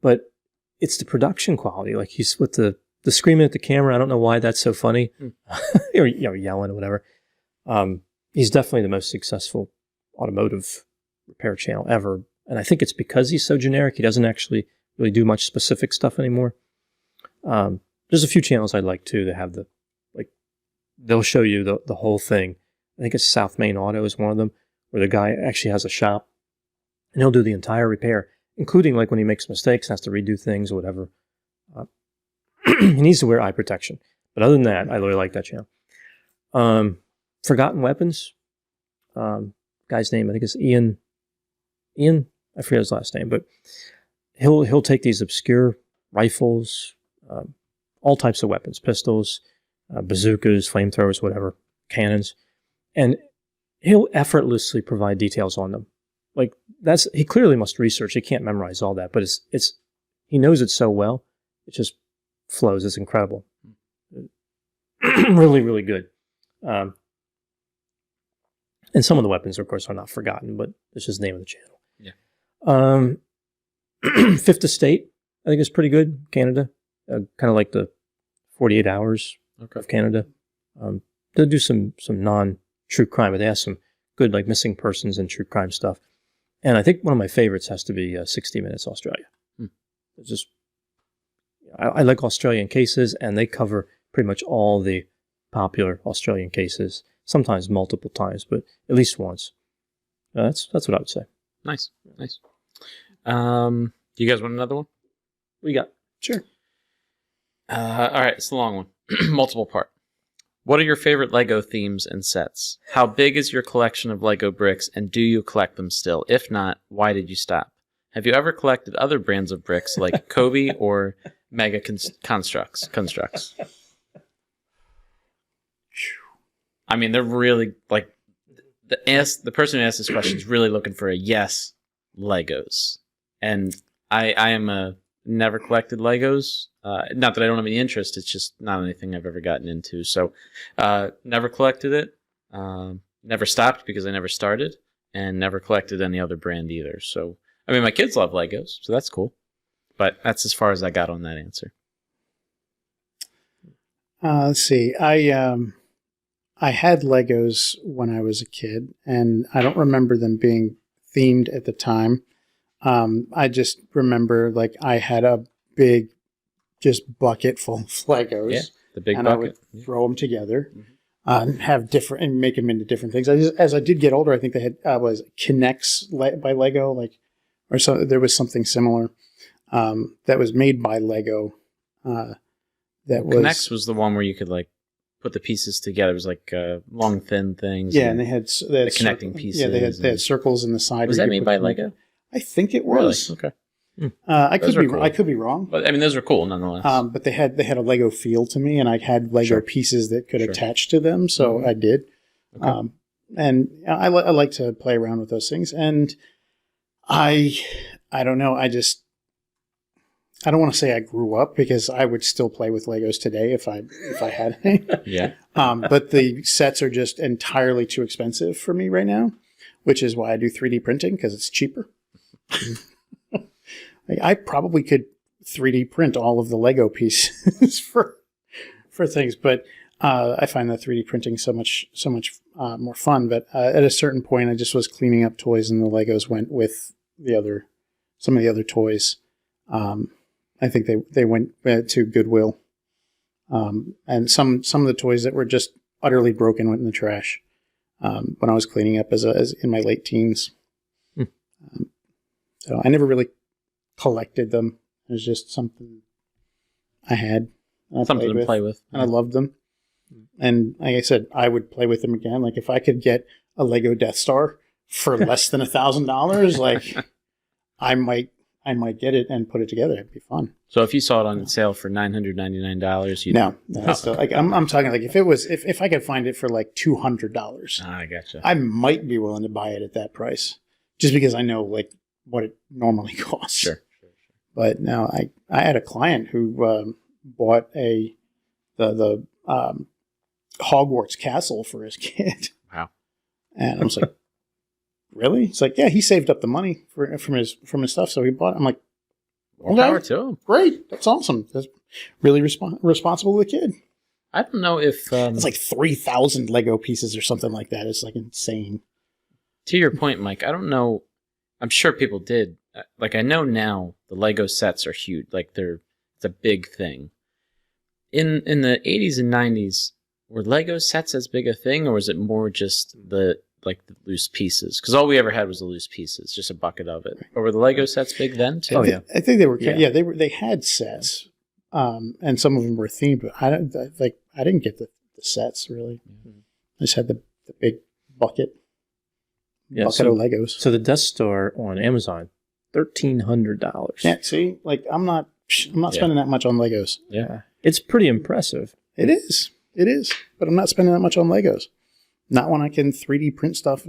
A: But it's the production quality. Like he's with the screaming at the camera. I don't know why that's so funny, or yelling or whatever. He's definitely the most successful automotive repair channel ever, and I think it's because he's so generic. He doesn't actually really do much specific stuff anymore. There's a few channels I'd like too that have they'll show you the whole thing. I think it's South Main Auto is one of them, where the guy actually has a shop and he'll do the entire repair, including like when he makes mistakes and has to redo things or whatever. He needs to wear eye protection. But other than that, I really like that channel. Forgotten Weapons. Guy's name, I think it's Ian, I forget his last name, but he'll take these obscure rifles, all types of weapons, pistols, bazookas, flamethrowers, whatever, cannons, and he'll effortlessly provide details on them. Like he clearly must research. He can't memorize all that, but he knows it so well. It just flows. It's incredible. Really, really good. And some of the weapons, of course, are not forgotten, but it's just the name of the channel.
B: Yeah.
A: Fifth Estate, I think is pretty good. Canada, kind of like the 48 Hours of Canada. They'll do some non-true crime, but they have some good like missing persons and true crime stuff. And I think one of my favorites has to be 60 Minutes Australia. It's just I like Australian cases, and they cover pretty much all the popular Australian cases. Sometimes multiple times, but at least once. That's what I would say.
B: Nice. You guys want another one?
A: What you got?
C: Sure.
B: All right, it's a long one. Multiple part. What are your favorite Lego themes and sets? How big is your collection of Lego bricks, and do you collect them still? If not, why did you stop? Have you ever collected other brands of bricks like Kobe or Mega Constructs? I mean, they're really like the person who asked this question is really looking for a yes, Legos. And I am a never collected Legos. Not that I don't have any interest. It's just not anything I've ever gotten into. So never collected it. Never stopped because I never started, and never collected any other brand either. So, I mean, my kids love Legos, so that's cool. But that's as far as I got on that answer.
C: Let's see. I had Legos when I was a kid, and I don't remember them being themed at the time. I just remember like I had a big, just bucket full of Legos.
B: Yeah, the big
C: and
B: bucket.
C: I would throw them together, and have different and make them into different things. As I did get older, I think they had was Kinects by Lego, like, or so. There was something similar that was made by Lego.
B: Kinects was the one where you could like put the pieces together. It was like long, thin things.
C: Yeah, and they had the
B: connecting pieces.
C: Yeah, they had circles in the side.
B: Was that made by Lego?
C: I think it was.
B: Really? Okay.
C: I could be
B: cool.
C: I could be wrong.
B: But I mean, those were cool nonetheless.
C: But they had a Lego feel to me, and I had Lego pieces that could attach to them, so I did. Okay. And I like to play around with those things, and I don't know. I don't want to say I grew up, because I would still play with Legos today if I had any.
B: Yeah.
C: But the sets are just entirely too expensive for me right now, which is why I do 3D printing, because it's cheaper. I probably could 3D print all of the Lego pieces for things, but I find that 3D printing so much more fun. But at a certain point, I just was cleaning up toys, and the Legos went with some of the other toys. I think they went to Goodwill, and some of the toys that were just utterly broken went in the trash when I was cleaning up as in my late teens. So I never really collected them. It was just something I had.
B: Something to play with.
C: And I loved them. And like I said, I would play with them again. Like if I could get a Lego Death Star for less than $1,000, like I might get it and put it together. It'd be fun.
B: So if you saw it on sale for $999, you'd...
C: No. Still, like I'm talking like if I could find it for like $200,
B: I gotcha.
C: I might be willing to buy it at that price, just because I know like what it normally costs.
B: Sure.
C: But now I had a client who bought the Hogwarts castle for his kid.
B: Wow.
C: And I was like, really? It's like, yeah, he saved up the money from his stuff, so he bought it. I'm like,
B: more power to him.
C: Great. That's awesome. That's really responsible of the kid.
B: I don't know if...
C: it's like 3,000 Lego pieces or something like that. It's like insane.
B: To your point, Mike, I don't know. I'm sure people did. Like, I know now the Lego sets are huge. Like, it's a big thing. In the 80s and 90s, were Lego sets as big a thing, or was it more just the loose pieces? Because all we ever had was the loose pieces, just a bucket of it. Or were the Lego sets big then too?
C: Oh yeah, I think they were. Yeah, they had sets, and some of them were themed. But I didn't get the sets really. Mm-hmm. I just had the big bucket.
A: Yeah,
C: bucket of Legos.
A: So the Death Star on Amazon, $1,300.
C: Yeah, see, like I'm not spending that much on Legos.
B: Yeah,
A: it's pretty impressive.
C: It is, but I'm not spending that much on Legos. Not when I can 3D print stuff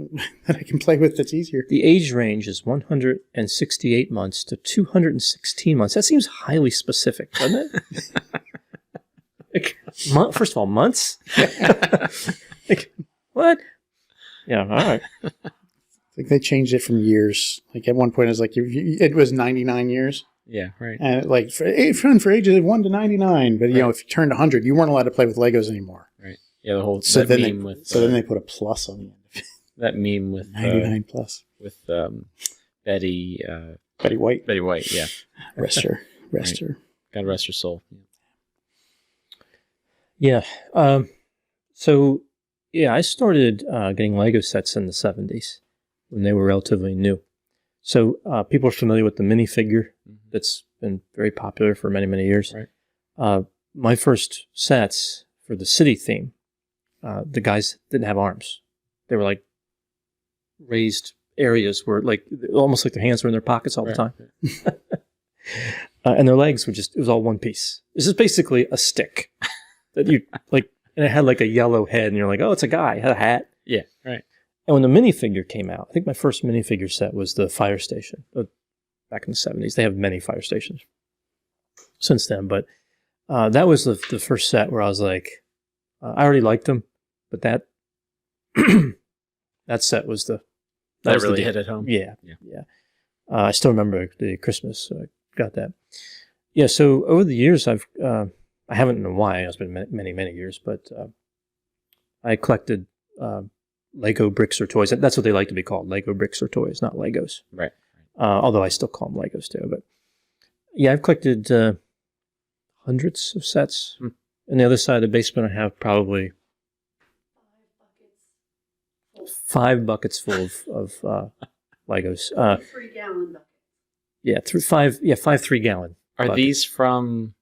C: that I can play with that's easier.
A: The age range is 168 months to 216 months. That seems highly specific, doesn't it? First of all, months? Like, what? Yeah, all right.
C: I think they changed it from years. Like at one point, it was like it was 99 years.
B: Yeah, right.
C: And like for ages of 1 to 99. But you know, if you turned 100, you weren't allowed to play with Legos anymore.
B: Right. Yeah, the whole
C: then they put a plus on the end of it.
B: That meme with
C: 99 plus
B: with Betty
C: White.
B: Betty White, yeah.
C: Rest her.
B: Right. God rest her soul.
A: Yeah. So yeah, I started getting Lego sets in the 70s when they were relatively new. So people are familiar with the minifigure that's been very popular for many, many years.
B: Right.
A: My first sets for the city theme, the guys didn't have arms. They were like raised areas where like almost like their hands were in their pockets all the time. and their legs were it was all one piece. This is basically a stick that you like And it had like a yellow head, and you're like, oh, it's a guy. It had a hat.
B: Yeah, right.
A: And when the minifigure came out, I think my first minifigure set was the fire station back in the 70s. They have many fire stations since then, but that was the first set where I was like, I already liked them, but that that set was
B: that was really hit at home.
A: Yeah. I still remember the Christmas. So I got that. Yeah. So over the years, I haven't known why. It's been many, many years, but I collected Lego bricks or toys. That's what they like to be called, Lego bricks or toys, not Legos.
B: Right.
A: Although I still call them Legos too. But yeah, I've collected hundreds of sets. On the other side of the basement, I have probably 5 buckets full of Legos.
D: 3-gallon bucket.
A: Yeah, 5 3-gallon.
B: Are
A: buckets.
B: these from?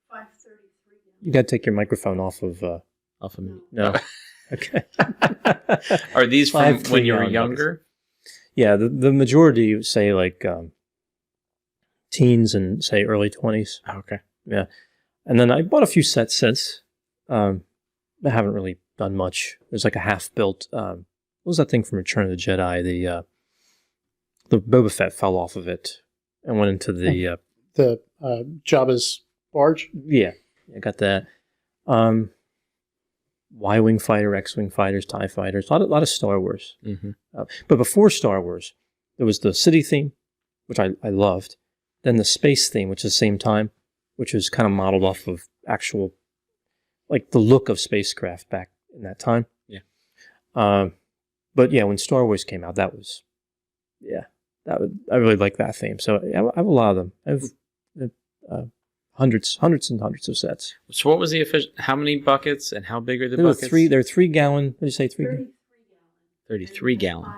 D: 533.
A: You got to take your microphone off of.
B: Off of me.
A: No. Okay.
B: Are these from
A: 5
B: when you were
A: 3-gallon
B: younger?
A: buckets. Yeah, the majority say like teens and say early 20s.
B: Oh, okay.
A: Yeah, and then I bought a few sets since. I haven't really done much. There's like a half-built. What was that thing from Return of the Jedi? The Boba Fett fell off of it and went into the
C: Jabba's barge.
A: Yeah, I got that. Y-wing fighter, X-wing fighters, TIE fighters, a lot of Star Wars.
B: Mm-hmm.
A: But before Star Wars, there was the city theme, which I loved. Then the space theme, which is the same time, which was kind of modeled off of actual, like the look of spacecraft back in that time.
B: Yeah.
A: But yeah, when Star Wars came out, that was, I really like that theme. So I have a lot of them. I have hundreds and hundreds of sets.
B: So what was the official? How many buckets and how big are the
A: They're
B: buckets?
A: They're 3-gallon. What did you say?
B: 33 gallon.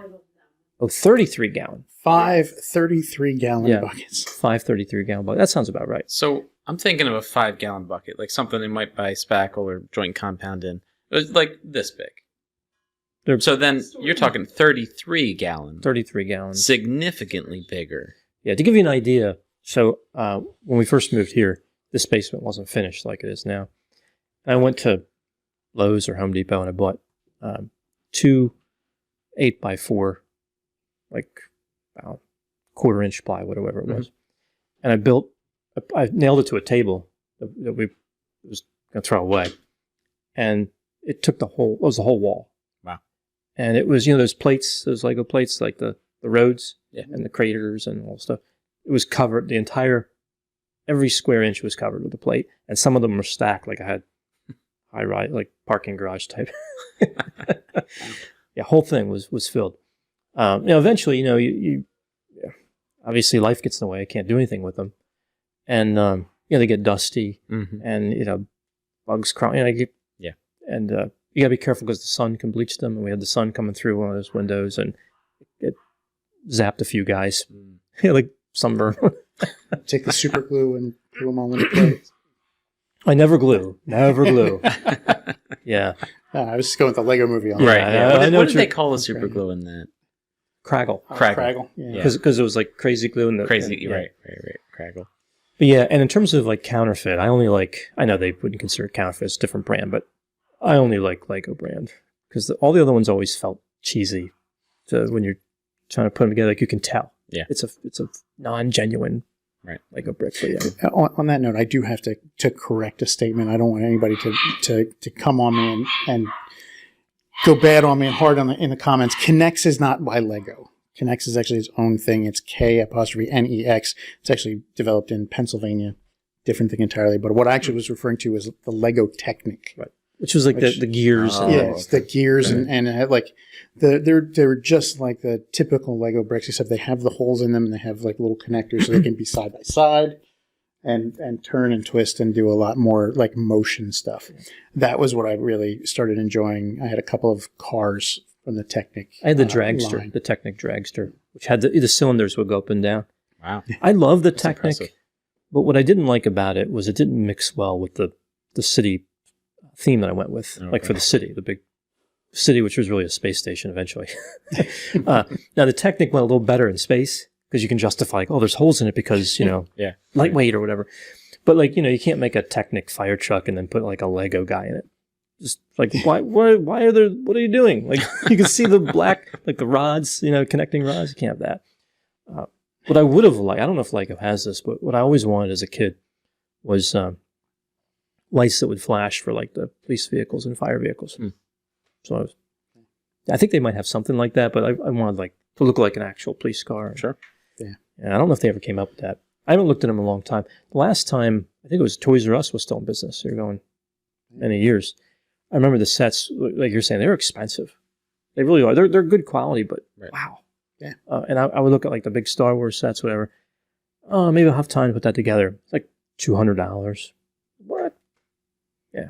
A: 33 gallon.
C: 5 33-gallon buckets.
A: 5 33-gallon buckets. That sounds about right.
B: So I'm thinking of a 5-gallon bucket, like something they might buy spackle or joint compound in. It was like this big. So then you're talking 33 gallon.
A: 33 gallons.
B: Significantly bigger.
A: Yeah, to give you an idea, so when we first moved here, this basement wasn't finished like it is now. I went to Lowe's or Home Depot and I bought 2 8x4, like quarter-inch plywood or whatever it was. And I nailed it to a table that we was going to throw away. And it took it was the whole wall.
B: Wow.
A: And it was, those plates, those Lego plates, like the roads and the craters and all stuff. It was covered, every square inch was covered with a plate. And some of them were stacked, like I had high-rise, like parking garage type. Yeah, whole thing was filled. Eventually, you obviously life gets in the way. I can't do anything with them. And, they get dusty and, bugs crawling. And you got to be careful because the sun can bleach them. And we had the sun coming through one of those windows and it zapped a few guys. Like sunburn.
C: Take the super glue and glue them all into place.
A: I never glue. Yeah.
C: I was just going with the Lego movie on
B: Right.
C: that.
B: Yeah. What did they call the super glue in that?
A: Craggle.
C: Craggle. Yeah.
A: Because it was like crazy glue.
B: Right. Craggle.
A: But yeah, and in terms of like counterfeit, I know they wouldn't consider counterfeit, it's a different brand, but I only like Lego brand because all the other ones always felt cheesy. So when you're trying to put them together, like you can tell.
B: Yeah.
A: It's a non-genuine Lego brick. But yeah.
C: On that note, I do have to correct a statement. I don't want anybody to come on me and go bad on me and hard in the comments. Kinex is not by Lego. Kinex is actually its own thing. It's K''NEX. It's actually developed in Pennsylvania. Different thing entirely. But what I actually was referring to was the Lego Technic.
A: Right. Which was like the gears.
C: It's the gears and like they're just like the typical Lego bricks, except they have the holes in them and they have like little connectors so they can be side by side and turn and twist and do a lot more like motion stuff. That was what I really started enjoying. I had a couple of cars from the Technic.
A: I had the dragster,
C: line.
A: the Technic dragster, which had the cylinders would go up and down.
B: Wow.
A: I love the
B: That's
A: Technic,
B: impressive.
A: but what I didn't like about it was it didn't mix well with the city theme that I went with, like for the city, the big city, which was really a space station eventually. Now the Technic went a little better in space because you can justify like, there's holes in it because, lightweight or whatever. But like, you can't make a Technic fire truck and then put like a Lego guy in it. Just like, why are there, what are you doing? Like, you can see the black, like the rods, connecting rods. You can't have that. What I would have liked, I don't know if Lego has this, but what I always wanted as a kid was lights that would flash for like the police vehicles and fire vehicles. So I think they might have something like that, but I wanted like to look like an actual police car.
B: Sure.
C: Yeah.
A: And I don't know if they ever came up with that. I haven't looked at them in a long time. The last time, I think it was Toys R Us was still in business. They were going many years. I remember the sets, like you're saying, they're expensive. They really are. They're good quality, but wow.
C: Yeah.
A: And I would look at like the big Star Wars sets, whatever. Oh, maybe I'll have time to put that together. It's like $200. What? Yeah.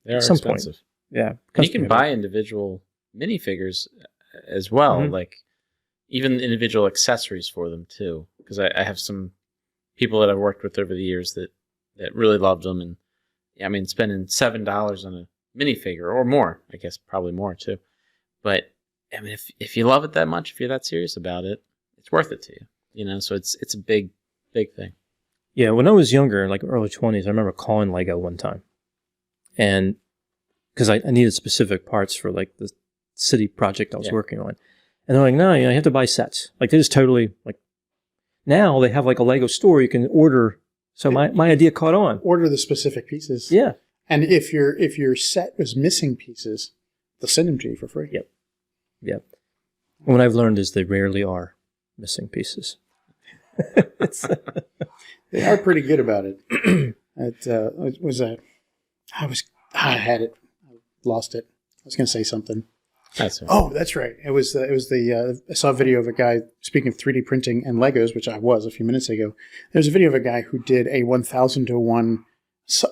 B: They're
A: At some
B: expensive.
A: point. Yeah.
B: And you can buy individual minifigures as well, like even individual accessories for them too. Because I have some people that I've worked with over the years that really loved them, and I mean, spending $7 on a minifigure or more, I guess probably more too. But I mean, if you love it that much, if you're that serious about it, it's worth it to you. So it's a big thing.
A: Yeah, when I was younger, like early 20s, I remember calling Lego one time, and because I needed specific parts for like the city project I was working on, and they're like, no, you have to buy sets. Like they just totally like. Now they have like a Lego store you can order. So my idea caught on.
C: Order the specific pieces.
A: Yeah,
C: and if your set is missing pieces, they'll send them to you for free.
A: Yep. And what I've learned is they rarely are missing pieces.
C: They are pretty good about it. I had it, I lost it. I was going to say something.
B: That's right.
C: Oh, that's right. It was I saw a video of a guy, speaking of 3D printing and Legos, which I was a few minutes ago. There's a video of a guy who did a 1,000-to-1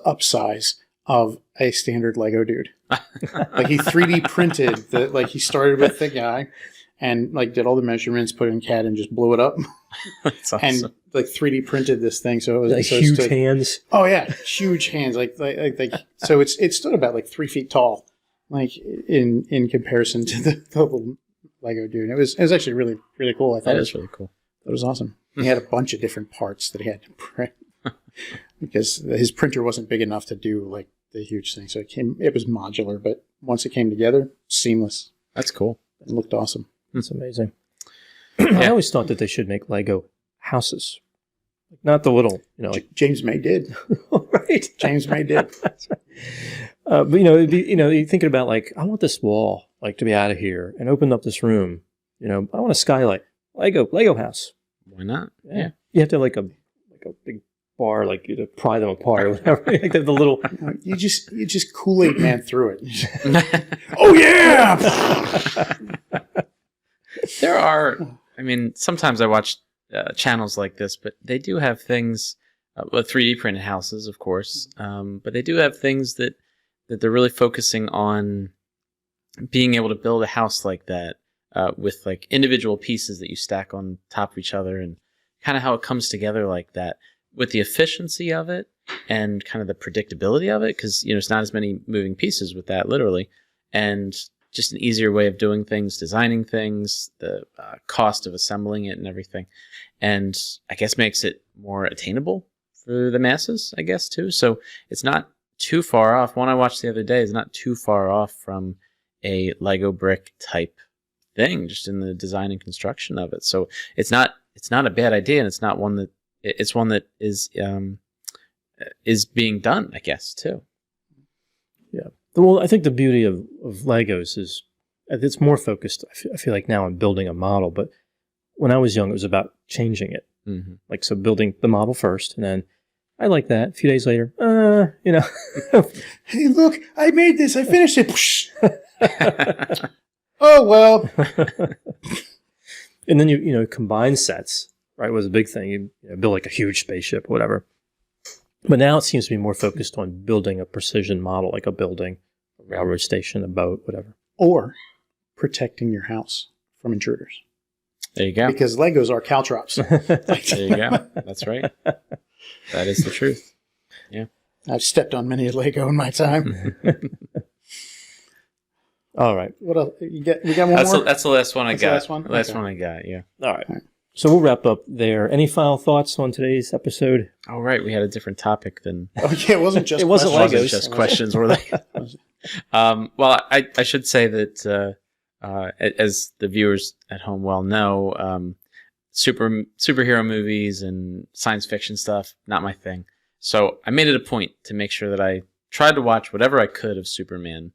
C: upsize of a standard Lego dude. Like he 3D printed he started with the guy and like did all the measurements, put it in CAD and just blew it up.
B: That's awesome.
C: And like 3D printed this thing. So it was
A: like huge hands.
C: Oh yeah. Huge hands. Like so it stood about like 3 feet tall. Like in comparison to the little Lego dude. It was actually really, really cool. I thought
B: that is really cool.
C: It was awesome. He had a bunch of different parts that he had to print because his printer wasn't big enough to do like the huge thing. So it was modular, but once it came together, seamless.
B: That's cool.
C: It looked awesome.
A: That's amazing. I always thought that they should make Lego houses. Not the little, like
C: James May did.
A: right.
C: James May did.
A: That's right. But it'd be, you're thinking about like, I want this wall like to be out of here and open up this room. I want a skylight. Lego house.
B: Why not?
A: Yeah. You have to have like a big bar, like you to pry them apart or whatever. Like the little.
C: You just Kool-Aid man through it. Oh yeah.
B: There are. I mean, sometimes I watch channels like this, but they do have things. 3D printed houses, of course, but they do have things that they're really focusing on being able to build a house like that with like individual pieces that you stack on top of each other, and kind of how it comes together like that with the efficiency of it and kind of the predictability of it, because it's not as many moving pieces with that, literally, and just an easier way of doing things, designing things, the cost of assembling it and everything, and I guess makes it more attainable for the masses, I guess, too. So it's not too far off. One I watched the other day is not too far off from a Lego brick type thing, just in the design and construction of it. So it's not a bad idea, and it's one that is being done, I guess, too.
A: Yeah. Well, I think the beauty of Legos is it's more focused, I feel like now, on building a model, but when I was young, it was about changing it.
B: Mm-hmm.
A: Like, so building the model first, and then I like that. A few days later,
C: Hey, look, I made this. I finished it. Oh, well.
A: And then you combine sets, right, was a big thing. You build like a huge spaceship, whatever. But now it seems to be more focused on building a precision model, like a building, a railroad station, a boat, whatever.
C: Or protecting your house from intruders.
B: There you go.
C: Because Legos are caltrops.
B: There you go. That's right. That is the truth. Yeah.
C: I've stepped on many a Lego in my time.
A: All right.
C: What else? We got one more?
B: That's the last one I got.
C: The last one?
B: Last
C: Okay.
B: one I got, yeah.
A: All right. So we'll wrap up there. Any final thoughts on today's episode?
B: All right, we had a different topic than
C: Oh yeah, it wasn't just
A: It wasn't
B: it wasn't
A: Legos.
B: just questions, were they? Well, I should say that as the viewers at home well know, superhero movies and science fiction stuff, not my thing. So I made it a point to make sure that I tried to watch whatever I could of Superman.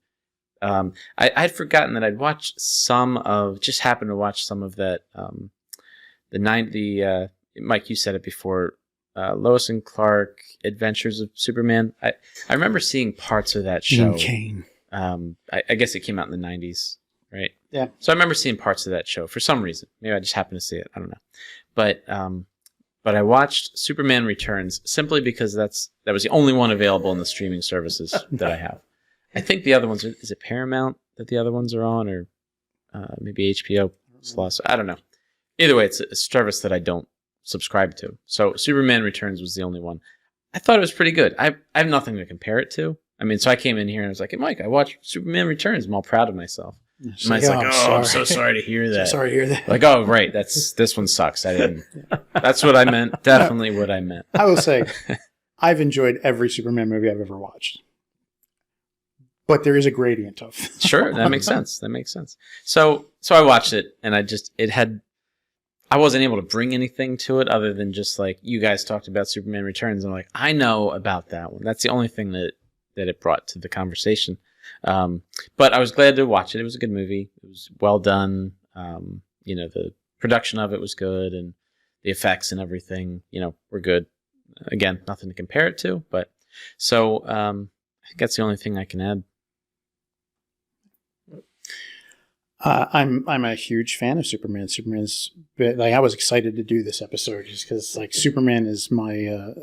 B: I'd forgotten that I'd watched just happened to watch some of that. Mike, you said it before. Lois and Clark Adventures of Superman. I remember seeing parts of that show.
C: Cain.
B: I guess it came out in the 90s, right?
C: Yeah.
B: So I remember seeing parts of that show for some reason. Maybe I just happened to see it. I don't know. But I watched Superman Returns simply because that was the only one available in the streaming services that I have. I think the other ones is it Paramount that the other ones are on, or maybe HBO Plus. I don't know. Either way, it's a service that I don't subscribe to. So Superman Returns was the only one. I thought it was pretty good. I have nothing to compare it to. I mean, so I came in here and I was like, hey, Mike, I watched Superman Returns. I'm all proud of myself. Mike's like, I'm so sorry to hear that.
C: So sorry to hear that.
B: Like, oh, right. This one sucks. That's what I meant. Definitely what I meant.
C: I will say, I've enjoyed every Superman movie I've ever watched. But there is a gradient of.
B: Sure. That makes sense. So I watched it and I wasn't able to bring anything to it other than just like you guys talked about Superman Returns. I'm like, I know about that one. That's the only thing that it brought to the conversation. But I was glad to watch it. It was a good movie. It was well done. The production of it was good and the effects and everything, were good. Again, nothing to compare it to, but so I think that's the only thing I can add.
C: I'm a huge fan of Superman. Superman's like, I was excited to do this episode just because like Superman is my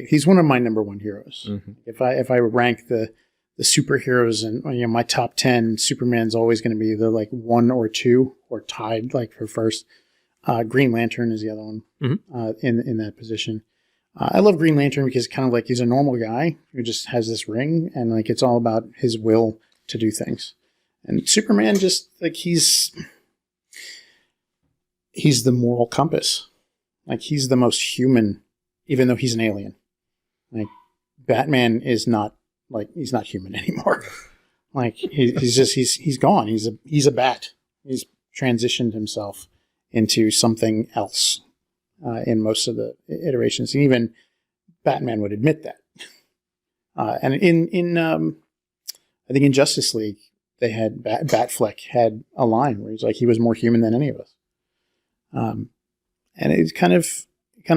C: he's one of my number one heroes.
B: Mm-hmm.
C: If I rank the superheroes and my top 10, Superman's always going to be the like 1 or 2 or tied like for first. Green Lantern is the other one in that position. I love Green Lantern because kind of like he's a normal guy who just has this ring and like it's all about his will to do things. And Superman just like he's the moral compass. Like he's the most human, even though he's an alien. Batman is not he's not human anymore. He's gone. He's a bat. He's transitioned himself into something else in most of the iterations. And even Batman would admit that. And in I think in Justice League, they had Batfleck had a line where he's like, he was more human than any of us. And it's kind of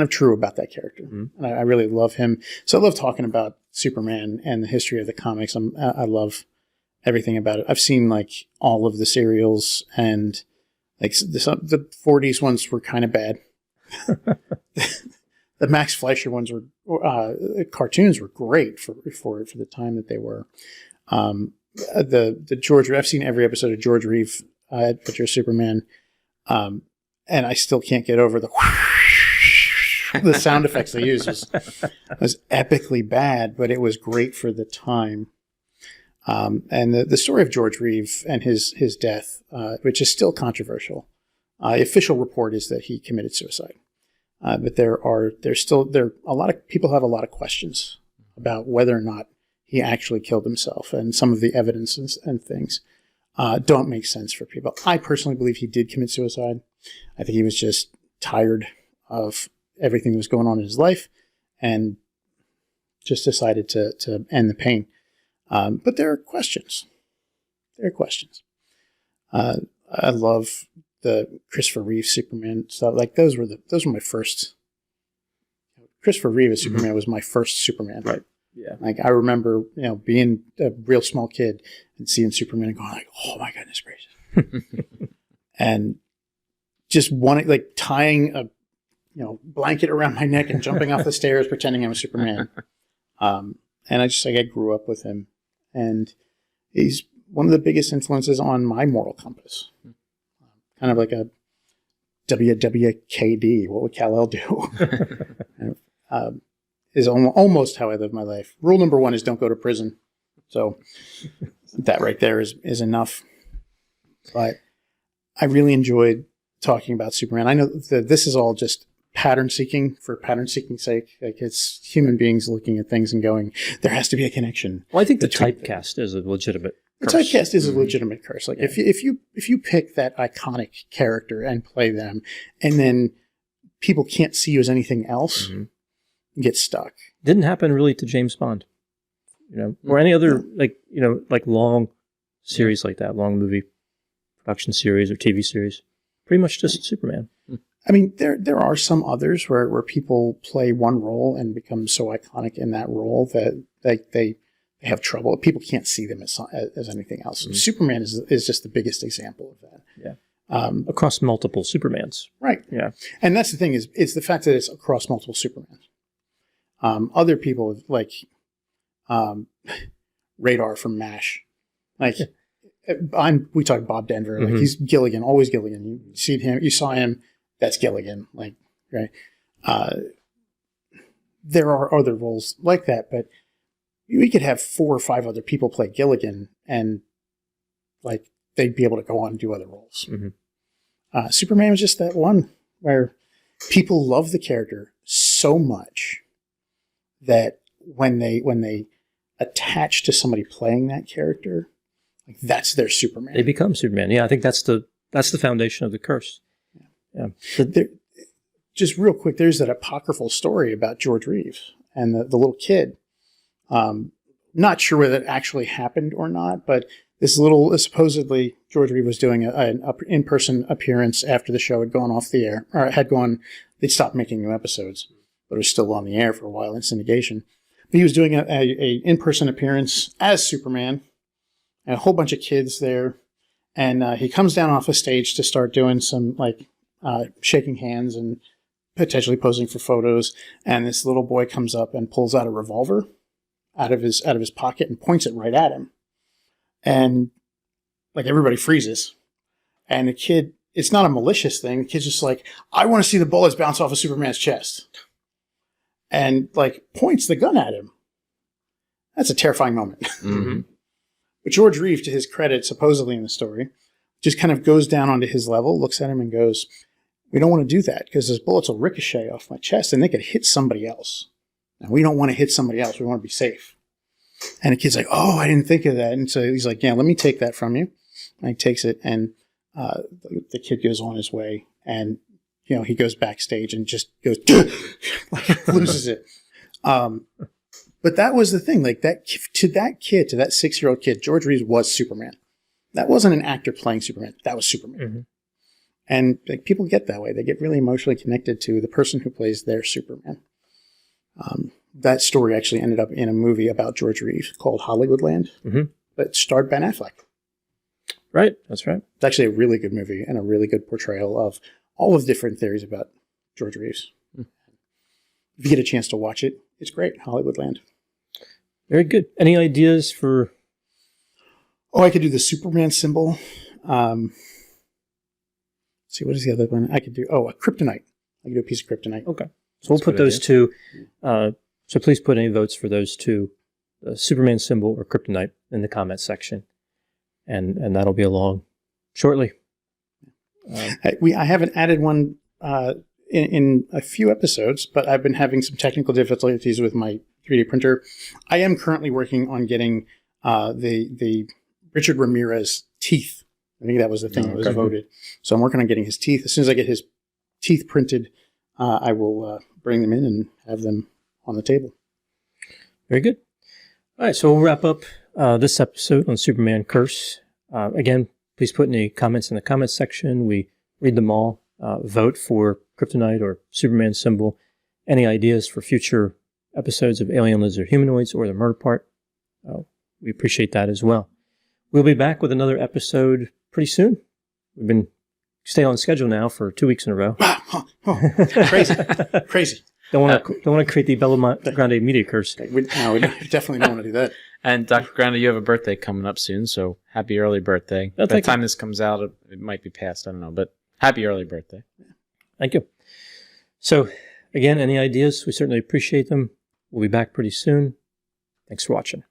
C: true about that character. Mm-hmm. And I really love him. So I love talking about Superman and the history of the comics. I love everything about it. I've seen like all of the serials and like the 40s ones were kind of bad. The Max Fleischer ones were, cartoons were great for the time that they were. The George, I've seen every episode of George Reeves, Adventure of Superman. And I still can't get over the sound effects they used was epically bad, but it was great for the time. And the story of George Reeves and his death, which is still controversial. The official report is that he committed suicide. But there are a lot of people have a lot of questions about whether or not he actually killed himself, and some of the evidence and things don't make sense for people. I personally believe he did commit suicide. I think he was just tired of everything that was going on in his life and just decided to end the pain. But there are questions. I love the Christopher Reeve Superman stuff. Like those were my first. Christopher Reeve as Superman was my first Superman.
A: Right. Yeah.
C: Like I remember, being a real small kid and seeing Superman and going like, "Oh my goodness gracious!" and just wanting like tying a blanket around my neck and jumping off the stairs pretending I was Superman. And I just I grew up with him, and he's one of the biggest influences on my moral compass. Kind of like a WWKD. What would Kal-El do? Is almost how I live my life. Rule number 1 is don't go to prison. So that right there is enough. But I really enjoyed talking about Superman. I know that this is all just pattern seeking for pattern seeking sake. Like, it's human beings looking at things and going, there has to be a connection.
A: Well, I think the typecast is a legitimate curse.
C: The typecast is a legitimate curse. Like, if you pick that iconic character and play them, and then people can't see you as anything else, you get stuck.
A: Didn't happen really to James Bond, or any other like long series like that, long movie production series or TV series. Pretty much just Superman.
C: I mean, there are some others where people play one role and become so iconic in that role that they have trouble. People can't see them as anything else. Superman is just the biggest example of that.
A: Yeah. Across multiple Supermans.
C: Right.
A: Yeah.
C: And that's the thing it's the fact that it's across multiple Supermans. Other people like Radar from MASH. Like, we talk Bob Denver. Like, he's Gilligan, always Gilligan. You saw him. That's Gilligan. Like, right. There are other roles like that, but we could have 4 or 5 other people play Gilligan, and like they'd be able to go on and do other roles. Superman was just that one where people love the character so much that when they attach to somebody playing that character, like, that's their Superman.
A: They become Superman. Yeah, I think that's the foundation of the curse. Yeah.
C: Just real quick, there's that apocryphal story about George Reeves and the little kid. Not sure whether that actually happened or not, but supposedly George Reeves was doing an in-person appearance after the show had gone off the air, or they'd stopped making new episodes, but it was still on the air for a while in syndication. But he was doing a in-person appearance as Superman, and a whole bunch of kids there. And he comes down off a stage to start doing some shaking hands and potentially posing for photos. And this little boy comes up and pulls out a revolver out of his pocket and points it right at him. And like, everybody freezes. And the kid, it's not a malicious thing. The kid's just like, I want to see the bullets bounce off of Superman's chest. And like, points the gun at him. That's a terrifying moment. But George Reeves, to his credit, supposedly in the story, just kind of goes down onto his level, looks at him and goes, we don't want to do that because those bullets will ricochet off my chest and they could hit somebody else. Now, we don't want to hit somebody else. We want to be safe. And the kid's like, oh, I didn't think of that. And so he's like, yeah, let me take that from you. And he takes it, and the kid goes on his way. And, he goes backstage and just goes, like, loses it. But that was the thing. Like, that to that 6-year-old kid, George Reeves was Superman. That wasn't an actor playing Superman. That was Superman. And like, people get that way. They get really emotionally connected to the person who plays their Superman. That story actually ended up in a movie about George Reeves called Hollywoodland, that starred Ben Affleck.
A: Right. That's right.
C: It's actually a really good movie and a really good portrayal of all of the different theories about George Reeves. If you get a chance to watch it, it's great. Hollywoodland.
A: Very good. Any ideas for...
C: Oh, I could do the Superman symbol. Let's see, what is the other one I could do? Oh, a kryptonite. I could do a piece of kryptonite.
A: Okay. So we'll put those two. So please put any votes for those two, the Superman symbol or kryptonite, in the comment section. And that'll be along shortly.
C: I haven't added one in a few episodes, but I've been having some technical difficulties with my 3D printer. I am currently working on getting the Richard Ramirez teeth. I think that was the thing that was voted. So I'm working on getting his teeth. As soon as I get his teeth printed, I will bring them in and have them on the table.
A: Very good. All right, so we'll wrap up this episode on Superman Curse. Again, please put any comments in the comments section. We read them all. Vote for kryptonite or Superman symbol. Any ideas for future episodes of Alien, Lizard, Humanoids, or the murder part? We appreciate that as well. We'll be back with another episode pretty soon. We've been staying on schedule now for 2 weeks in a row.
C: Crazy.
A: Don't want to create the Bella Grande media curse.
C: We definitely don't want to do that.
B: And Dr. Grande, you have a birthday coming up soon, so happy early birthday. By the time this comes out, it might be past, I don't know, but happy early birthday.
A: Thank you. So, again, any ideas? We certainly appreciate them. We'll be back pretty soon. Thanks for watching.